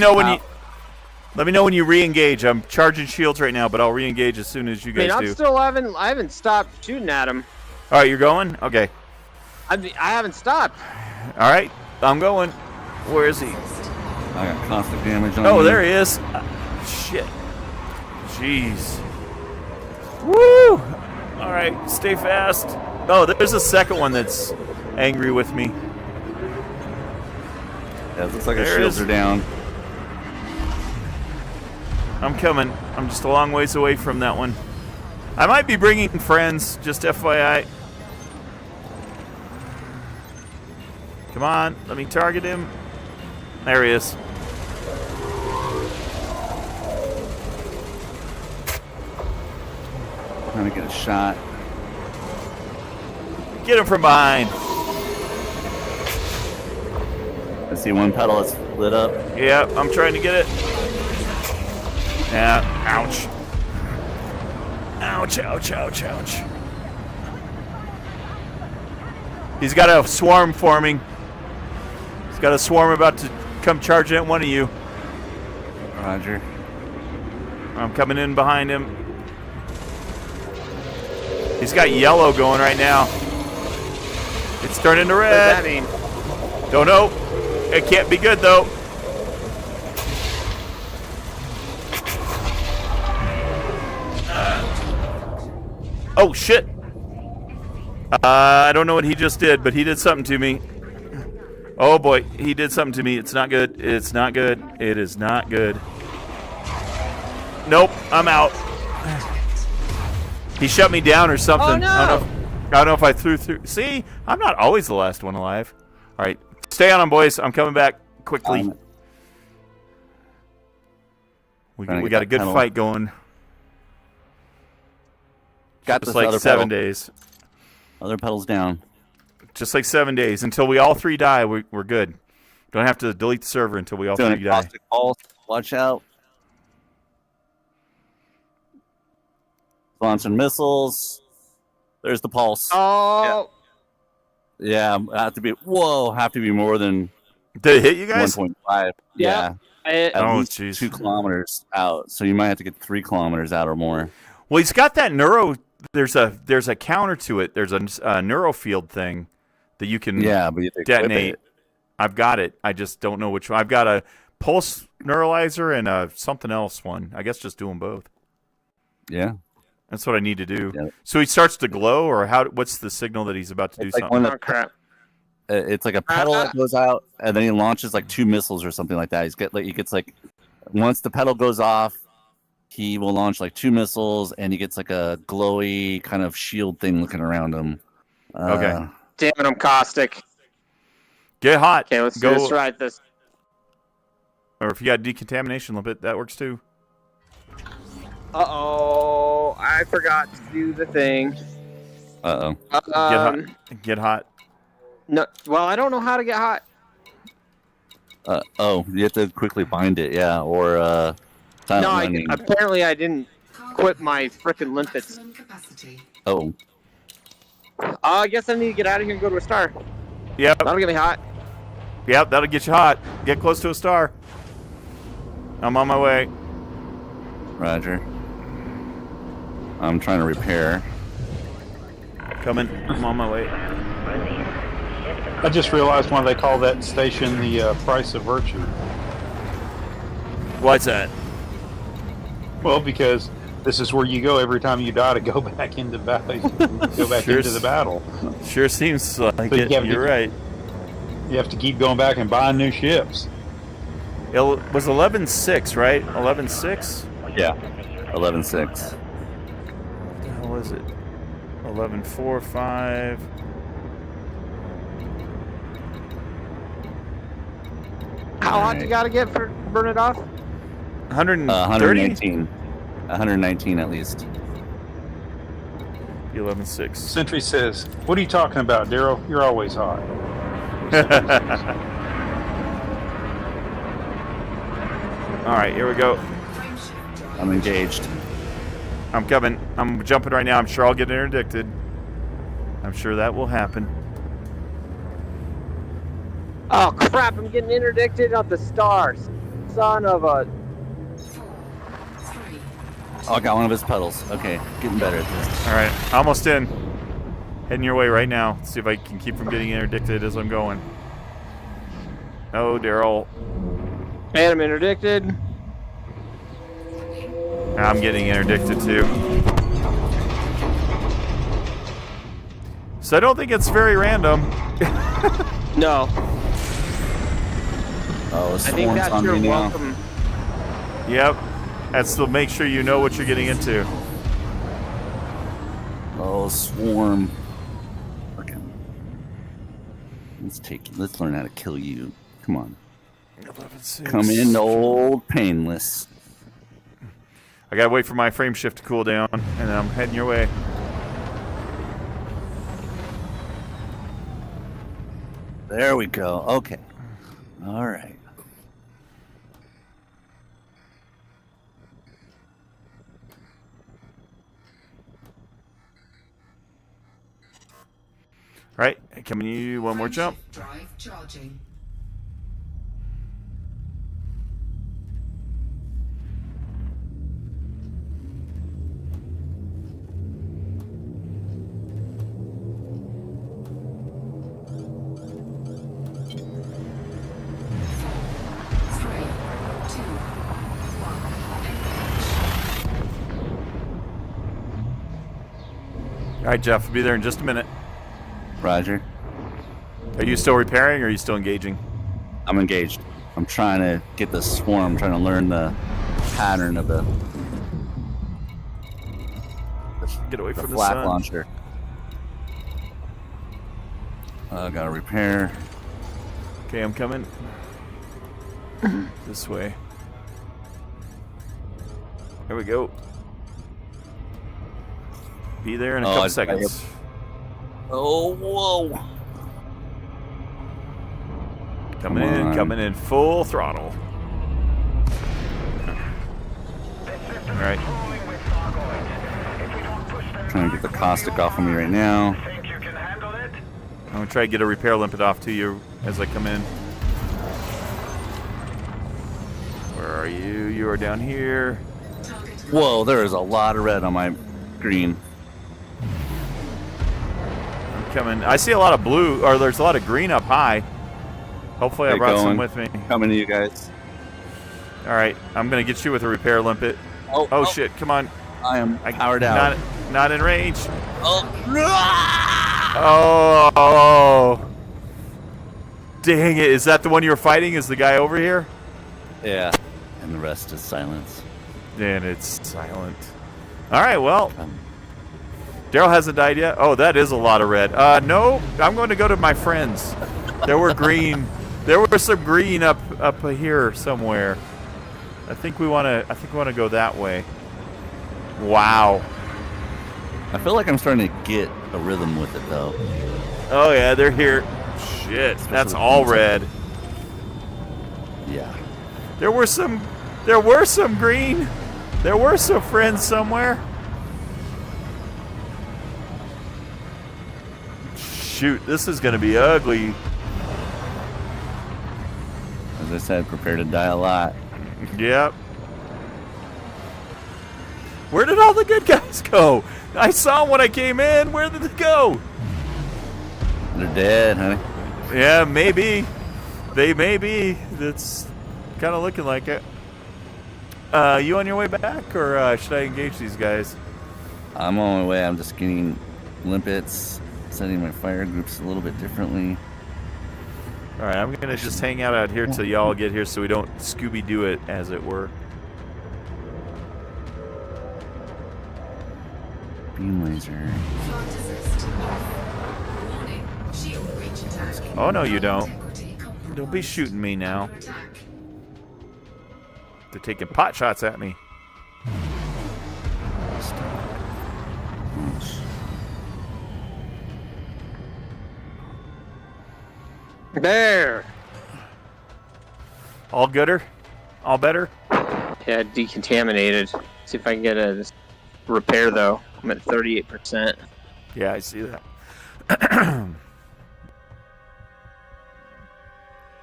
know when you re-engage. I'm charging shields right now, but I'll re-engage as soon as you guys do. I haven't stopped shooting at him. All right, you're going? Okay. I haven't stopped. All right, I'm going. Where is he? I got constant damage on Oh, me. there he is. Shit. Jeez. Woo! All right, stay fast. Oh, there's a second one that's angry with me. Yeah, it looks like There his it shields is. are down. I'm coming. I'm just a long ways away from that one. I might be bringing friends, just FYI. Come on, let me target him. There he is. Trying to get a shot. Get him from behind. I see one pedal that's lit up. Yeah, I'm trying to get it. Yeah, ouch. Ouch, ouch, ouch, ouch. He's got a swarm forming. He's got a swarm about to come charging at one of you. Roger. I'm coming in behind him. He's got yellow going right now. It's turning to What red. does that mean? Don't know. It can't be good though. Oh shit. I don't know what he just did, but he did something to me. Oh boy, he did something to me. It's not good. It's not good. It is not good. Nope, I'm out. He shut me down or something. Oh, no. I don't know if I threw through. See, I'm not always the last one alive. All right, stay on 'em, boys. I'm coming back quickly. We got a good fight going. Got Just this like other 7 pedal. days. Other pedals down. Just like 7 days. Until we all three die, we're good. Don't have to delete the server until we all Doing three a die. caustic pulse. Watch out. Launching missiles. There's the pulse. Oh, Yeah, have to be more than Did it hit you guys? 1.5. Yeah. Yeah. it, At Oh, least jeez. 2 kilometers out. So you might have to get 3 kilometers out or more. Well, he's got that neuro. There's a counter to it. There's a neuro field thing that you can Yeah, but you have to equip detonate. it. I've got it. I just don't know which one. I've got a pulse neuralizer and a something else one. I guess just do them both. Yeah. That's what I need to do. Yeah. So he starts to glow, or how? What's the signal that he's about to do It's like something? one oh crap. It's like a pedal that goes out, and then he launches like 2 missiles or something like that. He gets like once the pedal goes off, he will launch like 2 missiles, and he gets like a glowy kind of shield thing looking around him. Okay. Damn it, I'm caustic. Get hot. Okay, let's Go. just try this. Or if you got decontamination a little bit, that works too. Uh-oh, I forgot to do the thing. Uh-oh. Get hot. No, well, I don't know how to get hot. You have to quickly bind it, yeah, or silent No, running. apparently I didn't Cargo quit my frickin' limpets. maximum capacity. Oh, I guess I need to get out of here and go to a star. Yep. That'll get me hot. Yep. That'll get you hot. Get close to a star. I'm on my way. Roger. I'm trying to repair. Coming. I'm on my way. I just realized why they call that station the price of virtue. What's that? Well, because this is where you go every time you die to go back into battle. Go back Sure. into the battle. Sure seems like So you it. have to- You're right. You have to keep going back and buying new ships. It was 11.6, right? 11.6? Yeah. 11.6. What the hell is it? 11.4.5. How hot you gotta get for burn it off? 130? 119. 119 at least. 11.6. Sentry says, "What are you talking about, Darrell? You're always hot." All right, here we go. Frameshift drive. I'm engaged. I'm coming. I'm jumping right now. I'm sure I'll get interdicted. I'm sure that will happen. Oh crap, I'm getting interdicted on the stars. Son of a... 4, 3, Oh, I got one of his pedals. Okay, getting better at this. All right, almost in. Heading your way right now. See if I can keep from getting interdicted as I'm going. Oh, Darrell. And I'm interdicted. I'm getting interdicted too. So I don't think it's very random. No, Oh, I think swarm's that's on your me now. welcome. Yep. That's to make sure you know what you're getting into. Oh, swarm. Okay. Let's learn how to kill you. Come on. 11.6. Come in, old painless. I gotta wait for my frame shift to cool down, and then I'm heading your way. There we go. Okay. All right. Right, coming you one more jump. Frameshift drive charging. All right, Jeff, I'll be there in just a minute. Roger. Are you still repairing, or are you still engaging? I'm engaged. I'm trying to get the swarm. I'm trying to learn the pattern of the Get away from the flak sun. launcher. Gotta repair. Okay, I'm coming. This way. There we go. Be there in a couple seconds. Oh, whoa. Coming in full throttle. All right. Trying to get the caustic off of me right now. I'm going to try to get a repair limpet off to you as I come in. Where are you? You are down here. Whoa, there is a lot of red on my green. I'm coming. I see a lot of blue, or there's a lot of green up high. Hopefully I brought some with me. Coming to you guys. All right, I'm going to get you with a repair limpet. Oh, shit, come on. I am powered out. Not in range. Oh. Oh. Dang it. Is that the one you were fighting? Is the guy over here? Yeah. And the rest is silence. And it's silent. All right, well. Darrell hasn't died yet. Oh, that is a lot of red. No, I'm going to go to my friends. There were green. There were some green up here somewhere. I think we want to go that way. Wow. I feel like I'm starting to get a rhythm with it, though. Oh yeah, they're here. Shit, that's all red. Yeah. There were some green. There were some friends somewhere. Shoot, this is going to be ugly. As I said, prepare to die a lot. Yep. Where did all the good guys go? I saw them when I came in. Where did they go? They're dead, honey. Yeah, maybe. They may be. It's kind of looking like it. You on your way back, or should I engage these guys? I'm on my way. I'm just getting limpets, setting my fire groups a little bit differently. All right, I'm going to just hang out here till y'all get here so we don't Scooby-Doo it, as it were. Beam laser. Oh, no, you don't. Don't be shooting me now. They're taking pot shots at me. There. All gooder? All better? Yeah, decontaminated. See if I can get a repair, though. I'm at 38%. Yeah, I see that.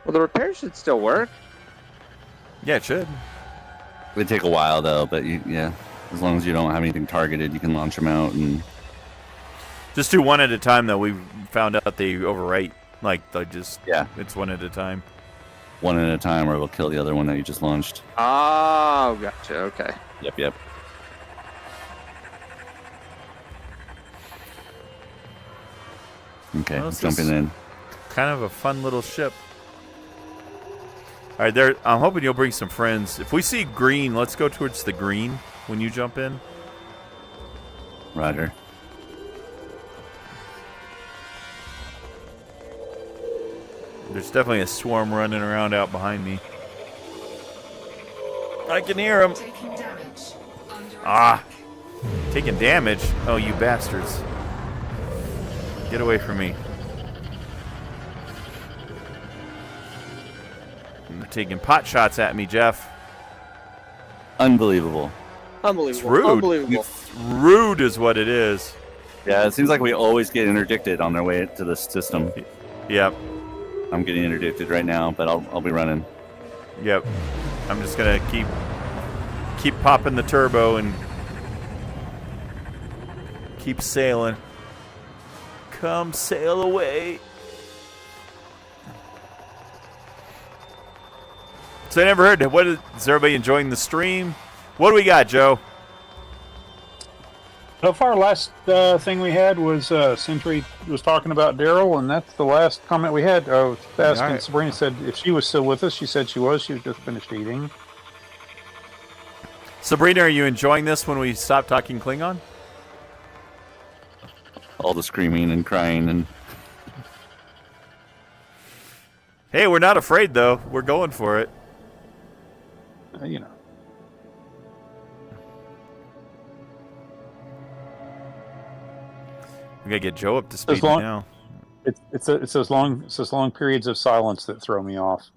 Well, the repair should still work. Yeah, it should. They take a while, though, but yeah, as long as you don't have anything targeted, you can launch them out. And just do one at a time, though. We found out they overwrite. Like, they just... Yeah. It's one at a time. One at a time, or it'll kill the other one that you just launched. Oh, gotcha. Okay. Yep. Okay, Well, jumping in. Kind of a fun little ship. All right, there. I'm hoping you'll bring some friends. If we see green, let's go towards the green when you jump in. Roger. There's definitely a swarm running around out behind me. I can hear them. Taking damage? Oh, you bastards. Get away from me. They're taking pot shots at me, Jeff. Unbelievable. It's rude. It's rude is what it is. Yeah, it seems like we always get interdicted on their way to the system. Yep. I'm getting interdicted right now, but I'll be running. Yep. I'm just gonna keep popping the turbo and keep sailing. Come sail away. So I never heard. Is everybody enjoying the stream? What do we got, Joe? So far, last thing we had was Sentry was talking about Darrell, and that's the last comment we had. Oh, asking All right. Sabrina said if she was still with us. She said she was. She was just finished eating. Sabrina, are you enjoying this when we stop talking Klingon? All the screaming and crying and... Hey, we're not afraid, though. We're going for it. You know. We gotta get Joe up to speed long- now. It's those long periods of silence that throw me off.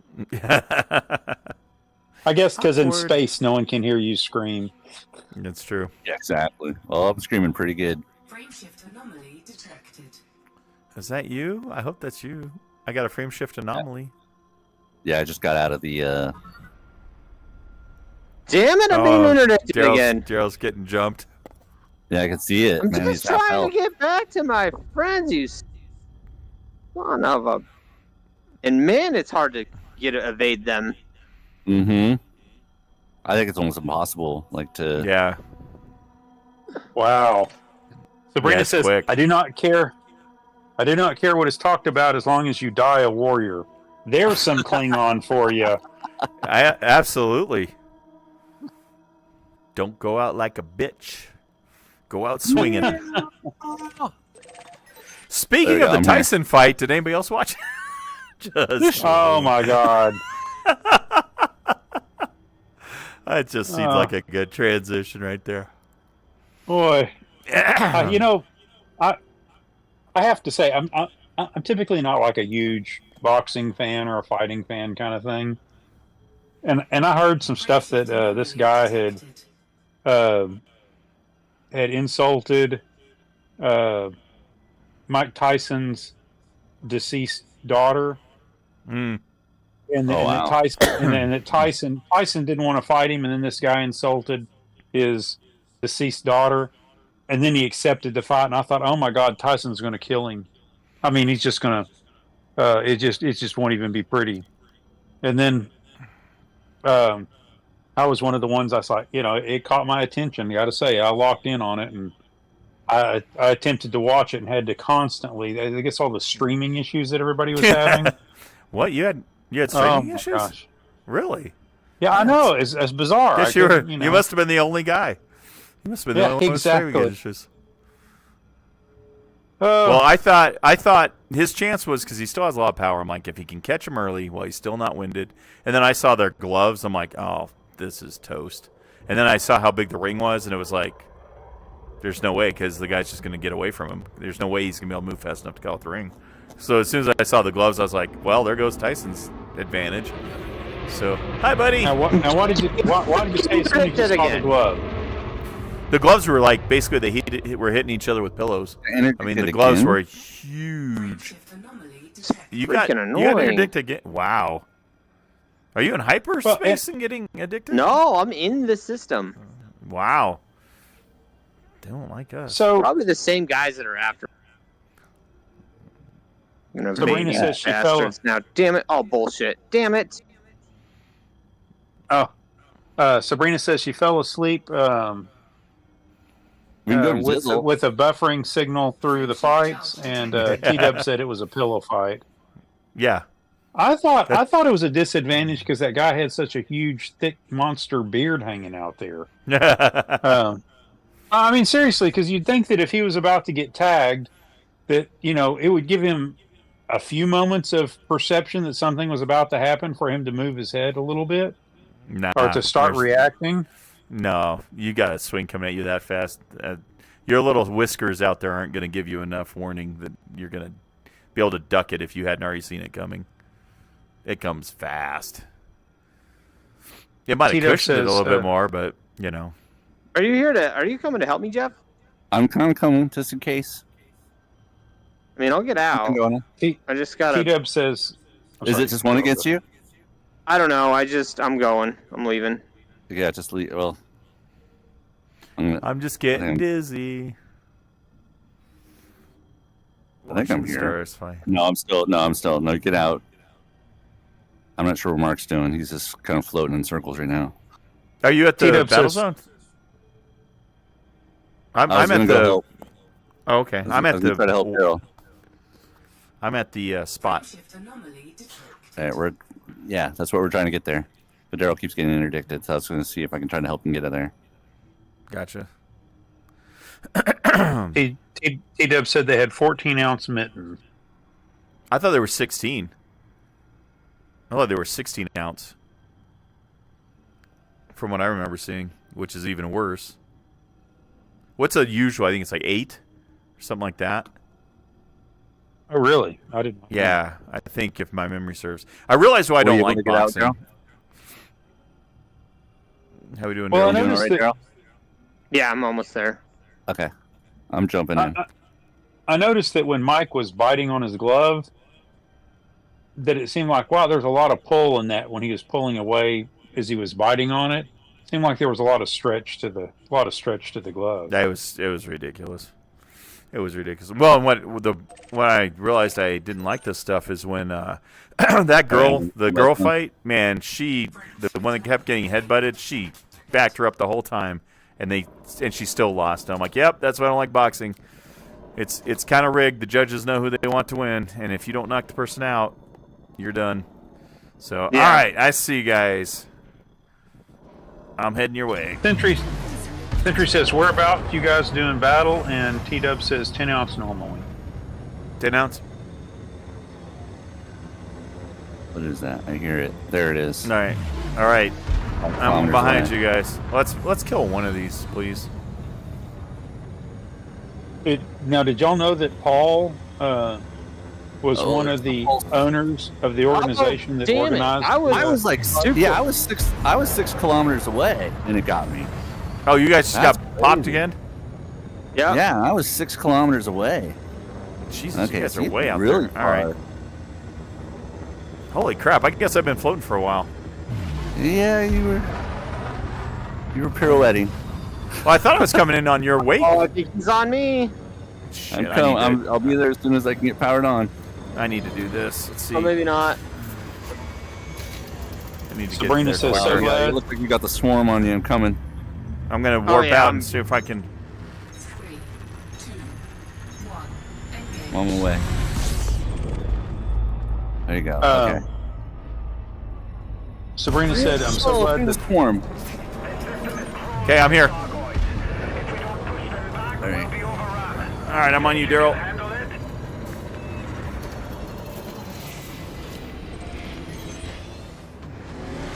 I guess because in Awkward. space, no one can hear you scream. That's true. Yeah, exactly. Well, I'm screaming pretty good. Frameshift anomaly detected. Is that you? I hope that's you. I got a frame shift anomaly. Yeah, I just got out of the. Damn it, I'm being interdicted again. Darrell's getting jumped. Yeah, I can see it. I'm Man, just he's half trying health. to get back to my friends, you son of a... And man, it's hard to evade them. Mm-hmm. I think it's almost impossible, like to. Yeah. Wow. Sabrina it's says, quick. I do not care what is talked about as long as you die a warrior. There's some Klingon for you. Absolutely. Don't go out like a bitch. Go out swinging. Speaking There you of go, the I'm Tyson fight, did anybody else watch? Just Oh my God. That just seems like a good transition right there. Boy. You know, I have to say, I'm typically not like a huge boxing fan or a fighting fan kind of thing. And I heard some stuff that this guy had insulted Mike Tyson's deceased daughter, Mm. and then wow. Tyson didn't want to fight him, and then this guy insulted his deceased daughter, and then he accepted the fight. And I thought, oh my God, Tyson's going to kill him. I mean, he's just going to. It just won't even be pretty. And then, I was one of the ones I saw. You know, it caught my attention. I got to say, I locked in on it, and I attempted to watch it and had to constantly. I guess all the streaming issues that everybody was having. What you had Oh streaming my issues? gosh! Really? Yeah, I know. It's bizarre. Guess I you couldn't, were. You must have been the only guy. You must have been the only one with streaming exactly. issues. Oh, Well, I thought his chance was because he still has a lot of power. I'm like, if he can catch him early while he's still not winded, and then I saw their gloves. I'm like, oh, this is toast. And then I saw how big the ring was, and it was like, there's no way because the guy's just going to get away from him. There's no way he's going to be able to move fast enough to get out the ring. So as soon as I saw the gloves, I was like, well, there goes Tyson's advantage. So, hi, buddy. now why did you say as soon as you saw the glove? The gloves were like basically they were hitting each other with pillows. I mean, the gloves were huge. Frameshift anomaly detected. You got Freaking annoying. addicted again. Wow. Are you in hyperspace and getting addicted? No, I'm in the system. Wow. They don't like us. So Probably the same guys that are after. I'm gonna Sabrina evade says these she fell- bastards now. Damn it! Oh bullshit! Damn it! Sabrina says she fell asleep We can go to Zizzle. with a buffering signal through the fights, and T-Dub said it was a pillow fight. Yeah. I thought it was a disadvantage because that guy had such a huge, thick monster beard hanging out there. I mean, seriously, because you'd think that if he was about to get tagged, that it would give him a few moments of perception that something was about to happen for him to move his head a little bit Nah, or to start there's- reacting. No, you got a swing coming at you that fast. Your little whiskers out there aren't going to give you enough warning that you're going to be able to duck it if you hadn't already seen it coming. It comes fast. It might have Tito cushioned it a says, little bit more, but Are you coming to help me, Jeff? I'm kind of coming just in case. I mean, I'll get out. I'm going. I just gotta. T-Dub says... Is it just one against you? I don't know. I'm going. I'm leaving. Yeah, just leave. Well, I'm just getting Okay. dizzy. I think I'm Watching here. stars fly. No, I'm still. No, get out. I'm not sure what Mark's doing. He's just kind of floating in circles right now. Are you at the T-Dub battle says- zone? I was I'm gonna at go the. help. Oh, okay, I was I'm at gonna try to help the. Darrell. I'm at the spot. Frameshift anomaly detected. All right, that's what we're trying to get there. But Darrell keeps getting interdicted, so I was going to see if I can try to help him get out there. Gotcha. T-Dub said they had 14-ounce mittens. I thought they were 16. I thought they were 16 ounce. From what I remember seeing, which is even worse. What's a usual? I think it's like 8 or something like that. Oh, really? I didn't. Yeah, I think if my memory serves. I realize why I don't you like able to get out, boxing. Darrell? How we doing, Well, I Darrell? Doing all noticed right, that- Darrell? Yeah, I'm almost there. Okay. I'm jumping in. I noticed that when Mike was biting on his glove, that it seemed like, wow, there's a lot of pull in that when he was pulling away as he was biting on it. It seemed like there was a lot of stretch to the glove. It was ridiculous. It was ridiculous. Well, and what I realized I didn't like this stuff is when that girl, the girl fight, man, the one that kept getting headbutted, she backed her up the whole time, and she still lost. I'm like, yep, that's why I don't like boxing. It's kind of rigged. The judges know who they want to win, and if you don't knock the person out, you're done. So, Yeah. all right, I see you guys. I'm heading your way. Sentry says, whereabouts you guys doing battle? And T-Dub says 10 ounce normally. 10 ounce? What is that? I hear it. There it is. All right. All right. I'm Kilometers behind away. you guys. Let's kill one of these, please. Now, did y'all know that Paul was Oh, one of the owners of the organization that damn it. organized? I was like, yeah, I was 6 kilometers away, and it got me. Oh, you guys just That's got popped crazy. again? Yeah. Yeah, I was 6 kilometers away. Jesus, Okay, you guys so are you way out really there. All right. far. Holy crap! I guess I've been floating for a while. Yeah, you were pirouetting. Well, I thought I was coming in on your weight. Oh, I think he's on me. Shit, I'll be there as soon as I can get powered on. I need to do this. Let's see. Oh, maybe not. I need to Sabrina get there. says, Wow, so yeah, glad. you look like you got the swarm on you. I'm coming. I'm gonna warp yeah, out I'm- and see if I can. 3, 2, 1. Engage. I'm on my way. There you go. Um, Okay. Sabrina said, I'm so Oh, glad the that swarm. Okay, I'm here. All right. All right, I'm on you, Darrell.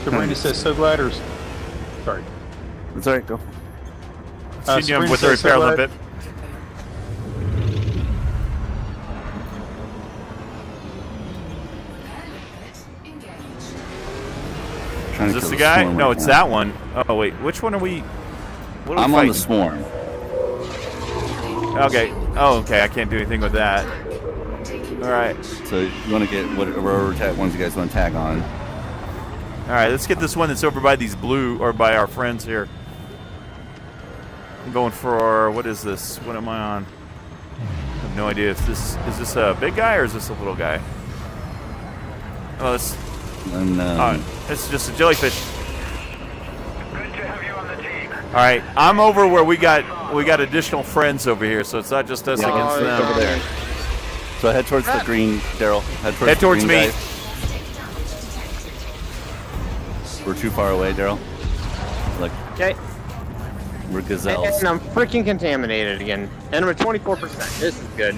Sabrina says, so glad or sorry. It's all right. Go. Seen you Sabrina with the says, so repair glad- limpet. Engage. Trying Is to this kill the guy? swarm No, right it's now. that one. Oh wait, which one are we? What are I'm we on the fighting? swarm. Okay. Oh, okay. I can't do anything with that. All right. So you want to get whatever ones you guys want to tag on. All right. Let's get this one that's over by these blue or by our friends here. I'm going for what is this? What am I on? I have no idea if this is this a big guy or is this a little guy? Oh, this. And It's just a jellyfish. All right, I'm over where we got additional friends over here, so it's not just us Yeah, against it's them. over there. So head towards the green, Darrell. Head Head towards the green me. guys. We're too far away, Darrell. Like Okay. we're gazelles. And I'm freaking contaminated again. And I'm at 24%. This is good.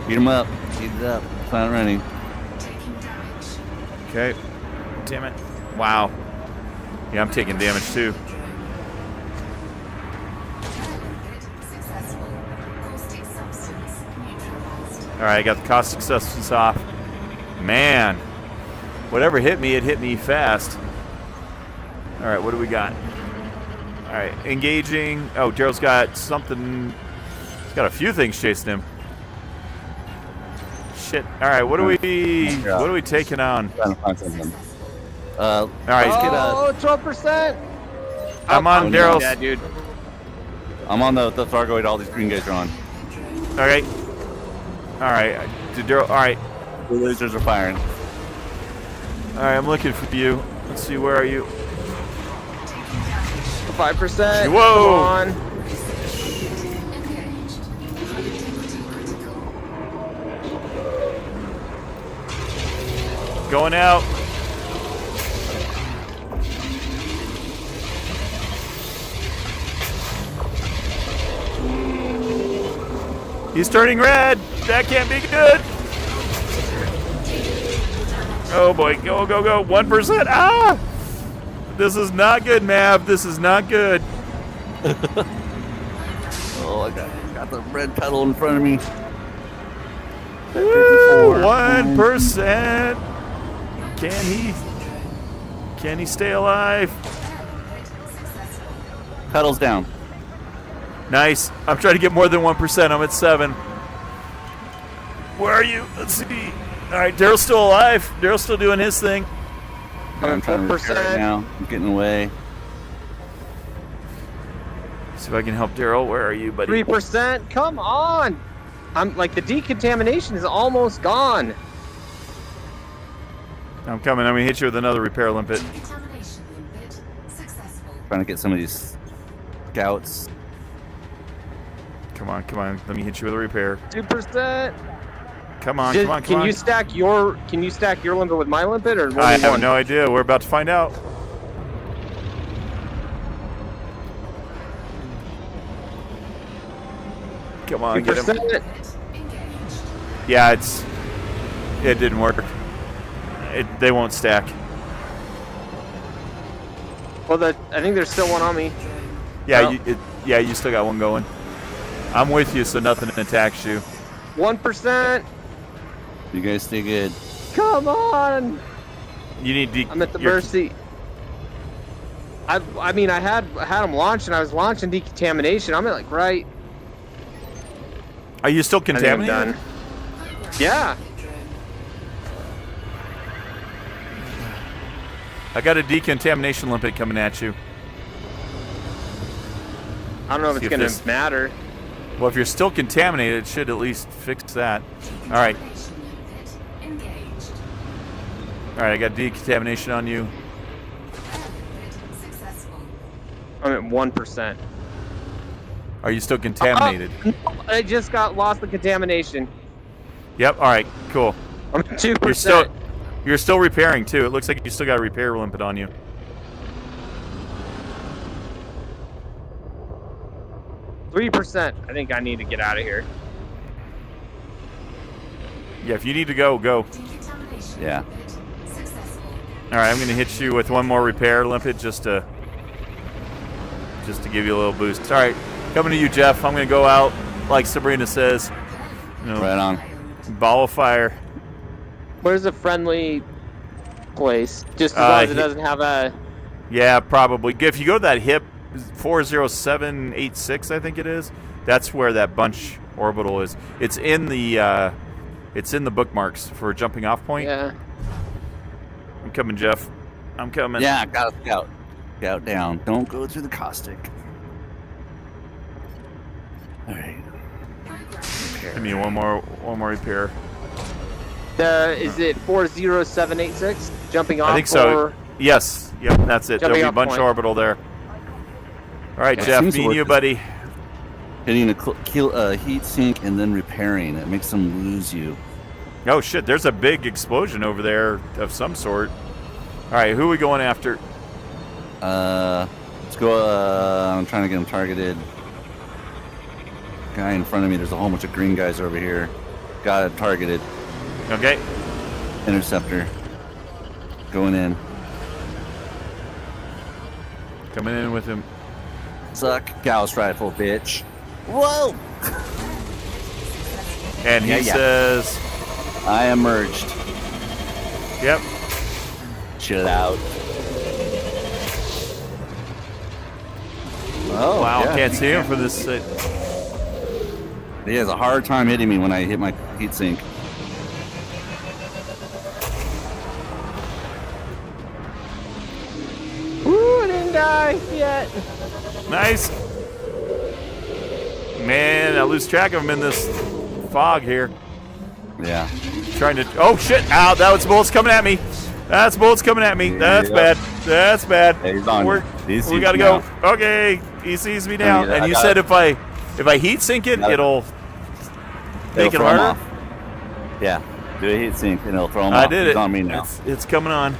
Beat them up. Beat it up. It's not running. Taking damage. Okay. Damn it. Wow. Yeah, I'm taking damage too. Successful. Caustic substance neutralized. All right, I got the caustic substance off. Man, whatever hit me, it hit me fast. All right, what do we got? All right, engaging. Oh, Darrell's got something. He's got a few things chasing him. Shit. All right, what are we taking on? Trying to find something. All right, Oh, 12%. I'm on Darrell's. Yeah, dude. I'm on the Thargoid. All these green guys are on. All right. All right. Did Darrell? All right. The lasers are firing. All right. I'm looking for you. Let's see. Where are you? 5%. Whoa. Come on. Engaged. Activity critical. Going out. He's turning red. That can't be good. Oh boy. Go, go, go. 1%. Ah! This is not good, Mav. This is not good. Oh, I got the red pedal in front of me. 54. 1%. Can he stay alive? Pedals down. Nice. I'm trying to get more than 1%. I'm at 7. Where are you? Let's see. All right, Darrell's still alive. Darrell's still doing his thing. I'm trying to repair it now. I'm getting away. See if I can help Darrell. Where are you, buddy? 3%. Come on. I'm like the decontamination is almost gone. I'm coming. I'm going to hit you with another repair limpet. Decontamination limpet successful. Trying to get some of these scouts. Come on, come on. Let me hit you with a repair. 2%. Come on, Did- come on, come can on. you stack your limpet with my limpet or I one? have no idea. We're about to find out. Come on, get him. 2%. Engaged. Yeah, it didn't work. They won't stack. Well, I think there's still one on me. Yeah, Well. you still got one going. I'm with you, so nothing attacks you. 1%. You guys stay good. Come on. You need. I'm at the mercy. I mean, I had them launched, and I was launching decontamination. I'm at like right. Are you still I think I'm contaminated? done. Yeah. I got a decontamination limpet coming at you. I don't know if See it's if gonna this- matter. Well, if you're still contaminated, it should at least fix that. All right, Decontamination limpet engaged. all right. I got decontamination on you. Limpet successful. I'm at 1%. Are you still contaminated? I just got lost the contamination. Yep. All right. Cool. I'm at 2%. You're still repairing too. It looks like you still got a repair limpet on you. %. I think I need to get out of here. Yeah. If you need to go, go. Decontamination Yeah. limpet successful. All right. I'm gonna hit you with one more repair limpet just to give you a little boost. All right. Coming to you, Jeff. I'm gonna go out like Sabrina says. You know, Right on. ball of fire. Where's a friendly place? Just as Uh, long as it he- doesn't have a. Yeah, probably. If you go to that HIP 40786, I think it is. That's where that bunch orbital is. It's in the bookmarks for a jumping off point. Yeah. I'm coming, Jeff. I'm coming. Yeah, I got a scout. Scout down. Don't go through the caustic. All right. Give me one more repair. Is it 40786? Jumping off. I think so. Or... Yes. Yep. That's it. There'll Jumping be a off bunch point. orbital there. All right, Yeah, it Jeff. seems to Me and work you, this- buddy. Hitting a heat sink and then repairing. It makes them lose you. Oh shit! There's a big explosion over there of some sort. All right, who are we going after? Let's go. I'm trying to get him targeted. Guy in front of me. There's a whole bunch of green guys over here. Got it targeted. Okay. Interceptor. Going in. Coming in with him. Suck. Gauss rifle, bitch. Whoa! And he Yeah, yeah. says, I emerged. "Yep." Chill out. Oh, Wow, yeah, can't he see him for this. He has a hard time hitting me when I hit my heat sink. Ooh, I didn't die yet. Nice. Man, I lose track of him in this fog here. Yeah. Trying to. Oh shit! Ow! That's bullets coming at me. That's bullets coming at me. That's Yep. bad. That's bad. Yeah, he's on. He We sees gotta me go. now. Okay, he sees me now. Yeah, And I you got said it. if I heat sink it, Got it. it'll make it throw him harder. off. Yeah. Do a heat sink and it'll throw him I off. did He's it. on me now. It's coming on.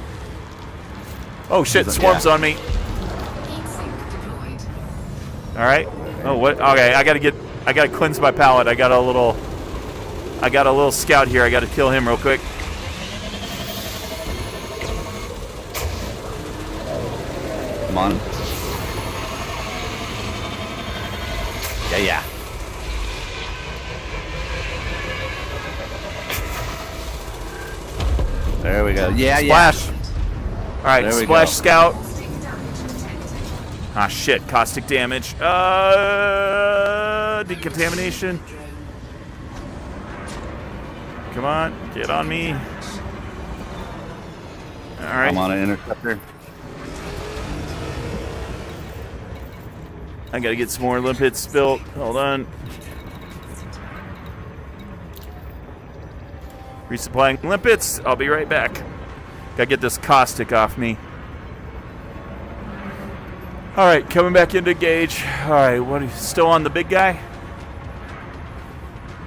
Oh shit! He's- Swarm's yeah. on me. Heat sink deployed. All right. Oh what? Okay, I gotta cleanse my palate. I got a little scout here. I gotta kill him real quick. Come on. Yeah, yeah. go. Yeah, Splash. All right, There we splash go. scout. Caustic damage detected. Ah, shit. Caustic damage. Decontamination. Come on. Get on me. All right. I'm on an interceptor. I gotta get some more limpets built. Hold on. Resupplying limpets. I'll be right back. Gotta get this caustic off me. All right, coming back into gauge. All right, what? Are you, still on the big guy?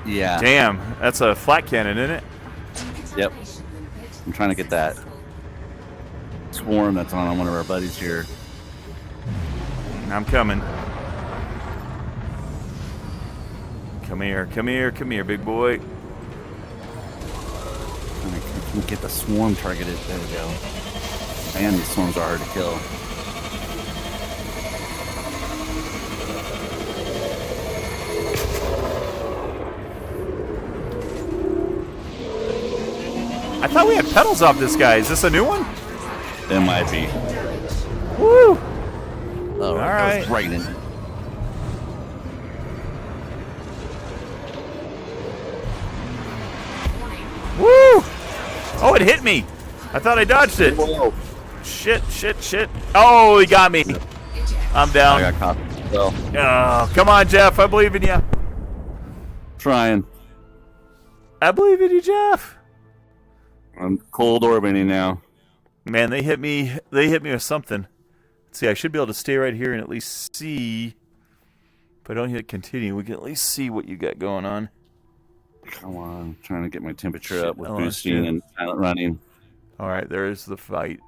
Yeah. Damn, that's a flat cannon, isn't it? Yep. Decontamination limpet I'm trying to get that swarm that's on one of our buddies here. I'm coming. Come here, come here, come here, big boy. I can get the swarm targeted. There we go. Man, these swarms are hard to kill. I thought we had pedals off this guy. Is this a new one? It might be. Woo! Oh, All that right. was right in. Woo! Oh, it hit me. I thought I dodged it. Whoa. Shit, shit, shit. Oh, he got me. I'm I down. got caught. Well, Oh, come on, Jeff. I believe in you. trying. I believe in you, Jeff. I'm cold orbiting now. Man, they hit me. They hit me with something. Let's see, I should be able to stay right here and at least see. If I don't hit continue, we can at least see what you got going on. Come on. I'm trying to get my temperature Shit, up with I lost boosting you. and silent running. All right, there is the fight.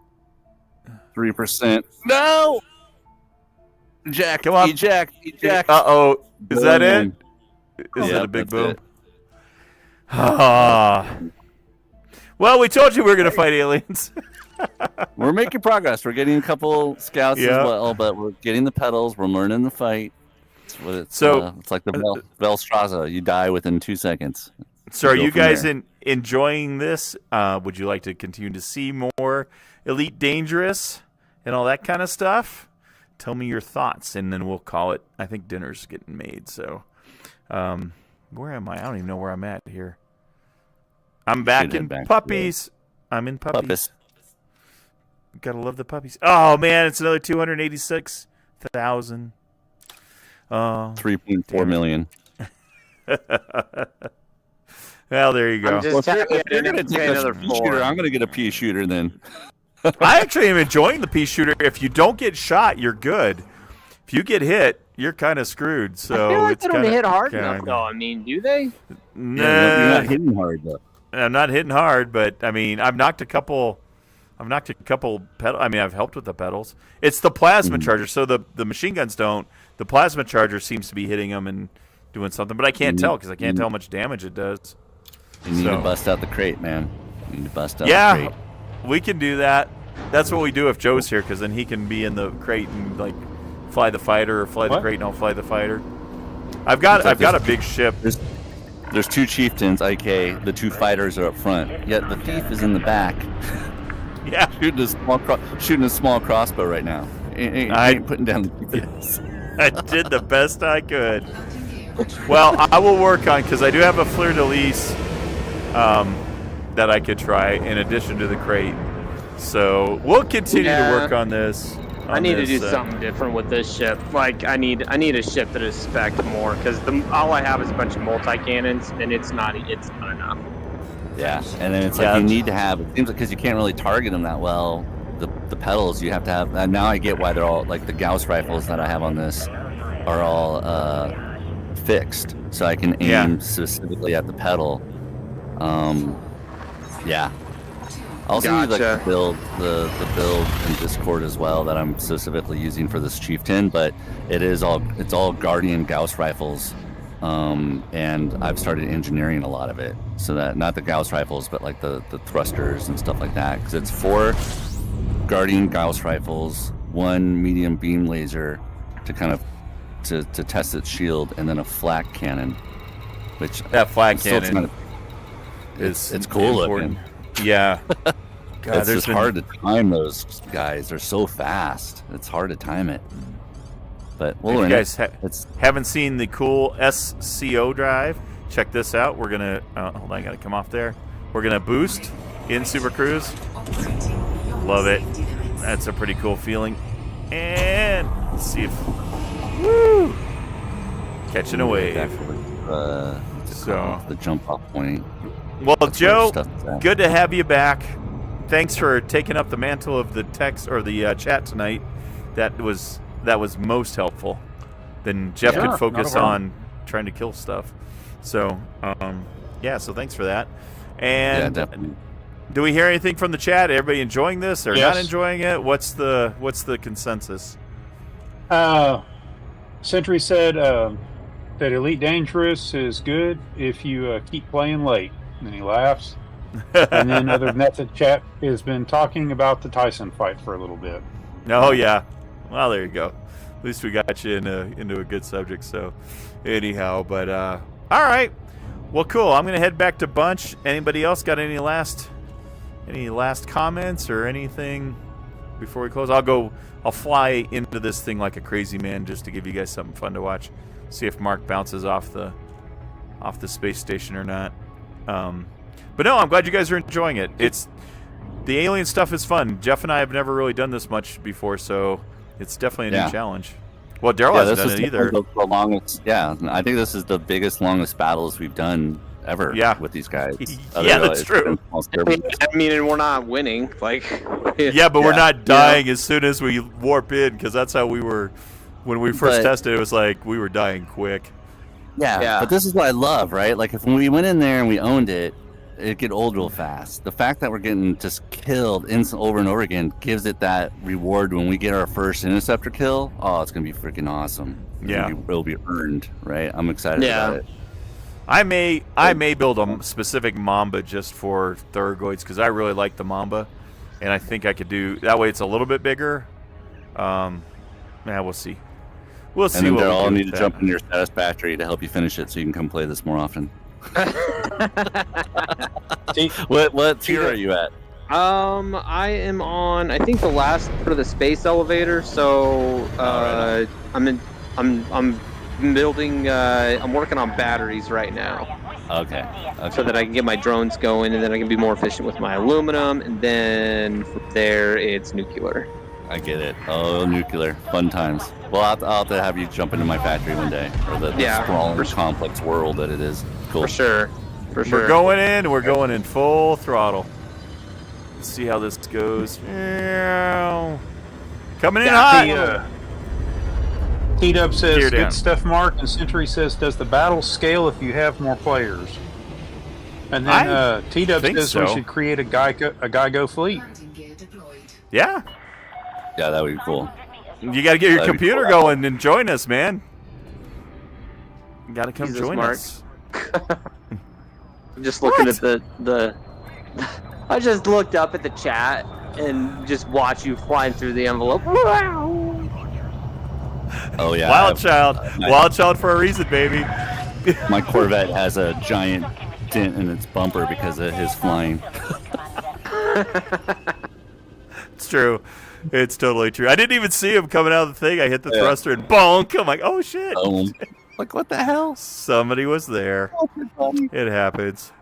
3%. No! Eject. Come on. Eject. Eject. Uh-oh. Is that it? Is Yep, it a big that's boom? it. Ah. Well, we told you we were going to fight aliens. We're making progress. We're getting a couple scouts Yeah. as well, but we're getting the pedals. We're learning the fight. It's what it's, So- it's like the Velstraza. You die within 2 seconds. So are Go you from guys there. enjoying this? Would you like to continue to see more Elite Dangerous and all that kind of stuff? Tell me your thoughts, and then we'll call it. I think dinner's getting made, so... where am I? I don't even know where I'm at here. I'm back Should in head back to puppies. I'm in puppies. Puppets. Gotta love the puppies. Oh, man, it's another 286,000. Oh, 3.4 million. well, there you go. I'm just If tapping you're it going to and take pay a another pea shooter, 4. I'm going to get a pea shooter then. I actually am enjoying the pea shooter. If you don't get shot, you're good. If you get hit, you're kind of screwed. So I feel like it's they don't kinda, hit hard kinda- enough, though. I mean, do they? Nah, You're not hitting hard, though. I'm not hitting hard, but I mean, I've knocked a couple pedal. I mean, I've helped with the pedals. It's the plasma charger. So the machine guns don't. The plasma charger seems to be hitting them and doing something, but I can't tell because I can't tell how much damage it does. You need So- to bust out the crate, man. You need to bust out the Yeah, crate. we can do that. That's what we do if Joe's here, because then he can be in the crate and like fly the fighter or fly the What? crate and I'll fly the fighter. I've got a big ship. There's 2 chieftains, IK. The 2 fighters are up front. Yet the thief is in the back, Yeah, shooting a small crossbow right now. Ain't putting down the GPS. I did the best I could. Well, I will work on, because I do have a fleur-de-lis that I could try in addition to the crate. So we'll continue to Yeah. work on this. I need to do something different with this ship. Like, I need a ship that is spec'd more, because all I have is a bunch of multi-cannons, and it's not enough. Yeah, and then it's Yeah. like you need to have. It seems like because you can't really target them that well. The pedals you have to have. And now I get why they're all like the Gauss rifles that I have on this are all fixed, so I can aim specifically at the pedal. Yeah. Also need like Gotcha. the build in Discord as well that I'm specifically using for this chieftain, but it's all Guardian Gauss rifles. And I've started engineering a lot of it, so that not the Gauss rifles, but like the thrusters and stuff like that. Because it's 4 Guardian Gauss rifles, 1 medium beam laser to kind of to test its shield, and then a flak cannon, which That flag still cannon it's cool important. looking. Yeah. God, it's just hard to time those guys. They're so fast. It's hard to time it. But we'll if you learn guys it. haven't seen the cool SCO drive, check this out. We're going to... hold on, I got to come off there. We're going to boost in Super Cruise. Love it. That's a pretty cool feeling. And let's see if... Woo! Catching a wave. So the jump off point. Well, That's Joe, where stuff is at. good to have you back. Thanks for taking up the mantle of the text or the chat tonight. That was most helpful. Then Jeff could focus on trying to kill stuff. So, so thanks for that. And Yeah, definitely. do we hear anything from the chat? Everybody enjoying this or Yes. not enjoying it? What's the consensus? Sentry said that Elite Dangerous is good if you keep playing late. And then he laughs. And then other than that, the chat has been talking about the Tyson fight for a little bit. Oh, yeah. Well, there you go. At least we got you into a good subject. So, anyhow, but all right. Well, cool. I'm gonna head back to Bunch. Anybody else got any last comments or anything before we close? I'll fly into this thing like a crazy man just to give you guys something fun to watch. See if Mark bounces off the space station or not. But no, I'm glad you guys are enjoying it. It's the alien stuff is fun. Jeff and I have never really done this much before, so it's definitely a new challenge. Well, Darrell hasn't done it either. The longest, I think this is the biggest, longest battles we've done ever with these guys. Yeah, that's true. I mean, and we're not winning. Like, yeah, but we're not dying as soon as we warp in, because that's how we were when we first tested. It was like we were dying quick. Yeah, but this is what I love, right? Like, if when we went in there and we owned it, it'd get old real fast. The fact that we're getting just killed over and over again gives it that reward when we get our first interceptor kill. Oh, it's gonna be freaking awesome. It'll be earned, right? I'm excited about it. I may build a specific Mamba just for Thargoids because I really like the Mamba, and I think I could do that way. It's a little bit bigger. We'll see. We'll see. And then what they'll we all do need with to jump in your satisfactory to help you finish it, so you can come play this more often. What tier are you at? I am on, I think, the last part of the space elevator. So I'm building. I'm working on batteries right now. Okay. So that I can get my drones going, and then I can be more efficient with my aluminum, and then from there it's nuclear. I get it. Oh, nuclear. Fun times. Well, I'll have to have you jump into my factory one day, or the sprawling, complex world that it is. Cool. For sure. We're going in full throttle. Let's see how this goes. Coming in hot. T-Dub says, Tear good down. stuff, Mark. And Century says, does the battle scale if you have more players? And then T-Dub says we should create a Geico fleet. Yeah. Yeah, that would be cool. You got to get your computer going and join us, man. You got to come join us. I'm just looking at the I just looked up at the chat and just watch you flying through the envelope. Oh yeah, Wild child for a reason, baby. My Corvette has a giant dent in its bumper because of his flying. It's true. It's totally true. I didn't even see him coming out of the thing. I hit the thruster and bonk. I'm like, oh shit. Like, what the hell? Somebody was there. It happens.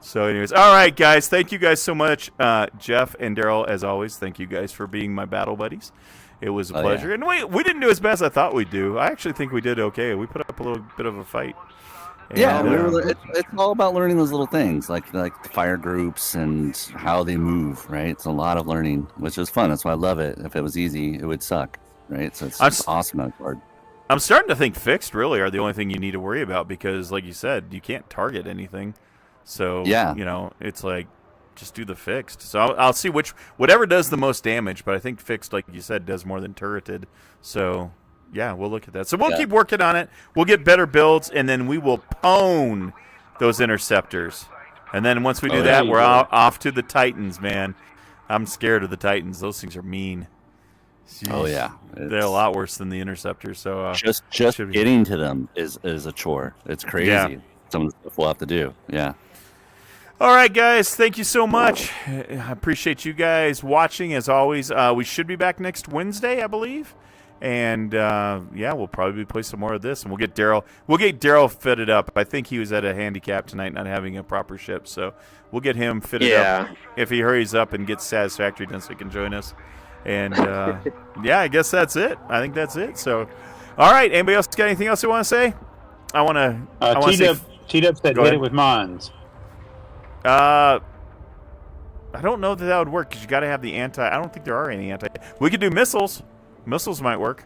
So anyways, all right, guys. Thank you guys so much. Jeff and Darrell, as always, thank you guys for being my battle buddies. It was a pleasure. Yeah. And we didn't do as bad as I thought we'd do. I actually think we did okay. We put up a little bit of a fight. And, it's all about learning those little things, like fire groups and how they move, right? It's a lot of learning, which is fun. That's why I love it. If it was easy, it would suck, right? So it's awesome that part. I'm starting to think fixed really are the only thing you need to worry about because, like you said, you can't target anything. So, it's like, just do the fixed. So I'll see whatever does the most damage, but I think fixed, like you said, does more than turreted. So, yeah, we'll look at that. So we'll keep working on it. We'll get better builds, and then we will pwn those interceptors. And then once we do that, we're off to the Titans, man. I'm scared of the Titans. Those things are mean. Jeez. Oh, yeah. They're a lot worse than the interceptors. So just getting to them is a chore. It's crazy. Yeah. Some of the stuff we'll have to do. Yeah. All right, guys. Thank you so much. I appreciate you guys watching, as always. We should be back next Wednesday, I believe. And, yeah, we'll probably play some more of this. And we'll get Darrell fitted up. I think he was at a handicap tonight, not having a proper ship. So we'll get him fitted up. If he hurries up and gets satisfactory done so he can join us. And, yeah, I guess that's it. I think that's it. So, all right. Anybody else got anything else they want to say? I want to T-Dub said hit it with mines. I don't know that would work because you got to have the anti. I don't think there are any anti. We could do missiles. Missiles might work.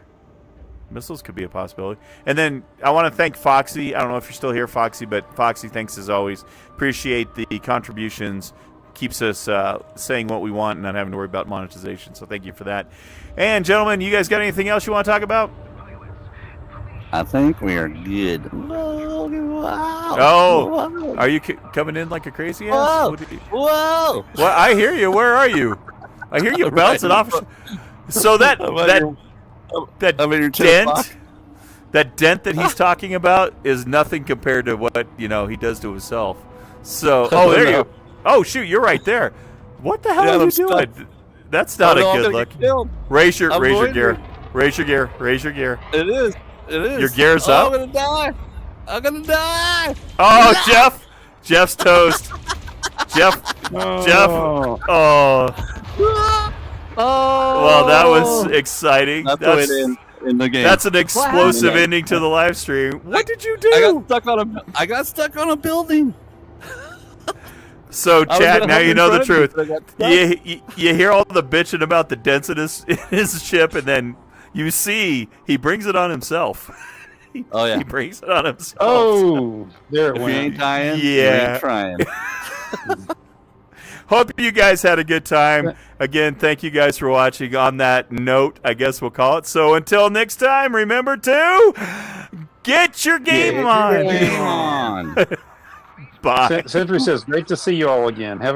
Missiles could be a possibility. And then I want to thank Foxy. I don't know if you're still here, Foxy, but Foxy, thanks as always. Appreciate the contributions. Keeps us saying what we want and not having to worry about monetization. So thank you for that. And gentlemen, you guys got anything else you want to talk about? I think we are good. Oh, are you coming in like a crazy ass? Whoa! What? I hear you. Where are you? I hear you bouncing off. So that dent that he's talking about is nothing compared to what he does to himself. So there you. Oh shoot, you're right there. What the hell are you doing? That's not a good look. Raise your gear. Raise your gear. Raise your gear. It is. Your gear's up. I'm gonna die. Oh, Jeff's toast. Jeff. Oh. Well, that was exciting. That's the way to end the game. That's an explosive ending to the live stream. What did you do? I got stuck on a building. So, chat, now you know the truth. You hear all the bitching about the dents in his ship, and then you see he brings it on himself. Oh, yeah. He brings it on himself. Oh, there it If went. you ain't dying, you Yeah. ain't trying. Hope you guys had a good time. Again, thank you guys for watching. On that note, I guess we'll call it. So until next time, remember to get your game on. Game on. Bye. Sentry says, great to see you all again. Have a